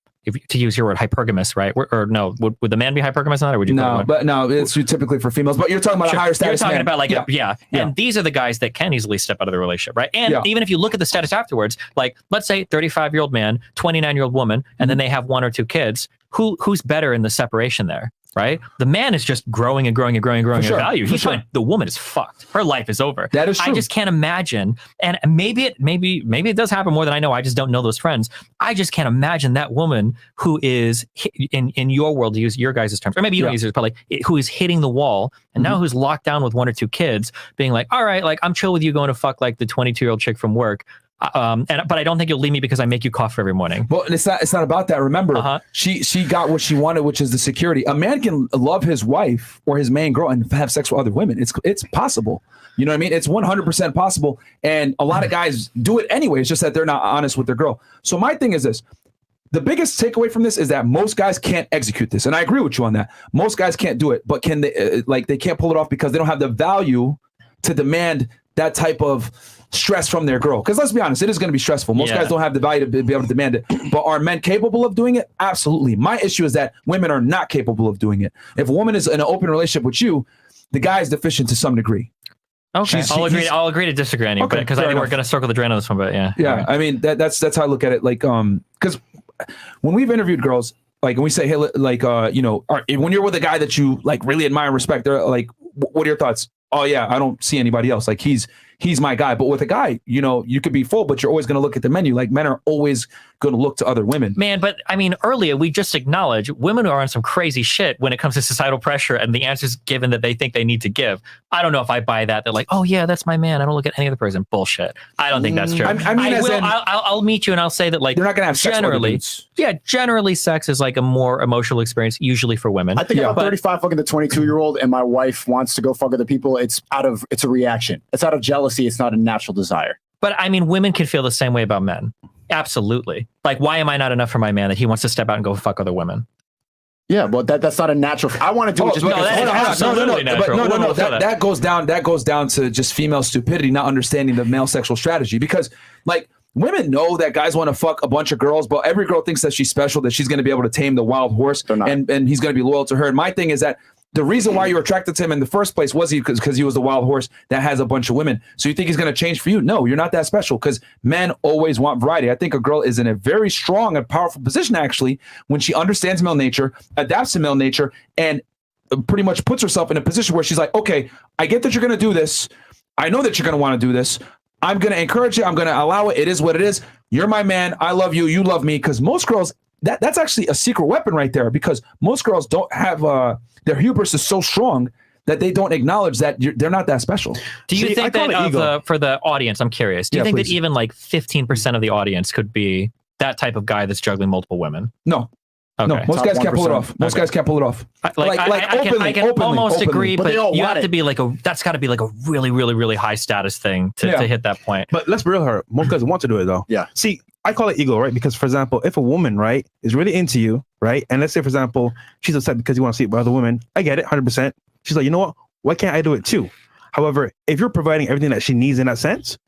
to use your word, hypergamous, right? Or no, would the man be hypergamous on that, or would you? No, it's typically for females. But you're talking about a higher status. You're talking man. about and these are the guys that can easily step out of the relationship, right? And even if you look at the status afterwards, like, let's say 35-year-old man, 29-year-old woman, and then they have 1 or 2 kids. Who's better in the separation there? Right? The man is just growing and growing and growing and growing in value. He's fine. The woman is fucked. Her life is over. That is true. I just can't imagine, and maybe it does happen more than I know. I just don't know those friends. I just can't imagine that woman who is in your world, to use your guys' terms, or maybe you don't use it, but like, who is hitting the wall and now who's locked down with 1 or 2 kids, being like, all right, like, I'm chill with you going to fuck like the 22-year-old chick from work. But I don't think you'll leave me because I make you coffee every morning. Well, it's not about that. Remember, she got what she wanted, which is the security. A man can love his wife or his main girl and have sex with other women. It's possible. You know what I mean? It's 100% possible. And a lot of guys do it anyway. It's just that they're not honest with their girl. So my thing is this: the biggest takeaway from this is that most guys can't execute this. And I agree with you on that. Most guys can't do it, but can they? They can't pull it off because they don't have the value to demand that type of stress from their girl. Because let's be honest, it is going to be stressful. Most guys don't have the value to be able to demand it. But are men capable of doing it? Absolutely. My issue is that women are not capable of doing it. If a woman is in an open relationship with you, the guy is deficient to some degree. Okay, I'll agree to disagree on you, because I think we're going to circle the drain on this one. But yeah. I mean, that's how I look at it. Like, because when we've interviewed girls, like, when we say, hey, like, you know, when you're with a guy that you like really admire and respect, they're like, what are your thoughts? Oh yeah, I don't see anybody else. Like he's my guy. But with a guy, you know, you could be full, but you're always going to look at the menu. Like men are always going to look to other women. Man, but I mean, earlier we just acknowledged women are on some crazy shit when it comes to societal pressure and the answers given that they think they need to give. I don't know if I buy that. They're like, oh yeah, that's my man. I don't look at any other person. Bullshit. I don't think that's true. I mean, I'll meet you and I'll say that like you're not going to have sex generally, with dudes. yeah, generally sex is like a more emotional experience, usually for women. I think if I'm 35 fucking the 22-year-old and my wife wants to go fuck other people, it's a reaction. It's out of jealousy. It's not a natural desire. But I mean, women can feel the same way about men. Absolutely. Like, why am I not enough for my man that he wants to step out and go fuck other women? Yeah, but that's not a natural. I want to do it just because. Absolutely natural. No. That goes down to just female stupidity, not understanding the male sexual strategy. Because like women know that guys want to fuck a bunch of girls, but every girl thinks that she's special, that she's going to be able to tame the wild horse, and he's going to be loyal to her. And my thing is that the reason why you were attracted to him in the first place was because he was the wild horse that has a bunch of women. So you think he's going to change for you? No, you're not that special, because men always want variety. I think a girl is in a very strong and powerful position, actually, when she understands male nature, adapts to male nature, and pretty much puts herself in a position where she's like, okay, I get that you're going to do this. I know that you're going to want to do this. I'm going to encourage you. I'm going to allow it. It is what it is. You're my man. I love you. You love me. Because most girls, that's actually a secret weapon right there, because most girls don't have their hubris is so strong that they don't acknowledge that they're not that special. Do you think that for the audience, I'm curious, do you think please. that even like 15% of the audience could be that type of guy that's juggling multiple women? No. Okay. No, most guys can't pull it off. Most guys can't pull it off. I can almost agree, but you have to be like that's got to be like a really, really, really high status thing to hit that point. But let's be real here. Most guys want to do it though. Yeah. See, I call it ego, right? Because for example, if a woman, right, is really into you, right, and let's say for example, she's upset because you want to sleep with other women, I get it, 100%. She's like, you know what? Why can't I do it too? However, if you're providing everything that she needs in that sense,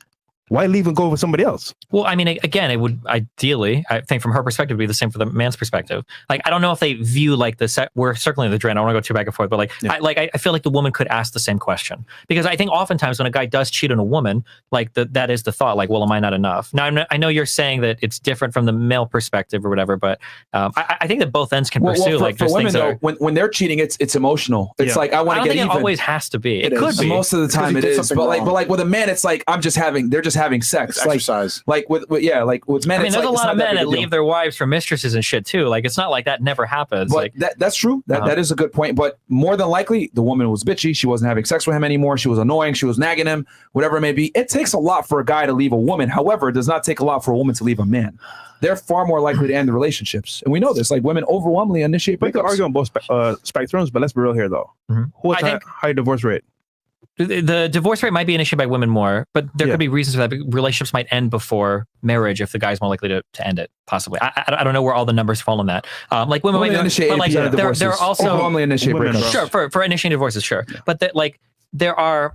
why leave and go with somebody else? Well, I mean, again, it would ideally, I think from her perspective, be the same for the man's perspective. Like, I don't know if they view like we're circling the drain. I don't want to go too back and forth, but like, I feel like the woman could ask the same question, because I think oftentimes when a guy does cheat on a woman, like that is the thought, like, well, am I not enough? Now, I know you're saying that it's different from the male perspective or whatever, but I think that both ends can pursue for women though, when they're cheating, it's emotional. It's like, I want to get even. It always has to be. It could be. Most of the time it is, but like with a man, it's like they're just having sex. It's exercise. Like with men, I mean, there's a lot of men that leave their wives for mistresses and shit too. Like, it's not like that never happens. But like that's true. That is a good point. But more than likely, the woman was bitchy. She wasn't having sex with him anymore. She was annoying. She was nagging him, whatever it may be. It takes a lot for a guy to leave a woman. However, it does not take a lot for a woman to leave a man. They're far more likely to end the relationships. And we know this. Like, women overwhelmingly initiate breakups. We could argue on both spectrums, but let's be real here though. Mm-hmm. What's high divorce rate? The divorce rate might be initiated by women more, but there could be reasons for that. Relationships might end before marriage if the guy's more likely to end it, possibly. I don't know where all the numbers fall on that. Like, women might initiate, but like they're also overwhelmingly initiate breakups. Sure, for initiating divorces, sure. Yeah. But there are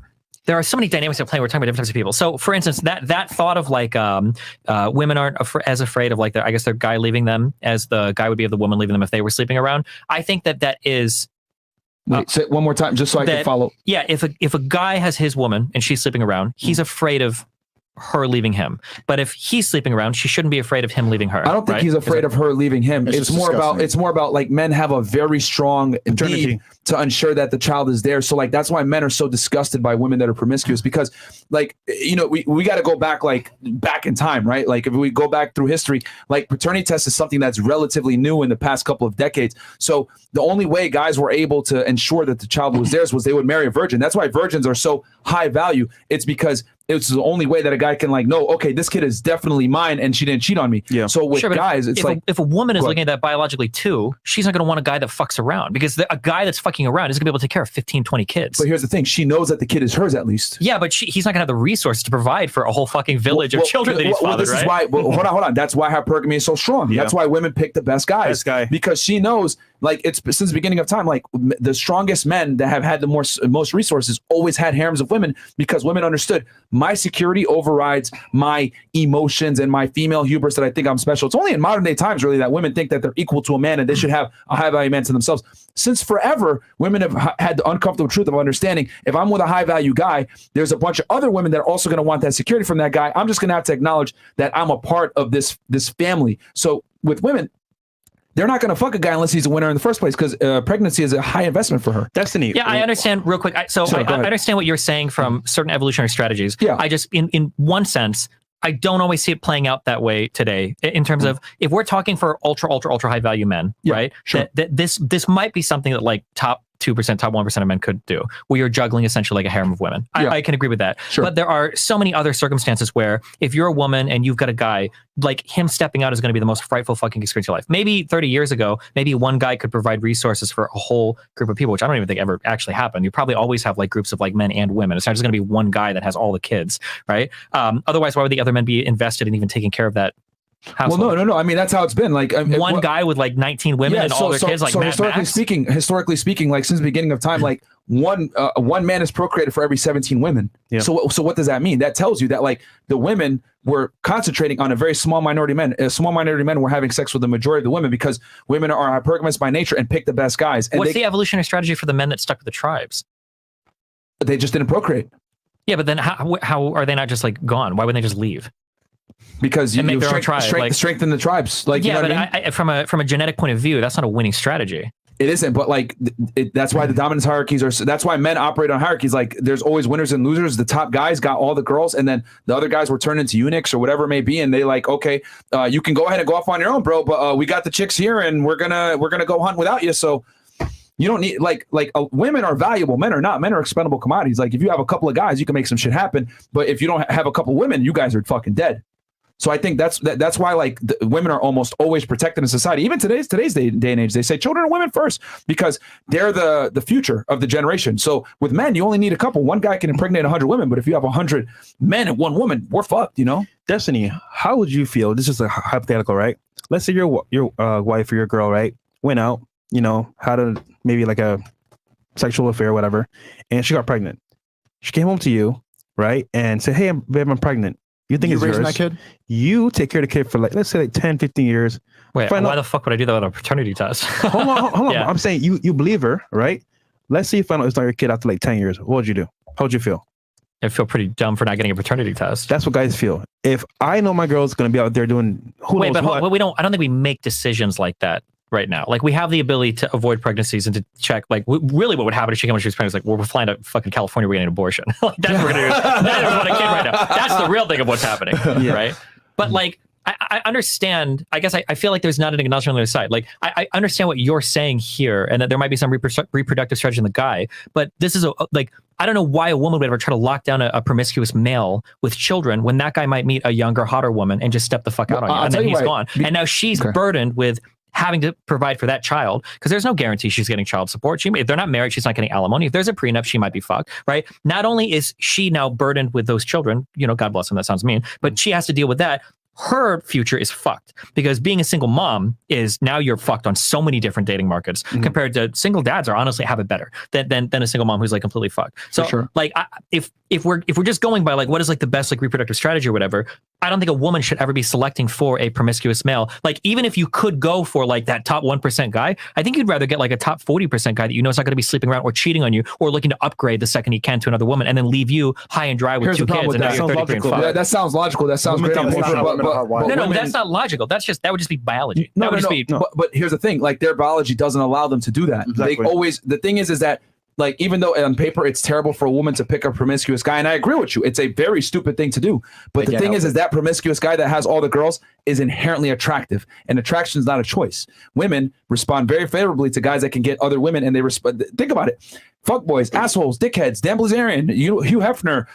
so many dynamics at play. We're talking about different types of people. So, for instance, that thought of like women aren't as afraid of like their guy leaving them as the guy would be of the woman leaving them if they were sleeping around. I think that is. Wait, say it one more time, just so I can follow. Yeah, if a guy has his woman and she's sleeping around, he's afraid of her leaving him. But if he's sleeping around, she shouldn't be afraid of him leaving her. I don't think he's afraid of her leaving him. It's more about like men have a very strong need to ensure that the child is there. So like that's why men are so disgusted by women that are promiscuous, because like, you know, we got to go back in time, right? Like if we go back through history, like paternity test is something that's relatively new in the past couple of decades. So the only way guys were able to ensure that the child was theirs was they would marry a virgin. That's why virgins are so high value. It's because it's the only way that a guy can like know, okay, this kid is definitely mine and she didn't cheat on me. Yeah. So with guys, it's like if a woman is looking at that biologically too, she's not going to want a guy that fucks around, because a guy that's fucking around is going to be able to take care of 15, 20 kids. But here's the thing. She knows that the kid is hers at least. Yeah, but he's not going to have the resources to provide for a whole fucking village of children that he's fathered, this is why, hold on. That's why hypergamy is so strong. Yeah. That's why women pick the best guys. Because she knows, like, it's since the beginning of time, like the strongest men that have had the most resources always had harems of women, because women understood my security overrides my emotions and my female hubris that I think I'm special. It's only in modern day times really that women think that they're equal to a man and they should have a high value man to themselves. Since forever, women have had the uncomfortable truth of understanding, if I'm with a high value guy, there's a bunch of other women that are also going to want that security from that guy. I'm just going to have to acknowledge that I'm a part of this family. So with women, they're not going to fuck a guy unless he's a winner in the first place because pregnancy is a high investment for her. Destiny. Yeah, I understand real quick. I understand what you're saying from certain evolutionary strategies. Yeah. I just, in one sense, I don't always see it playing out that way today in terms of if we're talking for ultra high value men, right? Sure. That this might be something that like top 2%, top 1% of men could do, where you're juggling essentially like a harem of women. I can agree with that. Sure. But there are so many other circumstances where if you're a woman and you've got a guy, like him stepping out is going to be the most frightful fucking experience of your life. Maybe 30 years ago, maybe one guy could provide resources for a whole group of people, which I don't even think ever actually happened. You probably always have like groups of like men and women. It's not just going to be one guy that has all the kids, right? Otherwise, why would the other men be invested in even taking care of that household? Well, no. I mean, that's how it's been. Like one guy with like 19 women and all their kids. Like so Mad historically speaking, like since the beginning of time, like one man is procreated for every 17 women. Yeah. So what does that mean? That tells you that like the women were concentrating on a very small minority men. A small minority men were having sex with the majority of the women because women are hypergamous by nature and pick the best guys. And what's the evolutionary strategy for the men that stuck with the tribes? They just didn't procreate. Yeah, but then how are they not just like gone? Why wouldn't they just leave? Because you make their own tribe, strengthen the tribes. Like, yeah, you know but what I mean? From a genetic point of view, that's not a winning strategy. It isn't, but like that's why the dominance hierarchies are. That's why men operate on hierarchies. Like there's always winners and losers. The top guys got all the girls, and then the other guys were turned into eunuchs or whatever it may be. And they like, okay, you can go ahead and go off on your own, bro. But we got the chicks here, and we're gonna go hunt without you. So you don't need women are valuable. Men are not. Men are expendable commodities. Like if you have a couple of guys, you can make some shit happen. But if you don't have a couple of women, you guys are fucking dead. So I think that's why like women are almost always protected in society. Even today's day and age, they say children are women first because they're the future of the generation. So with men, you only need a couple. One guy can impregnate 100 women, but if you have 100 men and one woman, we're fucked. You know. Destiny, how would you feel? This is a hypothetical, right? Let's say your wife or your girl, right, went out, you know, had maybe like a sexual affair or whatever, and she got pregnant. She came home to you, right, and said, "Hey, babe, I'm pregnant." You think it's raising yours. that kid? You take care of the kid for like, let's say like 10, 15 years. Wait, why the fuck would I do that without a paternity test? Hold on. Yeah. I'm saying you believe her, right? Let's say you find out it's not your kid after like 10 years. What would you do? How would you feel? I feel pretty dumb for not getting a paternity test. That's what guys feel. If I know my girl's going to be out there doing I don't think we make decisions like that right now. Like we have the ability to avoid pregnancies and to check like really what would happen if she came when she was pregnant. It's like, well, we're flying to fucking California, we're getting an abortion. Like that's what we're gonna do. Neither of us want a kid right now. That's the real thing of what's happening, right? But like I understand. I guess I feel like there's not an acknowledgement on the other side. Like I understand what you're saying here, and that there might be some reproductive strategy in the guy. But this is like I don't know why a woman would ever try to lock down a promiscuous male with children when that guy might meet a younger, hotter woman and just step the fuck out on you, and then he's gone. And now she's burdened with having to provide for that child because there's no guarantee she's getting child support. If they're not married, she's not getting alimony. If there's a prenup, she might be fucked, right? Not only is she now burdened with those children, you know, God bless them, that sounds mean, but she has to deal with that. Her future is fucked because being a single mom is now you're fucked on so many different dating markets compared to single dads are honestly have it better than a single mom who's like completely fucked. So like if we're just going by like what is like the best like reproductive strategy or whatever, I don't think a woman should ever be selecting for a promiscuous male. Like even if you could go for like that top 1% guy, I think you'd rather get like a top 40% guy that you know is not going to be sleeping around or cheating on you or looking to upgrade the second he can to another woman and then leave you high and dry with two kids and now you're 33 and fucked. That sounds logical. That sounds great. No, that's not logical. That would just be biology. But here's the thing: like their biology doesn't allow them to do that. Exactly. They always. The thing is that like even though on paper it's terrible for a woman to pick a promiscuous guy, and I agree with you, it's a very stupid thing to do. But the thing is that promiscuous guy that has all the girls is inherently attractive, and attraction is not a choice. Women respond very favorably to guys that can get other women, and they respond. Think about it. Fuckboys, assholes, dickheads, Dan Bilzerian, Hugh Hefner,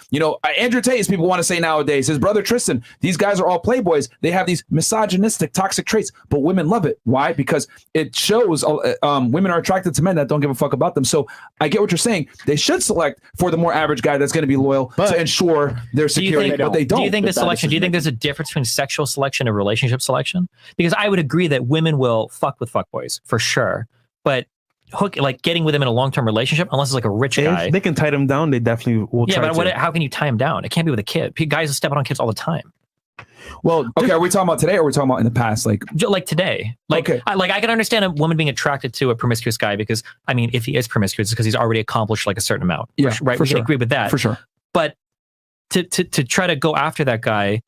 Andrew Tate, as people want to say nowadays, his brother Tristan. These guys are all playboys. They have these misogynistic, toxic traits, but women love it. Why? Because it shows women are attracted to men that don't give a fuck about them. So I get what you're saying. They should select for the more average guy that's going to be loyal to ensure their security, but they don't. Do you think there's a difference between sexual selection and relationship selection? Because I would agree that women will fuck with fuckboys for sure, but getting with them in a long-term relationship, unless it's like a rich guy. If they can tie them down, they definitely will try but how can you tie them down? It can't be with a kid. Guys are stepping on kids all the time. Well, okay, are we talking about today or are we talking about in the past? Like today. I can understand a woman being attracted to a promiscuous guy because, I mean, if he is promiscuous, it's because he's already accomplished like a certain amount. Yeah, right? We can agree with that. For sure. But to try to go after that guy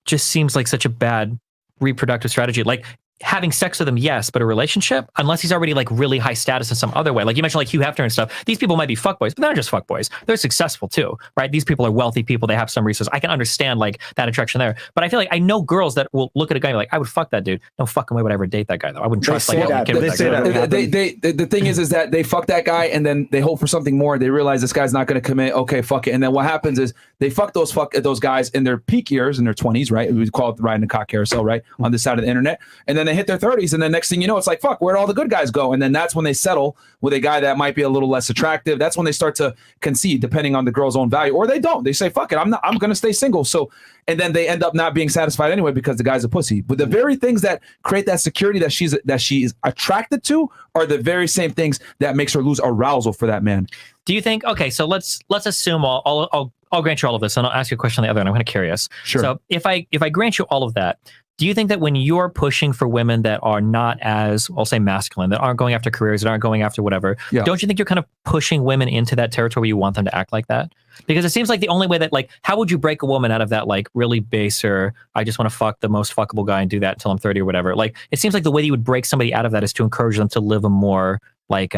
just seems like such a bad reproductive strategy. Like, having sex with him, yes, but a relationship, unless he's already like really high status in some other way. Like you mentioned, like Hugh Hefner and stuff. These people might be fuckboys, but they're not just fuckboys. They're successful too, right? These people are wealthy people. They have some resources. I can understand like that attraction there. But I feel like I know girls that will look at a guy and be like, I would fuck that dude. No fucking way would I ever date that guy though. I wouldn't trust like having a kid with that guy. The thing is that they fuck that guy and then they hope for something more. They realize this guy's not going to commit. Okay, fuck it. And then what happens is they fuck those guys in their peak years, in their 20s, right? We call it riding a cock carousel, right? On this side of the internet. And then they hit their 30s, and then next thing you know, it's like, fuck, where'd all the good guys go? And then that's when they settle with a guy that might be a little less attractive. That's when they start to concede, depending on the girl's own value, or they don't. They say, fuck it, I'm going to stay single. So, and then they end up not being satisfied anyway because the guy's a pussy. But the very things that create that security that she is attracted to are the very same things that makes her lose arousal for that man. Do you think? Okay, so let's assume I'll grant you all of this, and I'll ask you a question on the other end. I'm kind of curious. Sure. So if I grant you all of that, do you think that when you're pushing for women that are not as, I'll say, masculine, that aren't going after careers, that aren't going after whatever, don't you think you're kind of pushing women into that territory where you want them to act like that? Because it seems like the only way that, like, how would you break a woman out of that, like, really baser, I just want to fuck the most fuckable guy and do that until I'm 30 or whatever? Like, it seems like the way that you would break somebody out of that is to encourage them to live a more, like,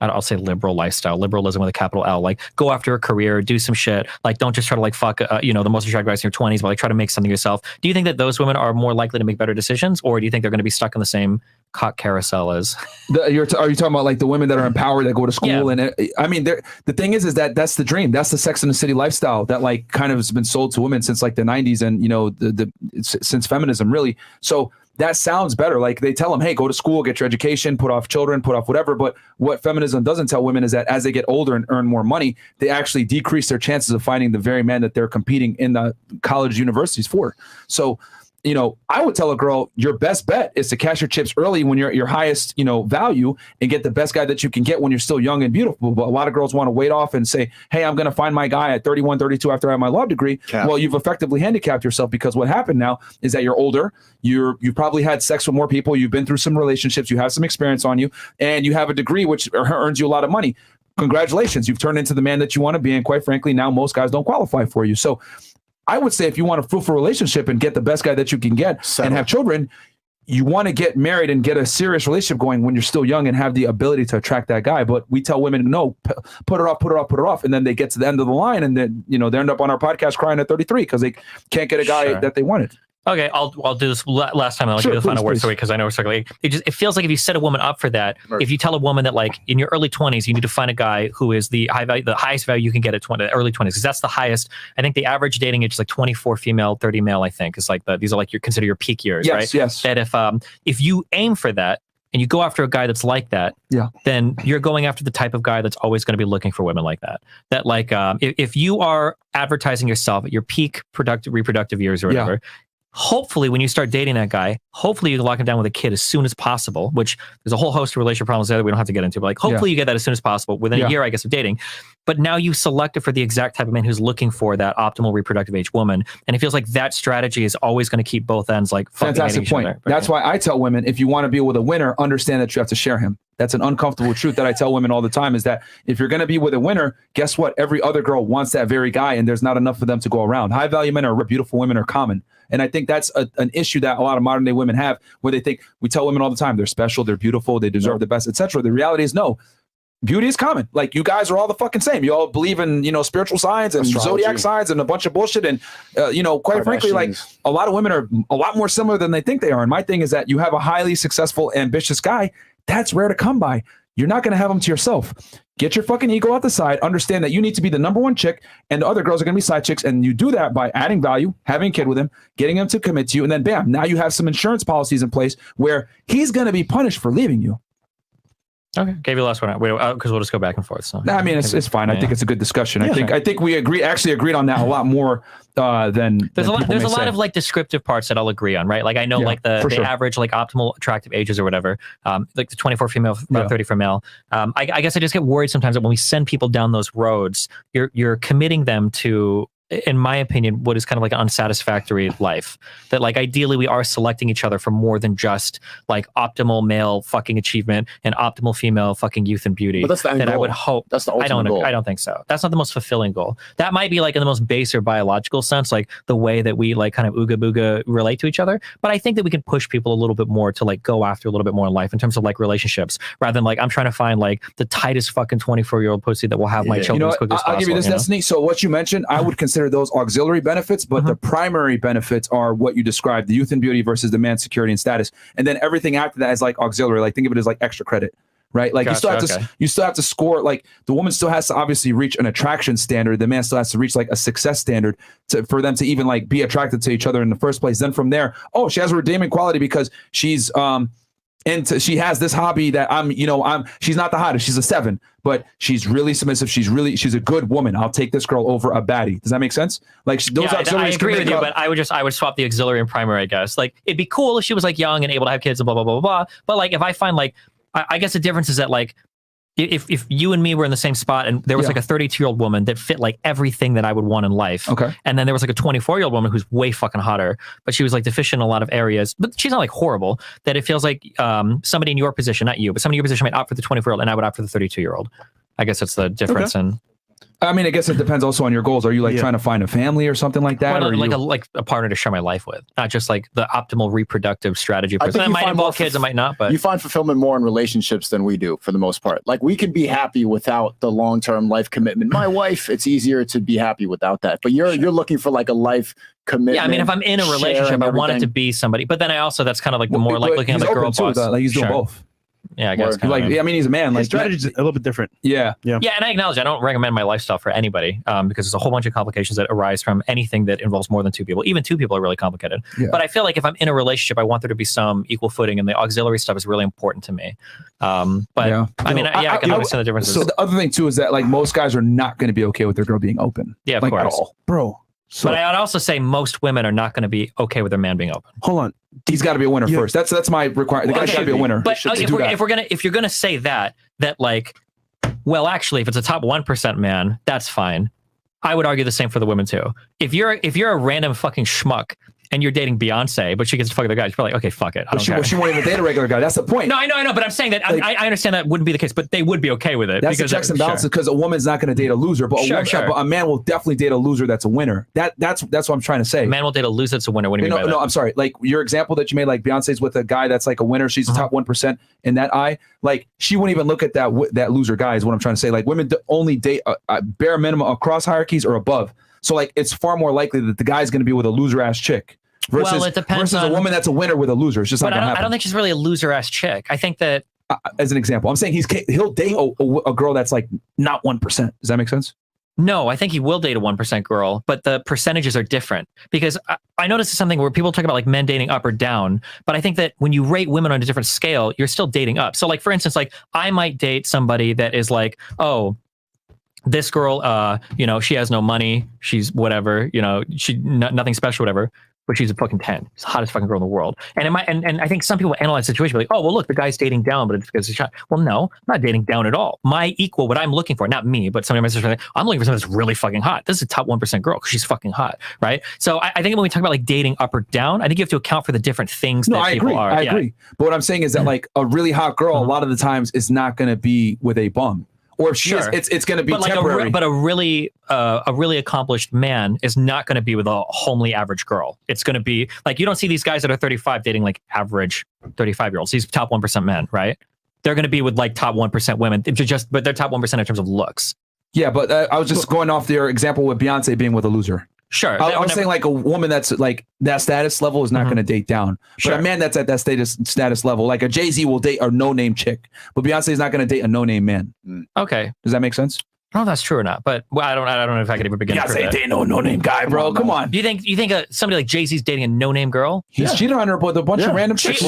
I'll say liberal lifestyle, liberalism with a capital L, like go after a career, do some shit. Like don't just try to like fuck, the most attractive guys in your 20s, but like try to make something yourself. Do you think that those women are more likely to make better decisions, or do you think they're going to be stuck in the same cock carousel as? Are you talking about like the women that are empowered that go to school? Yeah. And I mean, the thing is that that's the dream. That's the Sex and the City lifestyle that like kind of has been sold to women since like the 90s and since feminism really. So that sounds better. Like they tell them, hey, go to school, get your education, put off children, put off whatever. But what feminism doesn't tell women is that as they get older and earn more money, they actually decrease their chances of finding the very man that they're competing in the college universities for. So, I would tell a girl, your best bet is to cash your chips early when you're at your highest, value and get the best guy that you can get when you're still young and beautiful. But a lot of girls want to wait off and say, hey, I'm going to find my guy at 31, 32 after I have my law degree. Well, you've effectively handicapped yourself because what happened now is that you're older. You've probably had sex with more people. You've been through some relationships. You have some experience on you and you have a degree, which earns you a lot of money. Congratulations. You've turned into the man that you want to be. And quite frankly, now most guys don't qualify for you. So I would say if you want a fruitful relationship and get the best guy that you can get and have children, you want to get married and get a serious relationship going when you're still young and have the ability to attract that guy. But we tell women, no, put it off. And then they get to the end of the line and then, they end up on our podcast crying at 33 because they can't get a guy that they wanted. Okay, I'll do this last time. I'll give you the final word story because I know we're struggling. It feels like if you set a woman up for that, if you tell a woman that like in your early 20s you need to find a guy who is the highest value you can get at early 20s, because that's the highest. I think the average dating age is like 24 female, 30 male. I think is like these are like consider your peak years, right? Yes. That if you aim for that and you go after a guy that's like that, then you're going after the type of guy that's always going to be looking for women like that. That like if you are advertising yourself at your peak reproductive years or whatever. Hopefully, when you start dating that guy, hopefully you can lock him down with a kid as soon as possible, which there's a whole host of relationship problems there that we don't have to get into. But like, hopefully you get that as soon as possible, within a year, I guess, of dating. But now you've selected for the exact type of man who's looking for that optimal reproductive age woman. And it feels like that strategy is always going to keep both ends like fucking fantastic point. Other. That's why I tell women, if you want to be with a winner, understand that you have to share him. That's an uncomfortable truth that I tell women all the time is that if you're going to be with a winner, guess what? Every other girl wants that very guy and there's not enough for them to go around. High value men or beautiful women are common. And I think that's an issue that a lot of modern day women have where they think we tell women all the time, they're special, they're beautiful, they deserve the best, etc. The reality is no. Beauty is common. Like you guys are all the fucking same. You all believe in, spiritual signs and zodiac signs and a bunch of bullshit. And, quite frankly, like a lot of women are a lot more similar than they think they are. And my thing is that you have a highly successful, ambitious guy. That's rare to come by. You're not going to have them to yourself. Get your fucking ego out the side. Understand that you need to be the number one chick and the other girls are going to be side chicks. And you do that by adding value, having a kid with him, getting him to commit to you. And then bam, now you have some insurance policies in place where he's going to be punished for leaving you. Okay, gave you the last one because we'll just go back and forth. So I mean, it's fine. Yeah. I think it's a good discussion. I think we agreed on that a lot more than there's a lot of like descriptive parts that I'll agree on, right? Like I know like the average like optimal attractive ages or whatever, like the 24 female, 30 for male. I guess I just get worried sometimes that when we send people down those roads, you're committing them to in my opinion, what is kind of like an unsatisfactory life. That like ideally we are selecting each other for more than just like optimal male fucking achievement and optimal female fucking youth and beauty. But that's the end that goal. I would hope. That's the ultimate goal. I don't think so. That's not the most fulfilling goal. That might be like in the most base or biological sense, like the way that we like kind of ooga booga relate to each other. But I think that we can push people a little bit more to like go after a little bit more in life in terms of like relationships, rather than like I'm trying to find like the tightest fucking 24-year-old pussy that will have my children as quick as possible. I'll give you this, Destiny. So what you mentioned, I would consider those auxiliary benefits, but the primary benefits are what you described: the youth and beauty versus the man's security and status, and then everything after that is like auxiliary. Like think of it as like extra credit. Right, like Gotcha, you still have to score. Like the woman still has to obviously reach an attraction standard. The man still has to reach like a success standard for them to even like be attracted to each other in the first place. Then from there, oh, she has a redeeming quality because she's she has this hobby that she's not the hottest. She's a 7, but she's really submissive. She's a good woman. I'll take this girl over a baddie. Does that make sense? Like those auxiliaries. I agree with you, but I would swap the auxiliary and primary, I guess. Like it'd be cool if she was like young and able to have kids and blah blah blah blah blah. But like if I find like I guess the difference is that like if you and me were in the same spot and there was like a 32-year-old woman that fit like everything that I would want in life, and then there was like a 24-year-old woman who's way fucking hotter, but she was like deficient in a lot of areas, but she's not like horrible, that it feels like somebody in your position, not you, but somebody in your position might opt for the 24-year-old and I would opt for the 32-year-old. I guess that's the difference in. I mean, I guess it depends also on your goals. Are you like trying to find a family or something like that? Well, or like a partner to share my life with, not just like the optimal reproductive strategy. That might involve kids, it might not. But you find fulfillment more in relationships than we do for the most part. Like we can be happy without the long-term life commitment. My wife, it's easier to be happy without that. But you're looking for like a life commitment. Yeah, I mean, if I'm in a relationship, I want it to be somebody. But then I also that's kind of like the more like looking at the girl boss. Like he's doing both. Yeah, I guess. Like, I mean, he's a man. Like, strategy is a little bit different. Yeah, and I acknowledge I don't recommend my lifestyle for anybody because there's a whole bunch of complications that arise from anything that involves more than 2 people. Even 2 people are really complicated. Yeah. But I feel like if I'm in a relationship, I want there to be some equal footing, and the auxiliary stuff is really important to me. I mean, I can understand the differences. So the other thing too is that like most guys are not going to be okay with their girl being open. Yeah, of like, course, at all. Bro. So, but I'd also say most women are not going to be okay with their man being open. Hold on, he's got to be a winner first. That's my requirement. The guy should be a winner. But if you're gonna say that like, well, actually, if it's a top 1% man, that's fine. I would argue the same for the women too. If you're a random fucking schmuck and you're dating Beyonce, but she gets to fuck other guys, you're probably like, okay, fuck it. She won't even date a regular guy. That's the point. No, I know, but I'm saying that like, I understand that wouldn't be the case, but they would be okay with it. That's the checks and balances because a woman's not going to date a loser, but but a man will definitely date a loser that's a winner. That's what I'm trying to say. A man will date a loser that's a winner. What do you mean by that? No, I'm sorry. Like your example that you made, like Beyonce's with a guy that's like a winner. She's the top 1% in that eye. Like she wouldn't even look at that loser guy is what I'm trying to say. Like women only date a bare minimum across hierarchies or above. So like it's far more likely that the guy's going to be with a loser ass chick. Versus, it depends versus a woman that's a winner with a loser. It's just not gonna happen. I don't think she's really a loser ass chick. I think that as an example, I'm saying he'll date a girl that's like not 1%. Does that make sense? No, I think he will date a 1% girl, but the percentages are different because I noticed something where people talk about like men dating up or down, but I think that when you rate women on a different scale, you're still dating up. So like, for instance, like I might date somebody that is like, oh, this girl, she has no money. She's whatever, she nothing special, whatever. But she's a fucking 10. She's the hottest fucking girl in the world. And I think some people analyze the situation like, oh, well, look, the guy's dating down, but it's because he's shot. Well, no, I'm not dating down at all. My equal, what I'm looking for, not me, but somebody in my situation, I'm looking for somebody that's really fucking hot. This is a top 1% girl because she's fucking hot, right? So I think when we talk about like dating up or down, I think you have to account for the different things that people are. I agree. But what I'm saying is that like a really hot girl, a lot of the times is not going to be with a bum. Or if she is, it's going to be temporary. But a really accomplished man is not going to be with a homely average girl. It's going to be like, you don't see these guys that are 35 dating like average 35-year-olds. These top 1% men, right? They're going to be with like top 1% women, but they're top 1% in terms of looks. Yeah, but I was just going off your example with Beyonce being with a loser. Sure. I was saying like a woman that's like that status level is not going to date down. But a man that's at that status level, like a Jay-Z will date a no-name chick, but Beyonce is not going to date a no-name man. Okay. Does that make sense? I don't know if that's true or not, but I don't know if I could even begin. Beyonce dating no-name guy, bro. Come on. Do you think somebody like Jay-Z's dating a no-name girl? He's cheated on her with a bunch of random chicks.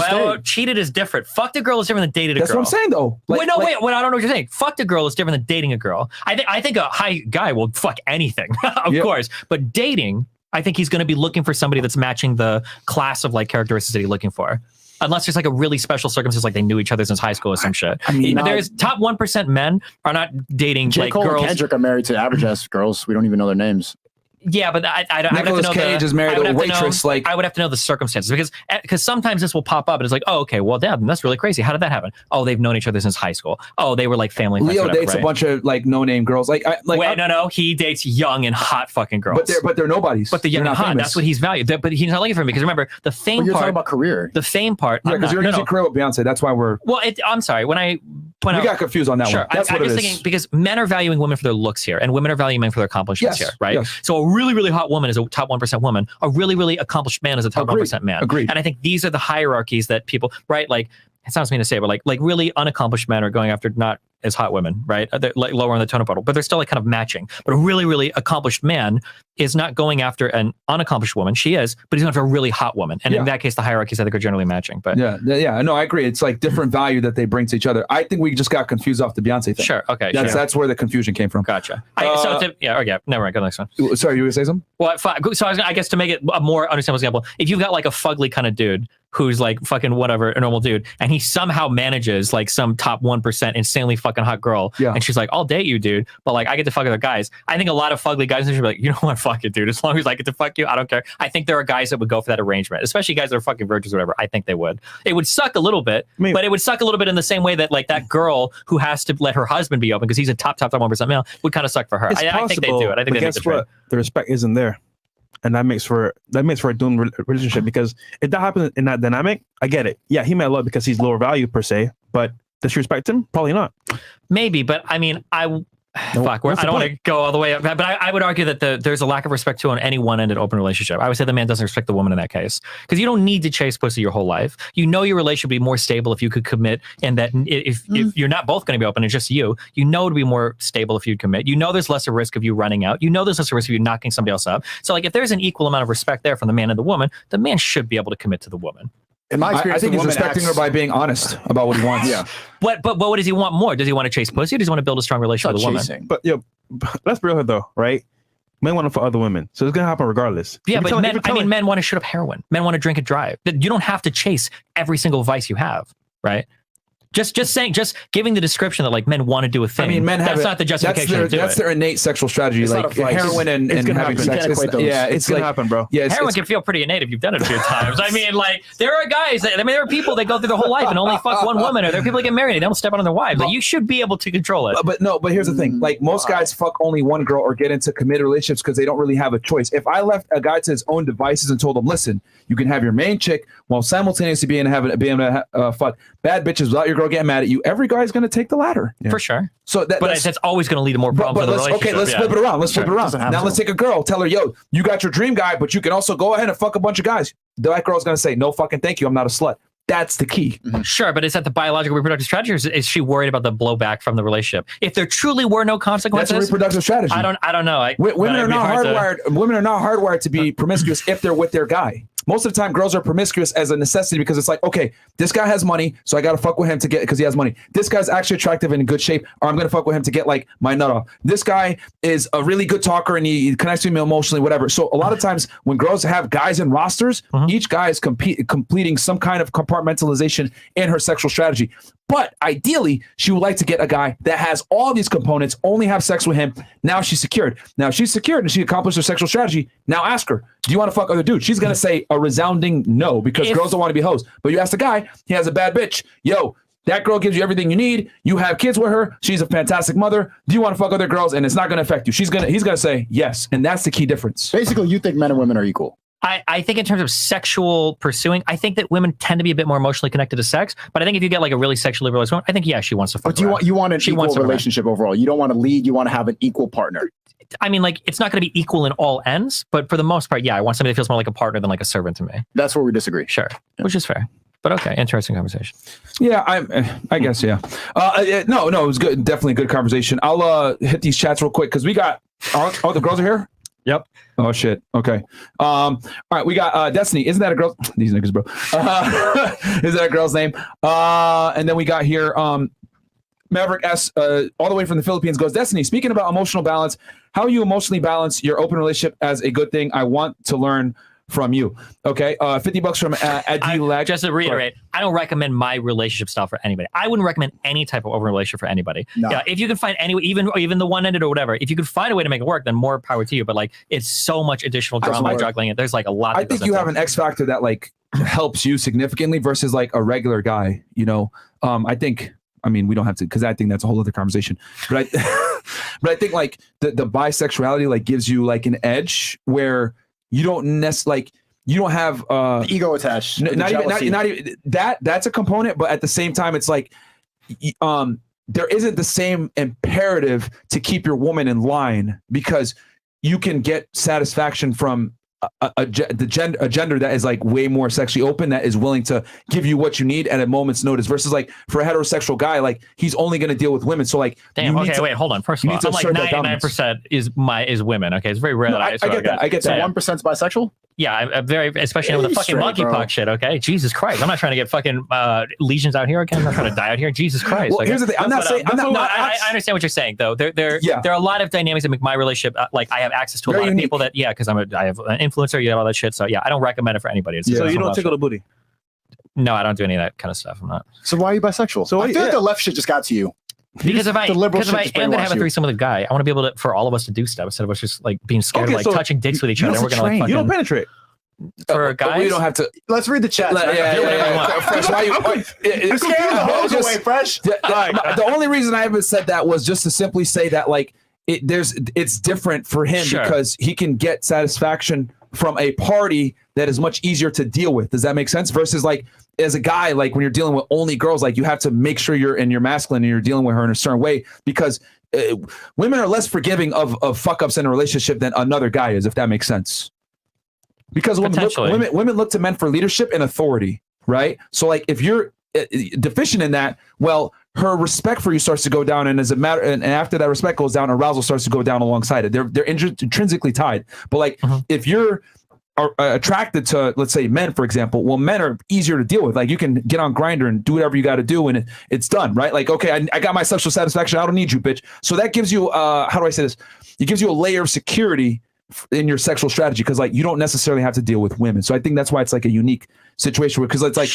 Cheated is different. Fucked a girl is different than dated a girl. That's what I'm saying, though. Wait, I don't know what you're saying. Fucked a girl is different than dating a girl. I think a high guy will fuck anything, of course, but dating, I think he's going to be looking for somebody that's matching the class of like characteristics that he's looking for. Unless there's like a really special circumstance, like they knew each other since high school or some shit. I mean, there's top 1% men are not dating J. like Cole girls. and Kendrick are married to average ass girls. We don't even know their names. Yeah, but I would have to Nicolas know Cage is married to a waitress. Like, I would have to know the circumstances because sometimes this will pop up and it's like, oh, okay, well, damn, that's really crazy. How did that happen? Oh, they've known each other since high school. Oh, they were like family. Leo dates a bunch of like no-name girls. Wait, no, he dates young and hot fucking girls. But they're nobodies. But the young and hot, famous. that's what he's valued. But he's not looking for him because remember the fame you're part. talking about career. The fame part. Yeah, because you're using career with Beyonce. That's why we're. Well, I'm sorry. We got confused on that one. That's what it is. Thinking, because men are valuing women for their looks here, and women are valuing men for their accomplishments here, right? Yes. So a really, really hot woman is a top 1% woman. A really, really accomplished man is a top 1% man. Agreed. And I think these are the hierarchies that people, right? Like, it sounds mean to say, but like really unaccomplished men are going after not as hot women, right? They're like lower on the totem pole, but they're still like kind of matching. But a really, really accomplished man is not going after an unaccomplished woman. She is, but he's going after a really hot woman. And in that case, the hierarchies I think are generally matching. But no, I agree. It's like different value that they bring to each other. I think we just got confused off the Beyonce thing. Sure. Okay. That's where the confusion came from. Gotcha. Never mind. Go to the next one. Sorry, you were gonna say something? Well, so I guess to make it a more understandable example, if you've got like a fugly kind of dude who's like fucking whatever, a normal dude, and he somehow manages like some top 1% insanely fucking hot girl, and she's like, I'll date you, dude, but like I get to fuck other guys. I think a lot of fugly guys should be like, you know what, fuck it, dude. As long as I get to fuck you, I don't care. I think there are guys that would go for that arrangement, especially guys that are fucking virgins or whatever. I think they would. It would suck a little bit, but it would suck a little bit in the same way that like that girl who has to let her husband be open because he's a top 1% male would kind of suck for her. I think they do it. I think they guess what? The respect isn't there. And that makes for a doomed relationship because if that happens in that dynamic, I get it. Yeah, he might love because he's lower value per se, but does she respect him? Probably not. Maybe, but I mean, I don't want to go all the way up, but I would argue that there's a lack of respect on any one-ended open relationship. I would say the man doesn't respect the woman in that case because you don't need to chase pussy your whole life. You know your relationship would be more stable if you could commit, and that if you're not both going to be open, it's just you know it'd be more stable if you'd commit. You know there's less a risk of you running out. You know there's less a risk of you knocking somebody else up. So like if there's an equal amount of respect there from the man and the man should be able to commit to the woman. In my experience, I think he's respecting her by being honest about what he wants. But what does he want more? Does he want to chase pussy or does he want to build a strong relationship with a woman? But let's be real though, right? Men want to fuck other women, so it's gonna happen regardless. Yeah, but men want to shoot up heroin. Men want to drink and drive. You don't have to chase every single vice you have, right? Just giving the description that like men want to do a thing. I mean, men have that's not the justification. That's their innate sexual strategy, it's like heroin and having sex. It's gonna happen, bro. Yeah, heroin can feel pretty innate if you've done it a few times. I mean, like there are guys. There are people that go through their whole life and only fuck one woman, or there are people that get married and they don't step out on their wives. Like you should be able to control it. But here's the thing: like most guys fuck only one girl or get into committed relationships because they don't really have a choice. If I left a guy to his own devices and told him, listen, you can have your main chick while simultaneously being able to fuck bad bitches without your girl getting mad at you, every guy's going to take the latter. For sure. So that's always going to lead to more problems in the relationship. Okay, let's flip it around. Let's flip it around. Now let's take a girl. Tell her, yo, you got your dream guy, but you can also go ahead and fuck a bunch of guys. That girl's going to say, no fucking thank you. I'm not a slut. That's the key. Sure, but is that the biological reproductive strategy, or is she worried about the blowback from the relationship? If there truly were no consequences, that's a reproductive strategy. I don't know. Women are not hardwired. Women are not hardwired to be promiscuous if they're with their guy. Most of the time, girls are promiscuous as a necessity because it's like, okay, this guy has money, so I got to fuck with him to get because he has money. This guy's actually attractive and in good shape, or I'm going to fuck with him to get like my nut off. This guy is a really good talker and he connects with me emotionally, whatever. So a lot of times when girls have guys in rosters, each guy is completing some kind of compartmentalization in her sexual strategy. But ideally, she would like to get a guy that has all these components, only have sex with him. Now she's secured. Now she's secured and she accomplished her sexual strategy. Now ask her, do you want to fuck other dudes? She's going to say a resounding no because girls don't want to be hoes. But you ask the guy, he has a bad bitch. Yo, that girl gives you everything you need. You have kids with her. She's a fantastic mother. Do you want to fuck other girls? And it's not going to affect you. He's going to say yes. And that's the key difference. Basically, you think men and women are equal. I think in terms of sexual pursuing, I think that women tend to be a bit more emotionally connected to sex. But I think if you get like a really sexually liberalized woman, I think she wants to fuck. But you want an equal relationship overall. You don't want to lead. You want to have an equal partner. I mean, like it's not going to be equal in all ends, but for the most part, I want somebody that feels more like a partner than like a servant to me. That's where we disagree. Sure, which is fair. But okay, interesting conversation. Yeah, I guess no, it was good. Definitely good conversation. I'll hit these chats real quick because we got the girls are here. Yep. Oh shit. Okay. All right. We got Destiny. Isn't that a girl? These niggas, bro. Is that a girl's name? And then we got here Maverick S. All the way from the Philippines goes. Destiny. Speaking about emotional balance, how you emotionally balance your open relationship as a good thing. I want to learn from you. Okay, $50 from Adi Lag. Just to reiterate, I don't recommend my relationship style for anybody. I wouldn't recommend any type of open relationship for anybody. No. Yeah, if you can find any, even the one-ended or whatever, if you could find a way to make it work, then more power to you. But like, it's so much additional drama juggling it. There's like a lot. I think you have an X factor that like helps you significantly versus like a regular guy. You know, I think. I mean, we don't have to, because I think that's a whole other conversation. But I think like the bisexuality like gives you like an edge where you don't like you don't have the ego attached. Not even that. That's a component, but at the same time, it's like there isn't the same imperative to keep your woman in line because you can get satisfaction from a gender that is like way more sexually open, that is willing to give you what you need at a moment's notice, versus like for a heterosexual guy, like he's only going to deal with women. So like, damn. Okay, wait, hold on. First of all, I'm like 99% is women. Okay, it's very rare. I get that. I get that. 1% is bisexual. Yeah, I'm very, especially with the fucking monkeypox shit. Okay, Jesus Christ, I'm not trying to get fucking lesions out here. Okay, I'm not trying to die out here. Jesus Christ. Well, here's the thing. I'm not saying. I understand what you're saying though. There are a lot of dynamics that make my relationship like I have access to a lot of people that because I have an influencer. You have all that shit. So yeah, I don't recommend it for anybody. So you don't tickle the booty? No, I don't do any of that kind of stuff. I'm not. So why are you bisexual? So I feel like the left shit just got to you. Because if I am gonna have a threesome with a guy, I want to be able to for all of us to do stuff instead of us just like being scared of like touching dicks with each other. We're gonna like fucking, you don't penetrate. For guys, we don't have to. Let's read the chat. Fresh, why you? You're scaring the hose away, Fresh. The only reason I haven't said that was just to simply say that like it's different for him because he can get satisfaction from a party that is much easier to deal with. Does that make sense? Versus like as a guy, like when you're dealing with only girls, like you have to make sure you're masculine and you're dealing with her in a certain way because women are less forgiving of fuck ups in a relationship than another guy is, if that makes sense. Because women look to men for leadership and authority, right? So like if you're deficient in that, well, her respect for you starts to go down, and and after that respect goes down, arousal starts to go down alongside it. They're intrinsically tied. But like if you're attracted to, let's say, men, for example, well, men are easier to deal with. Like you can get on Grindr and do whatever you got to do, and it's done, right? Like okay, I got my sexual satisfaction. I don't need you, bitch. So that gives you how do I say this? It gives you a layer of security in your sexual strategy because like you don't necessarily have to deal with women. So I think that's why it's like a unique situation because it's like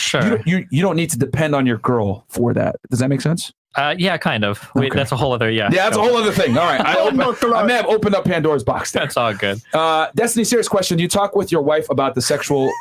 you don't need to depend on your girl for that. Does that make sense? Yeah, kind of. Wait, that's a whole other that's a whole other thing. All right, I may have opened up Pandora's box there. That's all good. Destiny, serious question. Do you talk with your wife about the sexual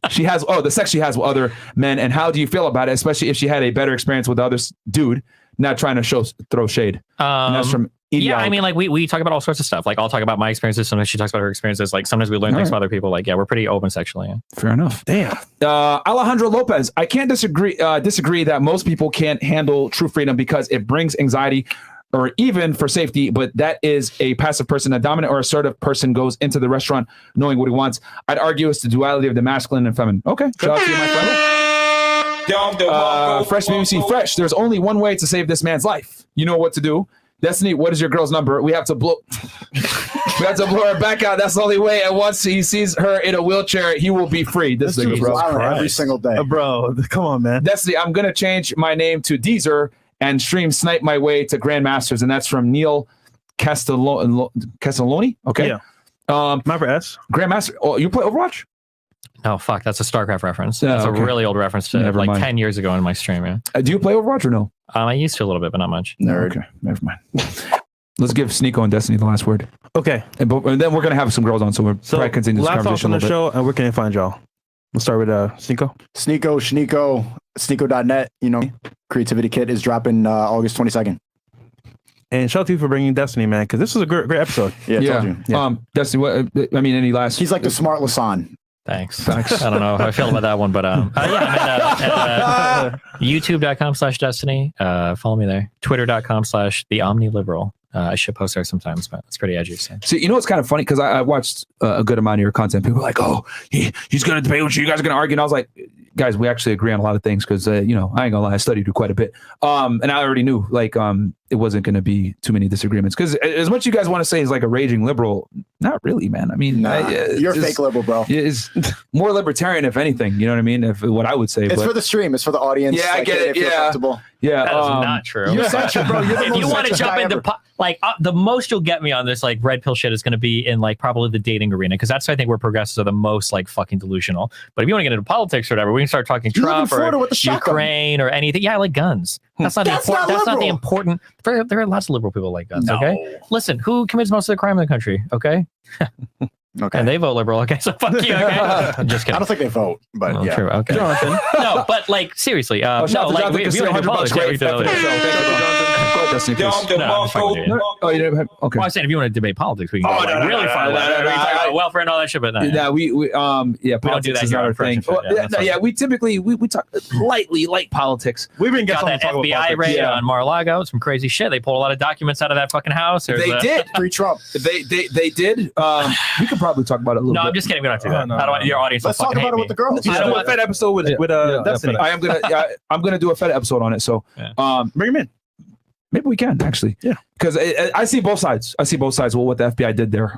the sex she has with other men, and how do you feel about it, especially if she had a better experience with others? Dude, not trying to throw shade. And that's from yeah, I mean, like we talk about all sorts of stuff. Like I'll talk about my experiences. Sometimes she talks about her experiences. Like sometimes we learn things from other people. Like we're pretty open sexually. Yeah. Fair enough. Damn. Alejandro Lopez. I can't disagree that most people can't handle true freedom because it brings anxiety, or even for safety. But that is a passive person. A dominant or assertive person goes into the restaurant knowing what he wants. I'd argue it's the duality of the masculine and feminine. Okay. Shout out to you, my friend. Fresh BBC Fresh. There's only one way to save this man's life. You know what to do. Destiny, what is your girl's number? We have to blow her back out. That's the only way. And once he sees her in a wheelchair, he will be free. This thing, bro. Every single day. Bro, come on, man. Destiny, I'm going to change my name to Deezer and stream Snipe my way to Grandmasters. And that's from Neil Castelloni. Okay. Yeah. Remember S? Grandmaster. Oh, you play Overwatch? Oh, fuck. That's a StarCraft reference. That's a really old reference to Never mind. 10 years ago in my stream. Yeah. Do you play Overwatch or no? I used to a little bit, but not much. Nerd. Okay. Never mind. Let's give Sneako and Destiny the last word. Okay. And then we're going to have some girls on, so we'll probably continue this conversation on the show, and where can they find y'all? We'll start with Sneako. Sneako.net. You know, Creativity Kit is dropping August 22nd. And shout out to you for bringing Destiny, man, because this was a great episode. Yeah, I told you. Yeah. Destiny, any last... He's like the smart Lasan. Thanks. I don't know how I feel about that one, but I'm at youtube.com/Destiny. Follow me there. Twitter.com/TheOmniLiberal. I should post there sometimes, but it's pretty edgy. So. See, you know what's kind of funny? Because I watched a good amount of your content. People are like, oh, he's going to debate with you. You guys are going to argue. And I was like, guys, we actually agree on a lot of things because, I ain't going to lie, I studied you quite a bit. And I already knew, it wasn't going to be too many disagreements. Because as much you guys want to say he's like a raging liberal, not really, man. I mean, you're a fake liberal, bro. Is more libertarian, if anything. You know what I mean? If what I would say. It's for the stream. It's for the audience. Yeah, I get it. Yeah. Yeah, that is not true. You're such a bro. If you want to jump into the most you'll get me on this like red pill shit is going to be in like probably the dating arena, because that's I think where progressives are the most like fucking delusional. But if you want to get into politics or whatever, we can start talking Trump or Ukraine or anything. Yeah, I like guns. That's not the important. That's not the important. There are lots of liberal people like guns. Okay, listen, who commits most of the crime in the country? Okay. Okay. And they vote liberal. Okay, so fuck you. Okay? I'm just kidding. I don't think they vote, but yeah. True. Okay. Jonathan. No, but like seriously, no, like we don't have politics. Oh, you didn't have, okay. Well, I was saying if you want to debate politics, we can go really far left. We talk about welfare and all that shit, but yeah, we politics is not our thing. We typically we talk light politics. We've been got that FBI raid on Mar-a-Lago. Some crazy shit. They pulled a lot of documents out of that fucking house. They did. Free Trump. They did. We could probably talk about it a little bit. No, I'm just kidding. We don't have to do that. I don't want your audience. Let's talk about it with the girls. I don't want a Fed episode with Destiny. I'm gonna do a Fed episode on it. So bring him in. Maybe we can actually. Yeah. Because I see both sides. I see both sides. Well, what the FBI did there.